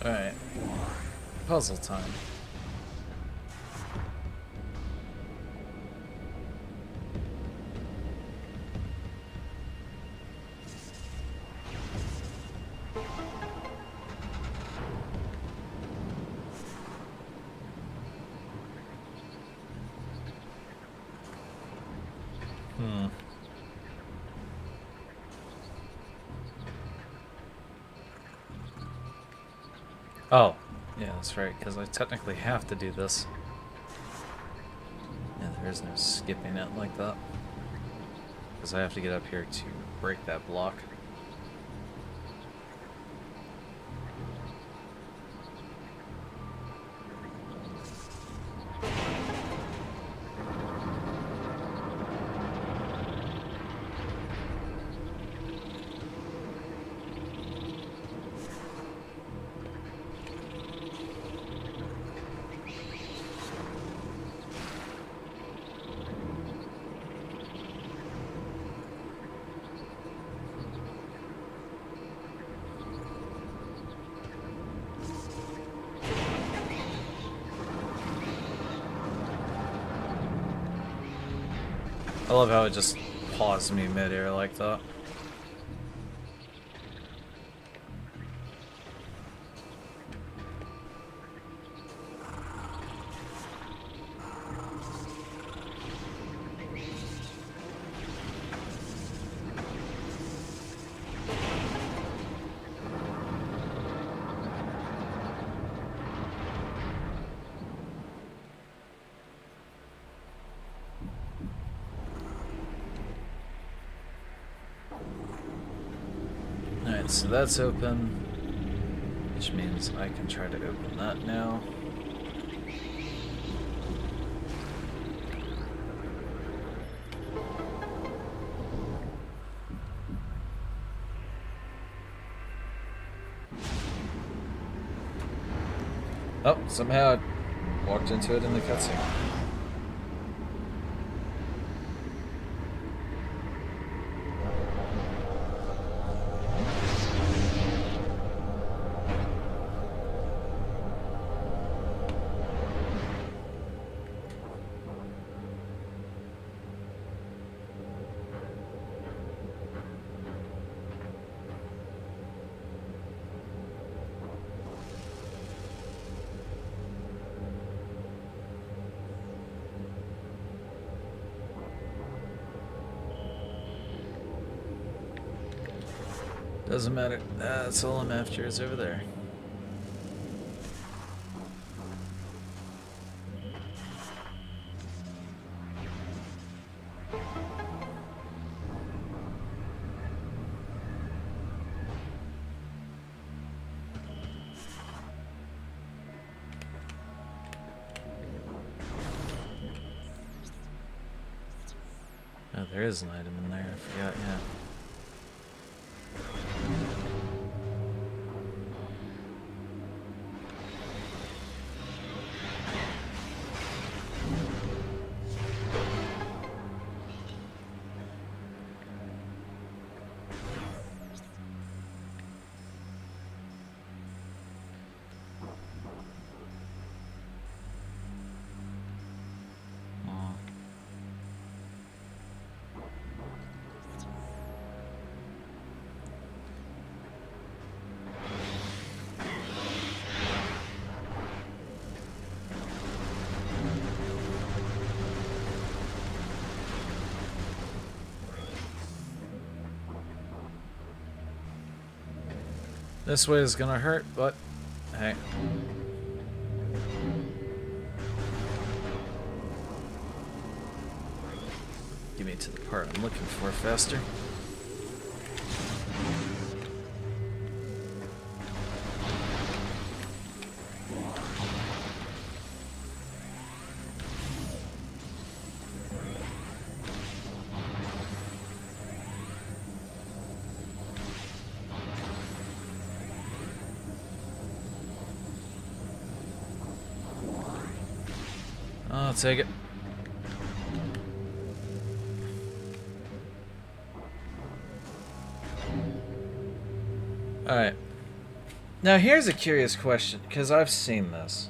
[SPEAKER 1] Alright. Puzzle time. Oh, yeah, that's right, because I technically have to do this. Yeah, there is no skipping it like that. Because I have to get up here to break that block. I love how it just paused me mid-air like that. Alright, so that's open, which means I can try to open that now. Oh, somehow I walked into it in the cutscene. Doesn't matter. That's all I'm after is over there. Oh, there is an item in there. I forgot, yeah. This way is gonna hurt, but hey. Get me to the part I'm looking for faster. I'll take it. Alright. Now here's a curious question, because I've seen this.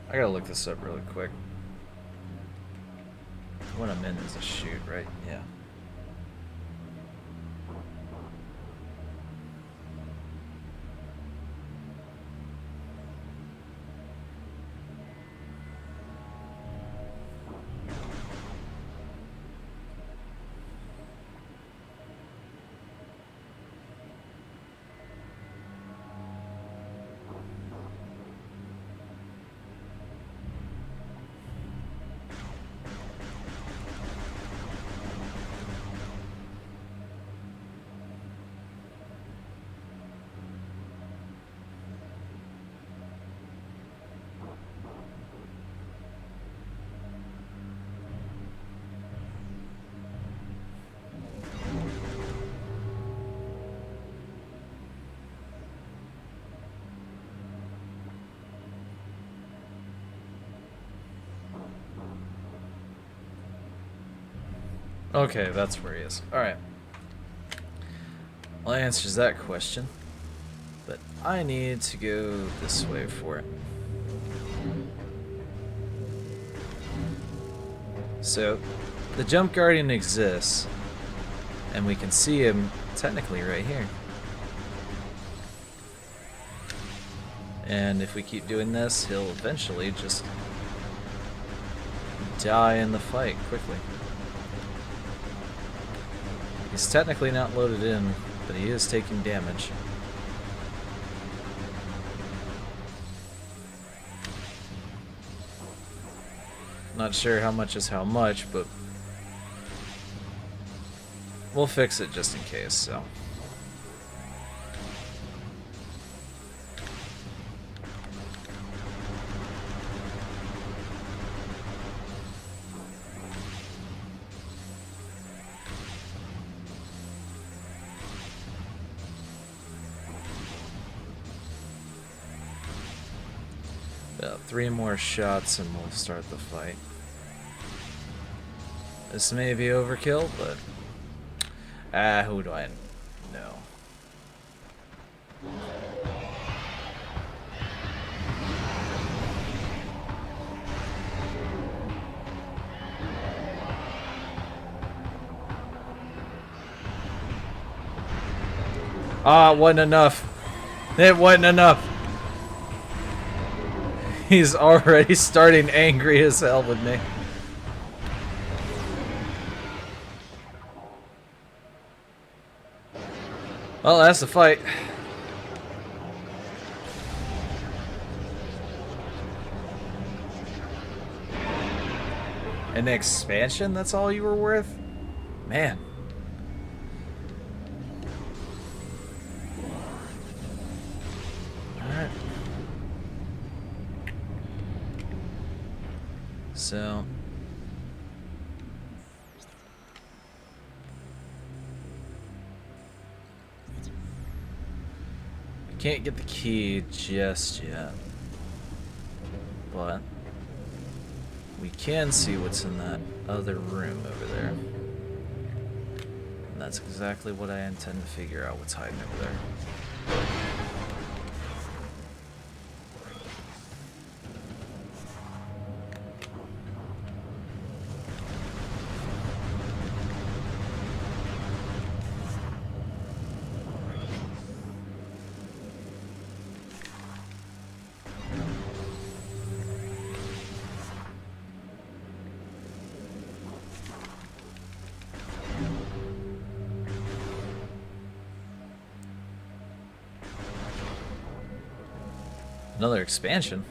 [SPEAKER 1] I gotta look this up really quick. What I'm in is a shoot, right? Yeah. Okay, that's where he is. Alright. Well, that answers that question. But I need to go this way for it. So, the Jump Guardian exists, and we can see him technically right here. And if we keep doing this, he'll eventually just die in the fight quickly. He's technically not loaded in, but he is taking damage. Not sure how much is how much, but we'll fix it just in case, so. About 3 more shots and we'll start the fight. This may be overkill, but who do I know? It wasn't enough. It wasn't enough. He's already starting angry as hell with me. Well, that's the fight. An expansion, that's all you were worth? Man. Alright. So... can't get the key just yet. But... we can see what's in that other room over there. And that's exactly what I intend to figure out, what's hiding over there. Another expansion?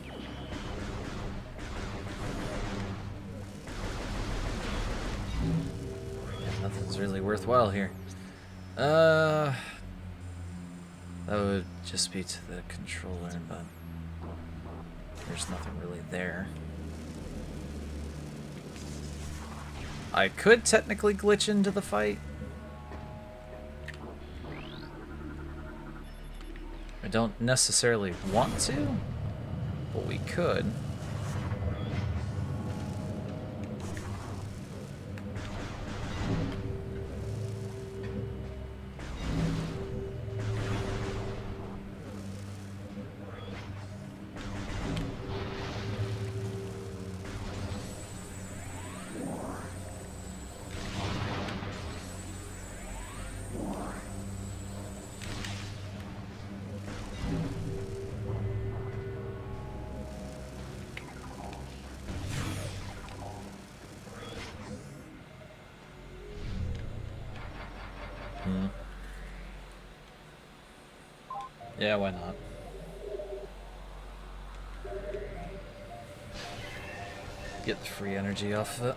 [SPEAKER 1] Yeah, nothing's really worthwhile here. That would just be to the controller, but there's nothing really there. I could technically glitch into the fight. I don't necessarily want to, but we could. Yeah, why not? Get the free energy off of it.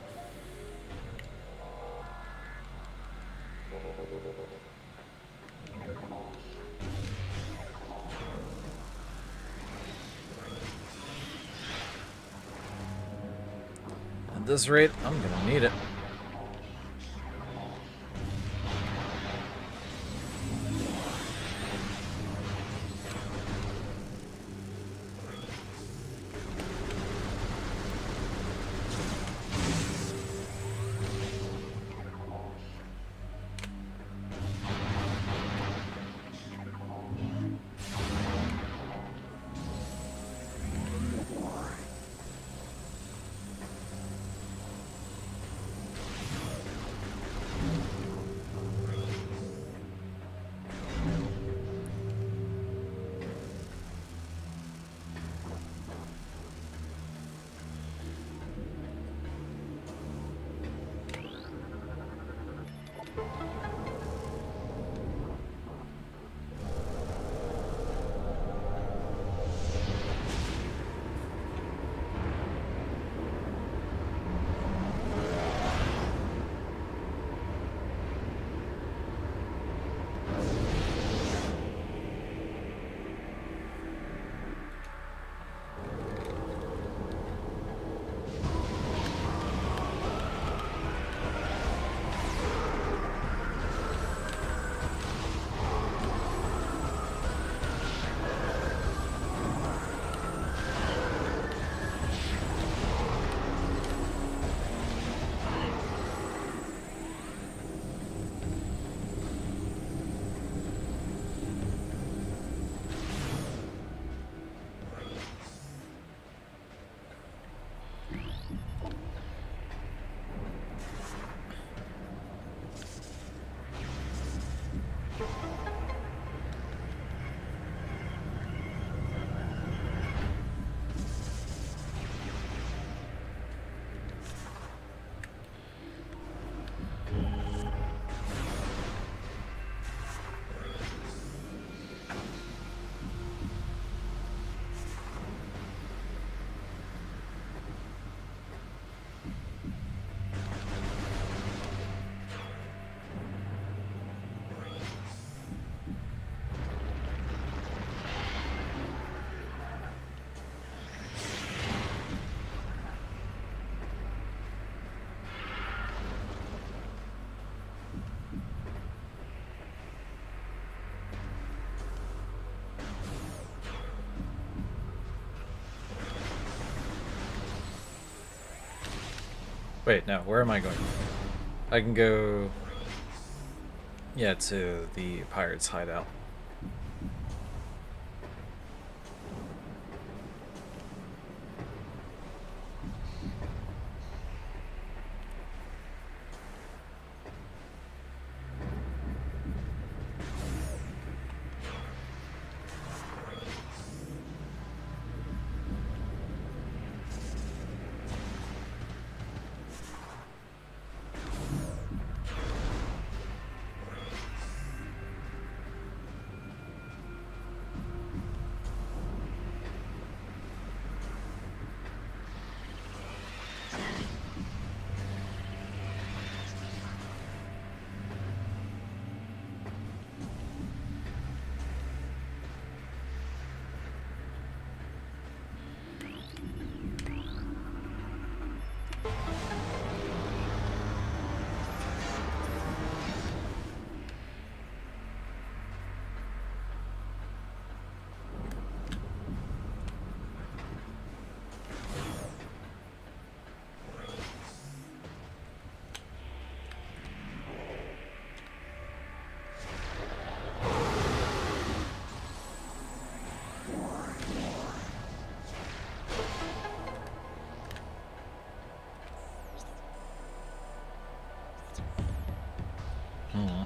[SPEAKER 1] At this rate, I'm gonna need it. Wait, no, where am I going? I can go... Yeah, to the pirates' hideout. Hmm.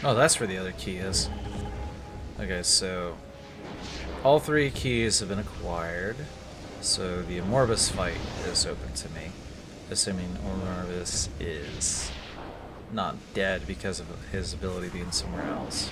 [SPEAKER 1] Oh, that's where the other key is. Okay, so all 3 keys have been acquired. So the Amorbus fight is open to me, assuming Amorbus is not dead because of his ability being somewhere else.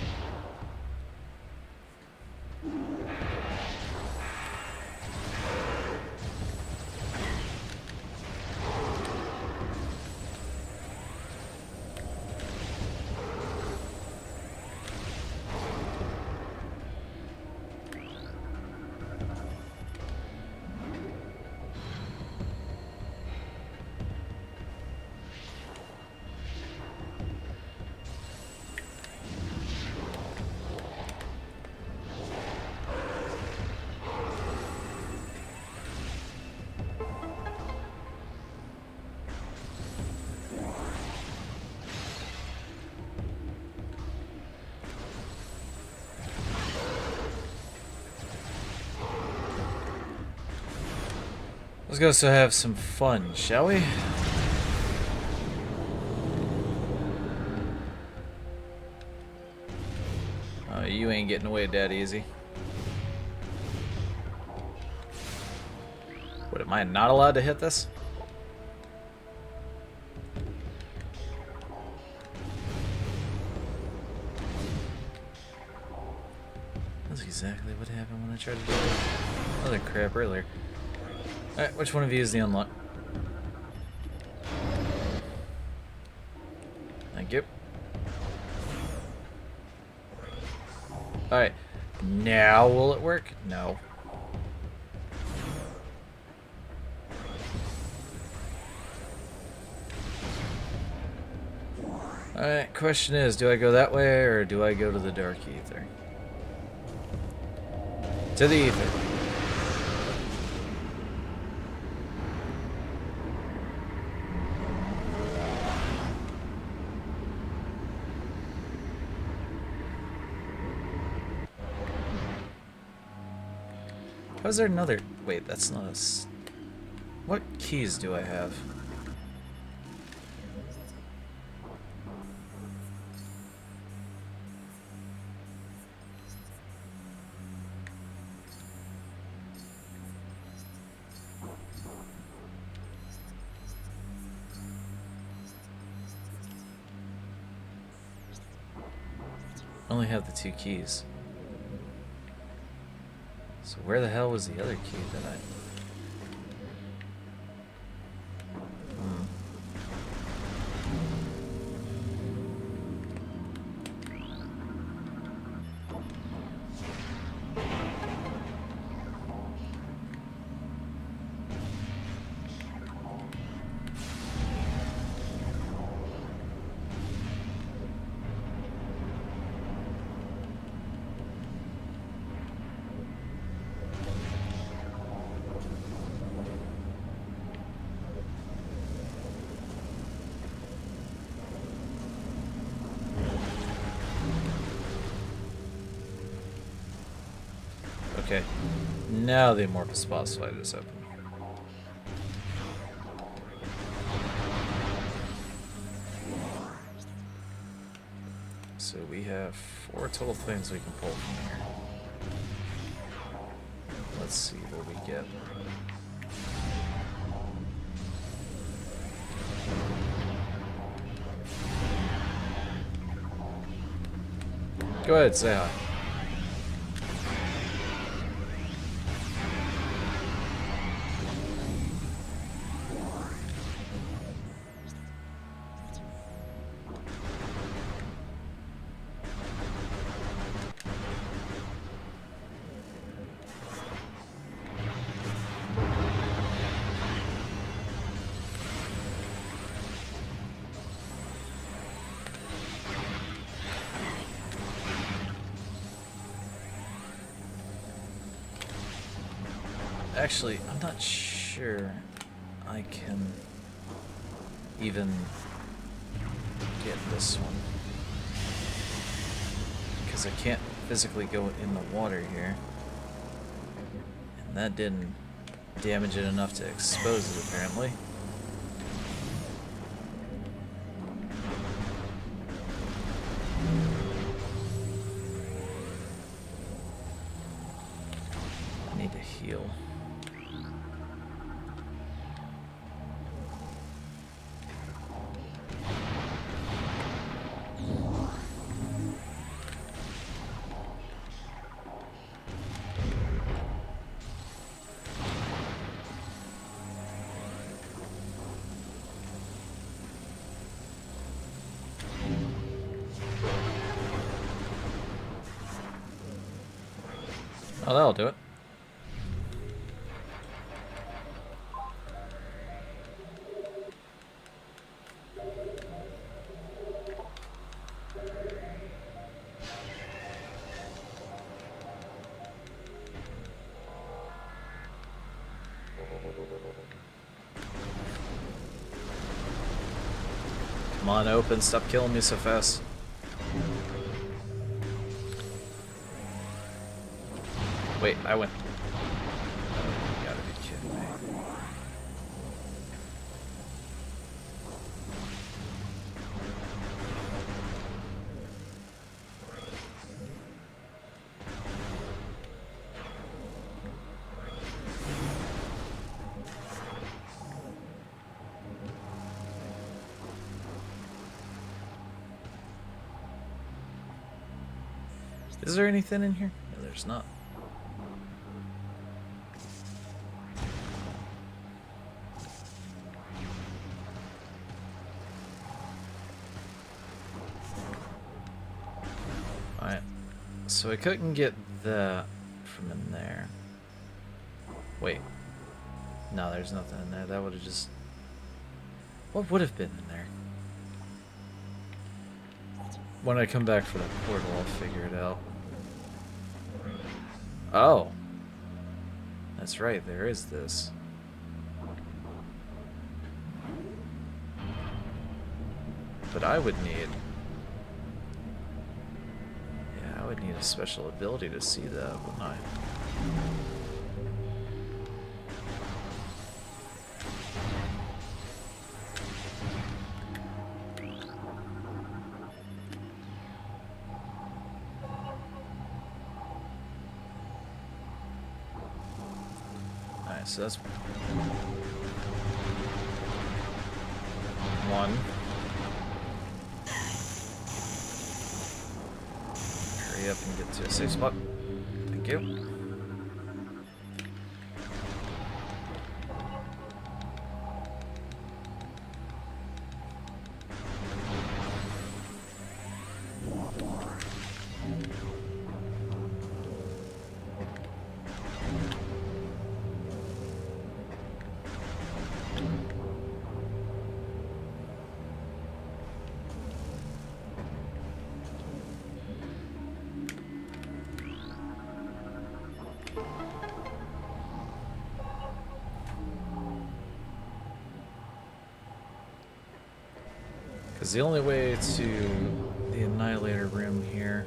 [SPEAKER 1] Let's go so have some fun, shall we? Oh, you ain't getting away that easy. What, am I not allowed to hit this? That's exactly what happened when I tried to do other crap earlier. Alright, which one of you is the unlock? Thank you. Alright. Now will it work? No. Alright, question is, do I go that way or do I go to the dark ether? To the ether. How's there another? Wait, that's not a... What keys do I have? I only have the 2 keys. So where the hell was the other key that I... Okay, now the amorphous boss fight is open. So we have 4 total things we can pull from here. Let's see what we get. Go ahead, say hi. Actually, I'm not sure I can even get this one. Because I can't physically go in the water here. And that didn't damage it enough to expose it, apparently. I need to heal. Oh, that'll do it. Come on, open. Stop killing me so fast. Wait, I went. Oh, you gotta be kidding me. Is there anything in here? No, there's there's not. Alright. So I couldn't get that from in there. Wait. No, there's nothing in there. That would have just... What would have been in there? When I come back for that portal, I'll figure it out. Oh. That's right, there is this. But I would need... Yeah, I would need a special ability to see that, wouldn't I? So that's one. Hurry up and get to a safe spot. Thank you. Because the only way to the Annihilator room here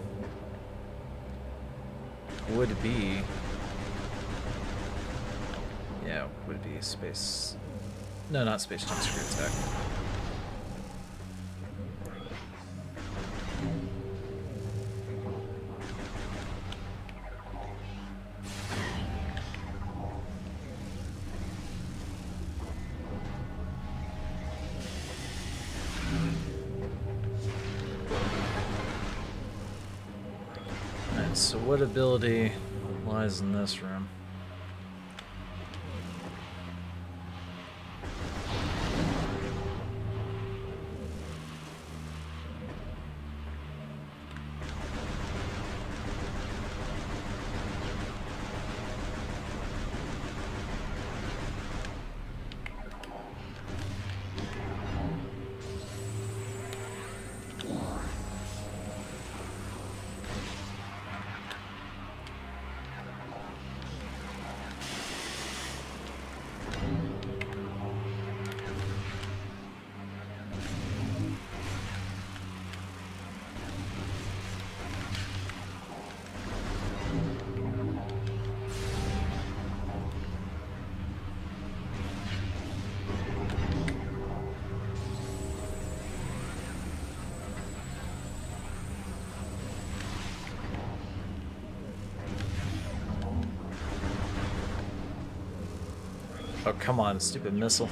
[SPEAKER 1] would be... Yeah, would be space... No, not space jump screw attack. So what ability lies in this room? Oh, come on, stupid missile.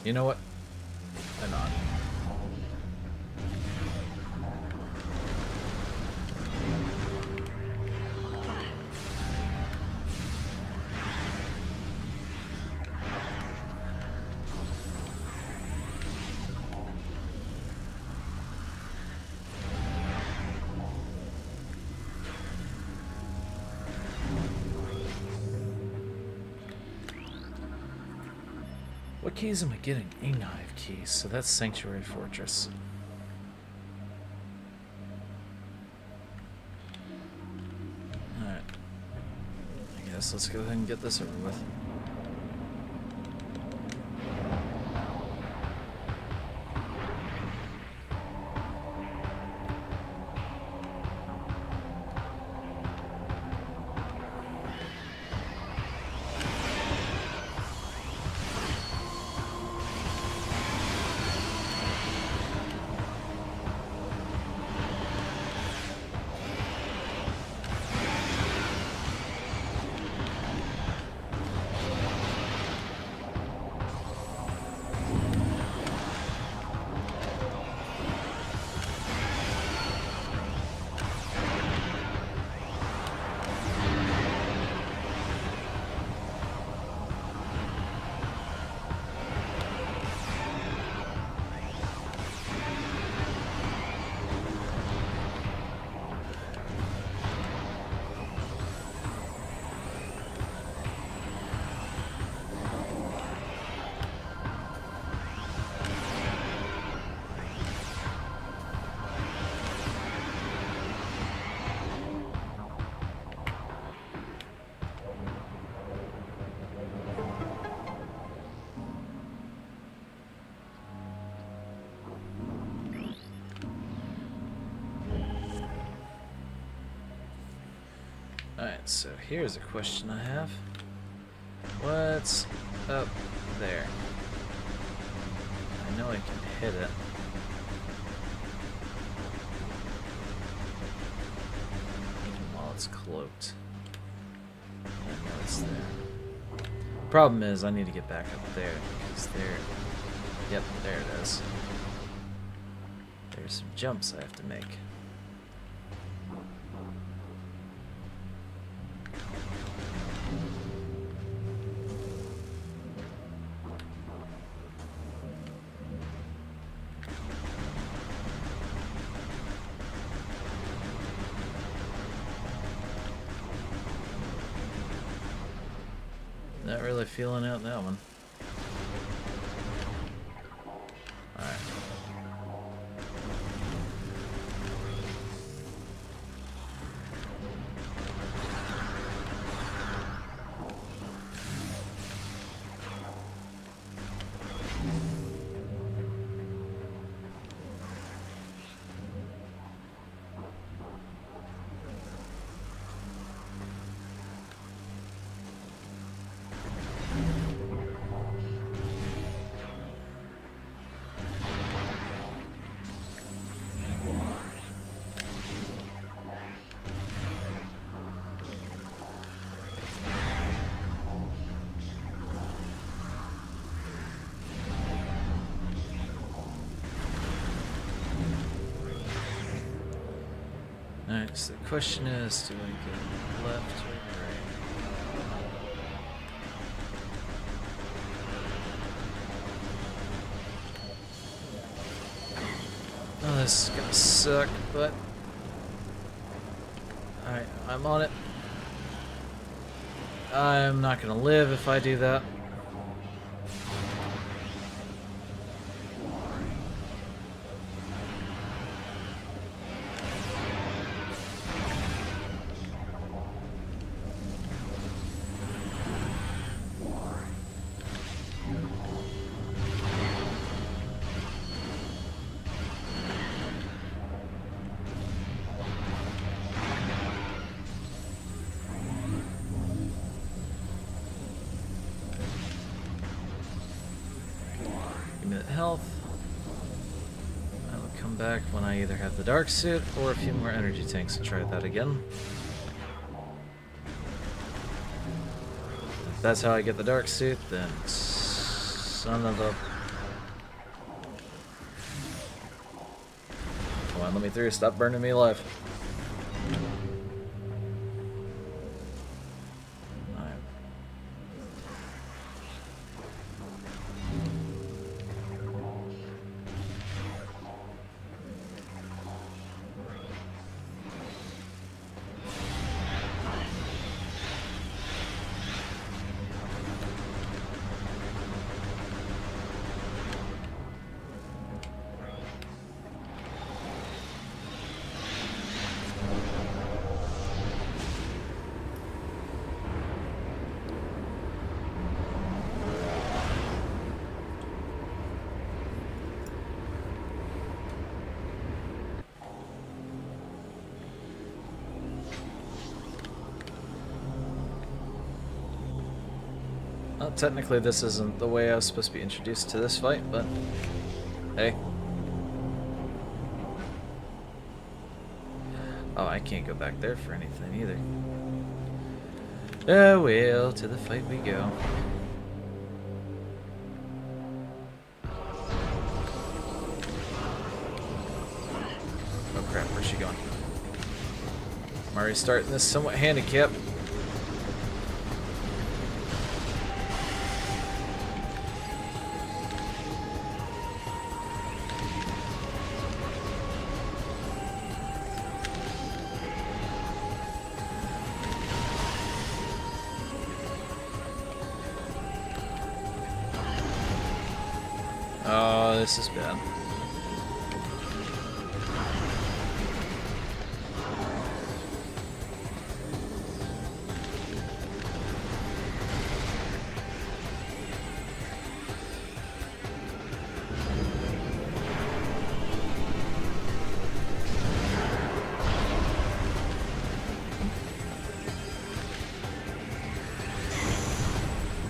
[SPEAKER 1] You know what? Hang on. What keys am I getting? A knife keys. So that's Sanctuary Fortress. Alright. I guess let's go ahead and get this over with. Alright, so here's a question I have. What's up there? I know I can hit it. Even while it's cloaked. I know it's there. Problem is, I need to get back up there, because there... Yep, there it is. There's some jumps I have to make. Not really feeling out that one. Alright. Alright, so the question is, do I go left or right? Oh, this is gonna suck, but... Alright, I'm on it. I'm not gonna live if I do that. Health. I will come back when I either have the dark suit or a few more energy tanks to try that again. If that's how I get the dark suit, then son of a... Come on, let me through. Stop burning me alive. Well, technically this isn't the way I was supposed to be introduced to this fight, but hey. Oh, I can't go back there for anything either. Oh well, to the fight we go. Oh crap, where's she going? I'm already starting this somewhat handicapped. Oh, this is bad.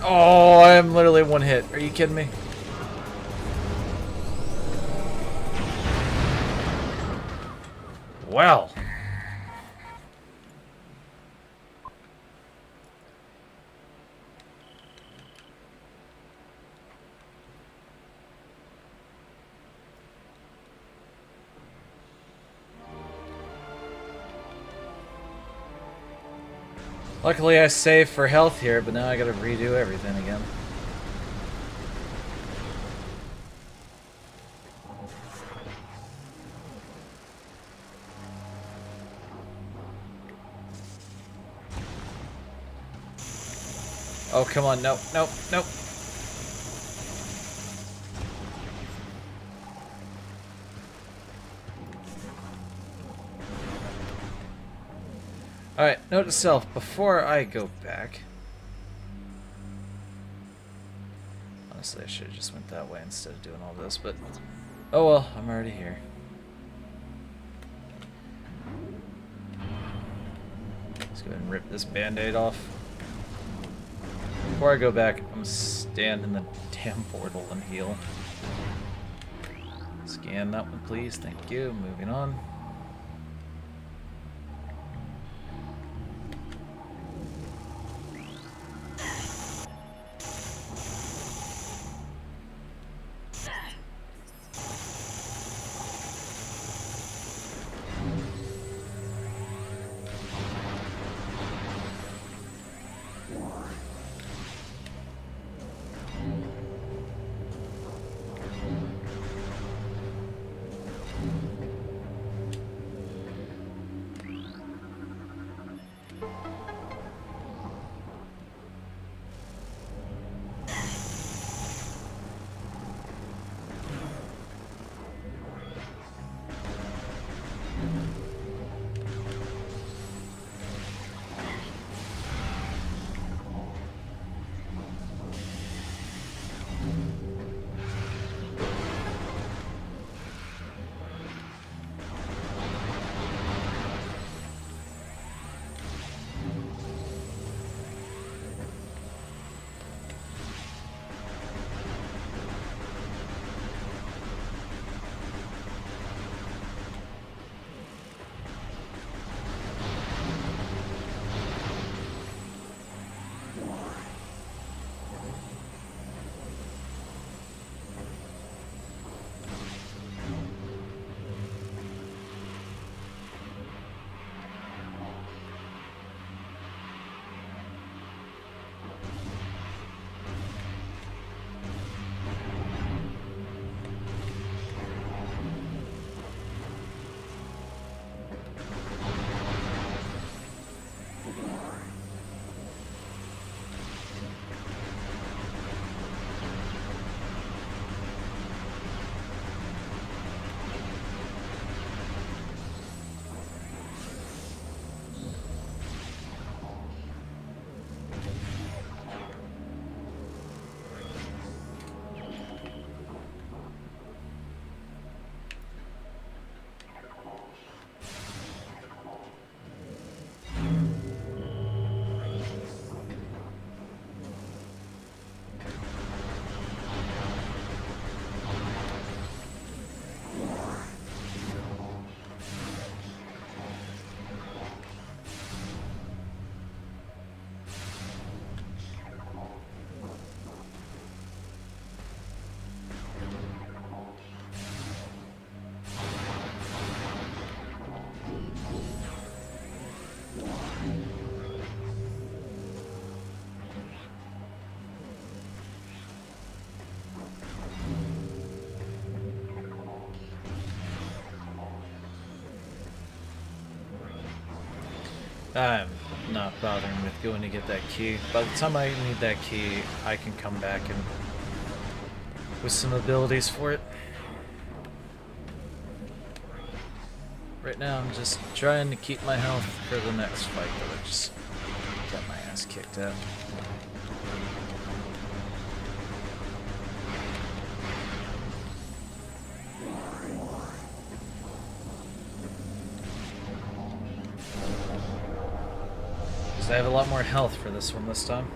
[SPEAKER 1] Oh, I am literally one hit. Are you kidding me? Well. Luckily I saved for health here, but now I gotta redo everything again. Oh, come on, nope, nope, nope. Alright, note to self, before I go back... Honestly, I should have just went that way instead of doing all this, but... Oh well, I'm already here. Let's go ahead and rip this band-aid off. Before I go back, I'm gonna stand in the damn portal and heal. Scan that one, please. Thank you. Moving on. I'm not bothering with going to get that key. By the time I need that key, I can come back and with some abilities for it. Right now, I'm just trying to keep my health for the next fight that I just got my ass kicked at. Because I have a lot more health for this one this time.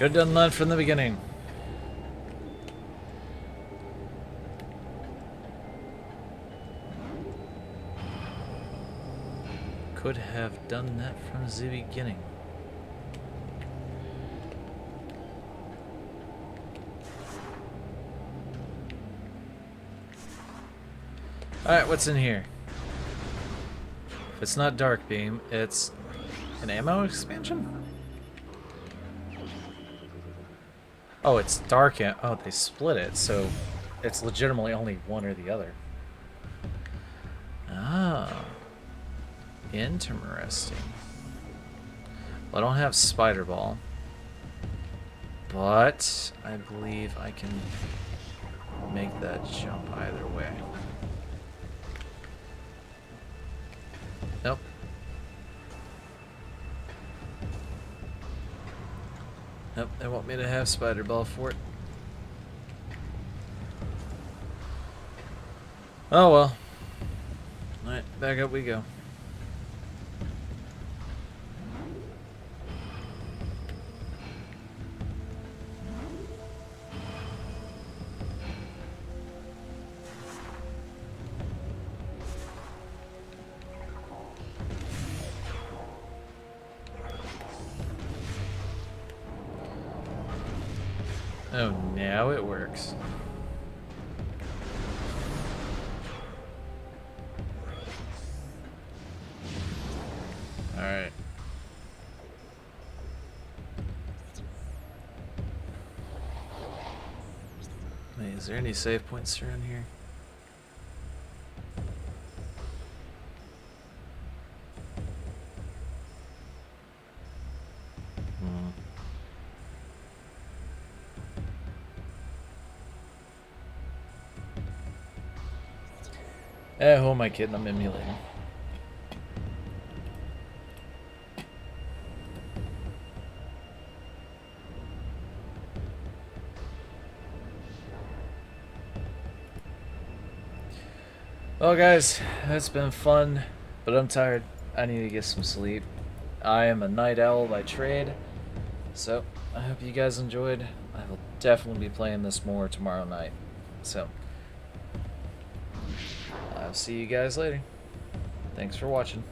[SPEAKER 1] Could have done that from the beginning. Could have done that from the beginning. Alright, what's in here? If it's not Dark Beam, it's an ammo expansion? Oh, it's dark. Oh, they split it, so it's legitimately only one or the other. Ah, interesting. Well, I don't have Spider Ball, but I believe I can make that jump either way. Nope. Nope, they want me to have Spider Ball for it. Oh well. Alright, back up we go. Oh, now it works. Alright. Wait, is there any save points around here? Who am I kidding? I'm emulating. Well, guys, it's been fun, but I'm tired. I need to get some sleep. I am a night owl by trade, so I hope you guys enjoyed. I will definitely be playing this more tomorrow night. So, I'll see you guys later. Thanks for watching.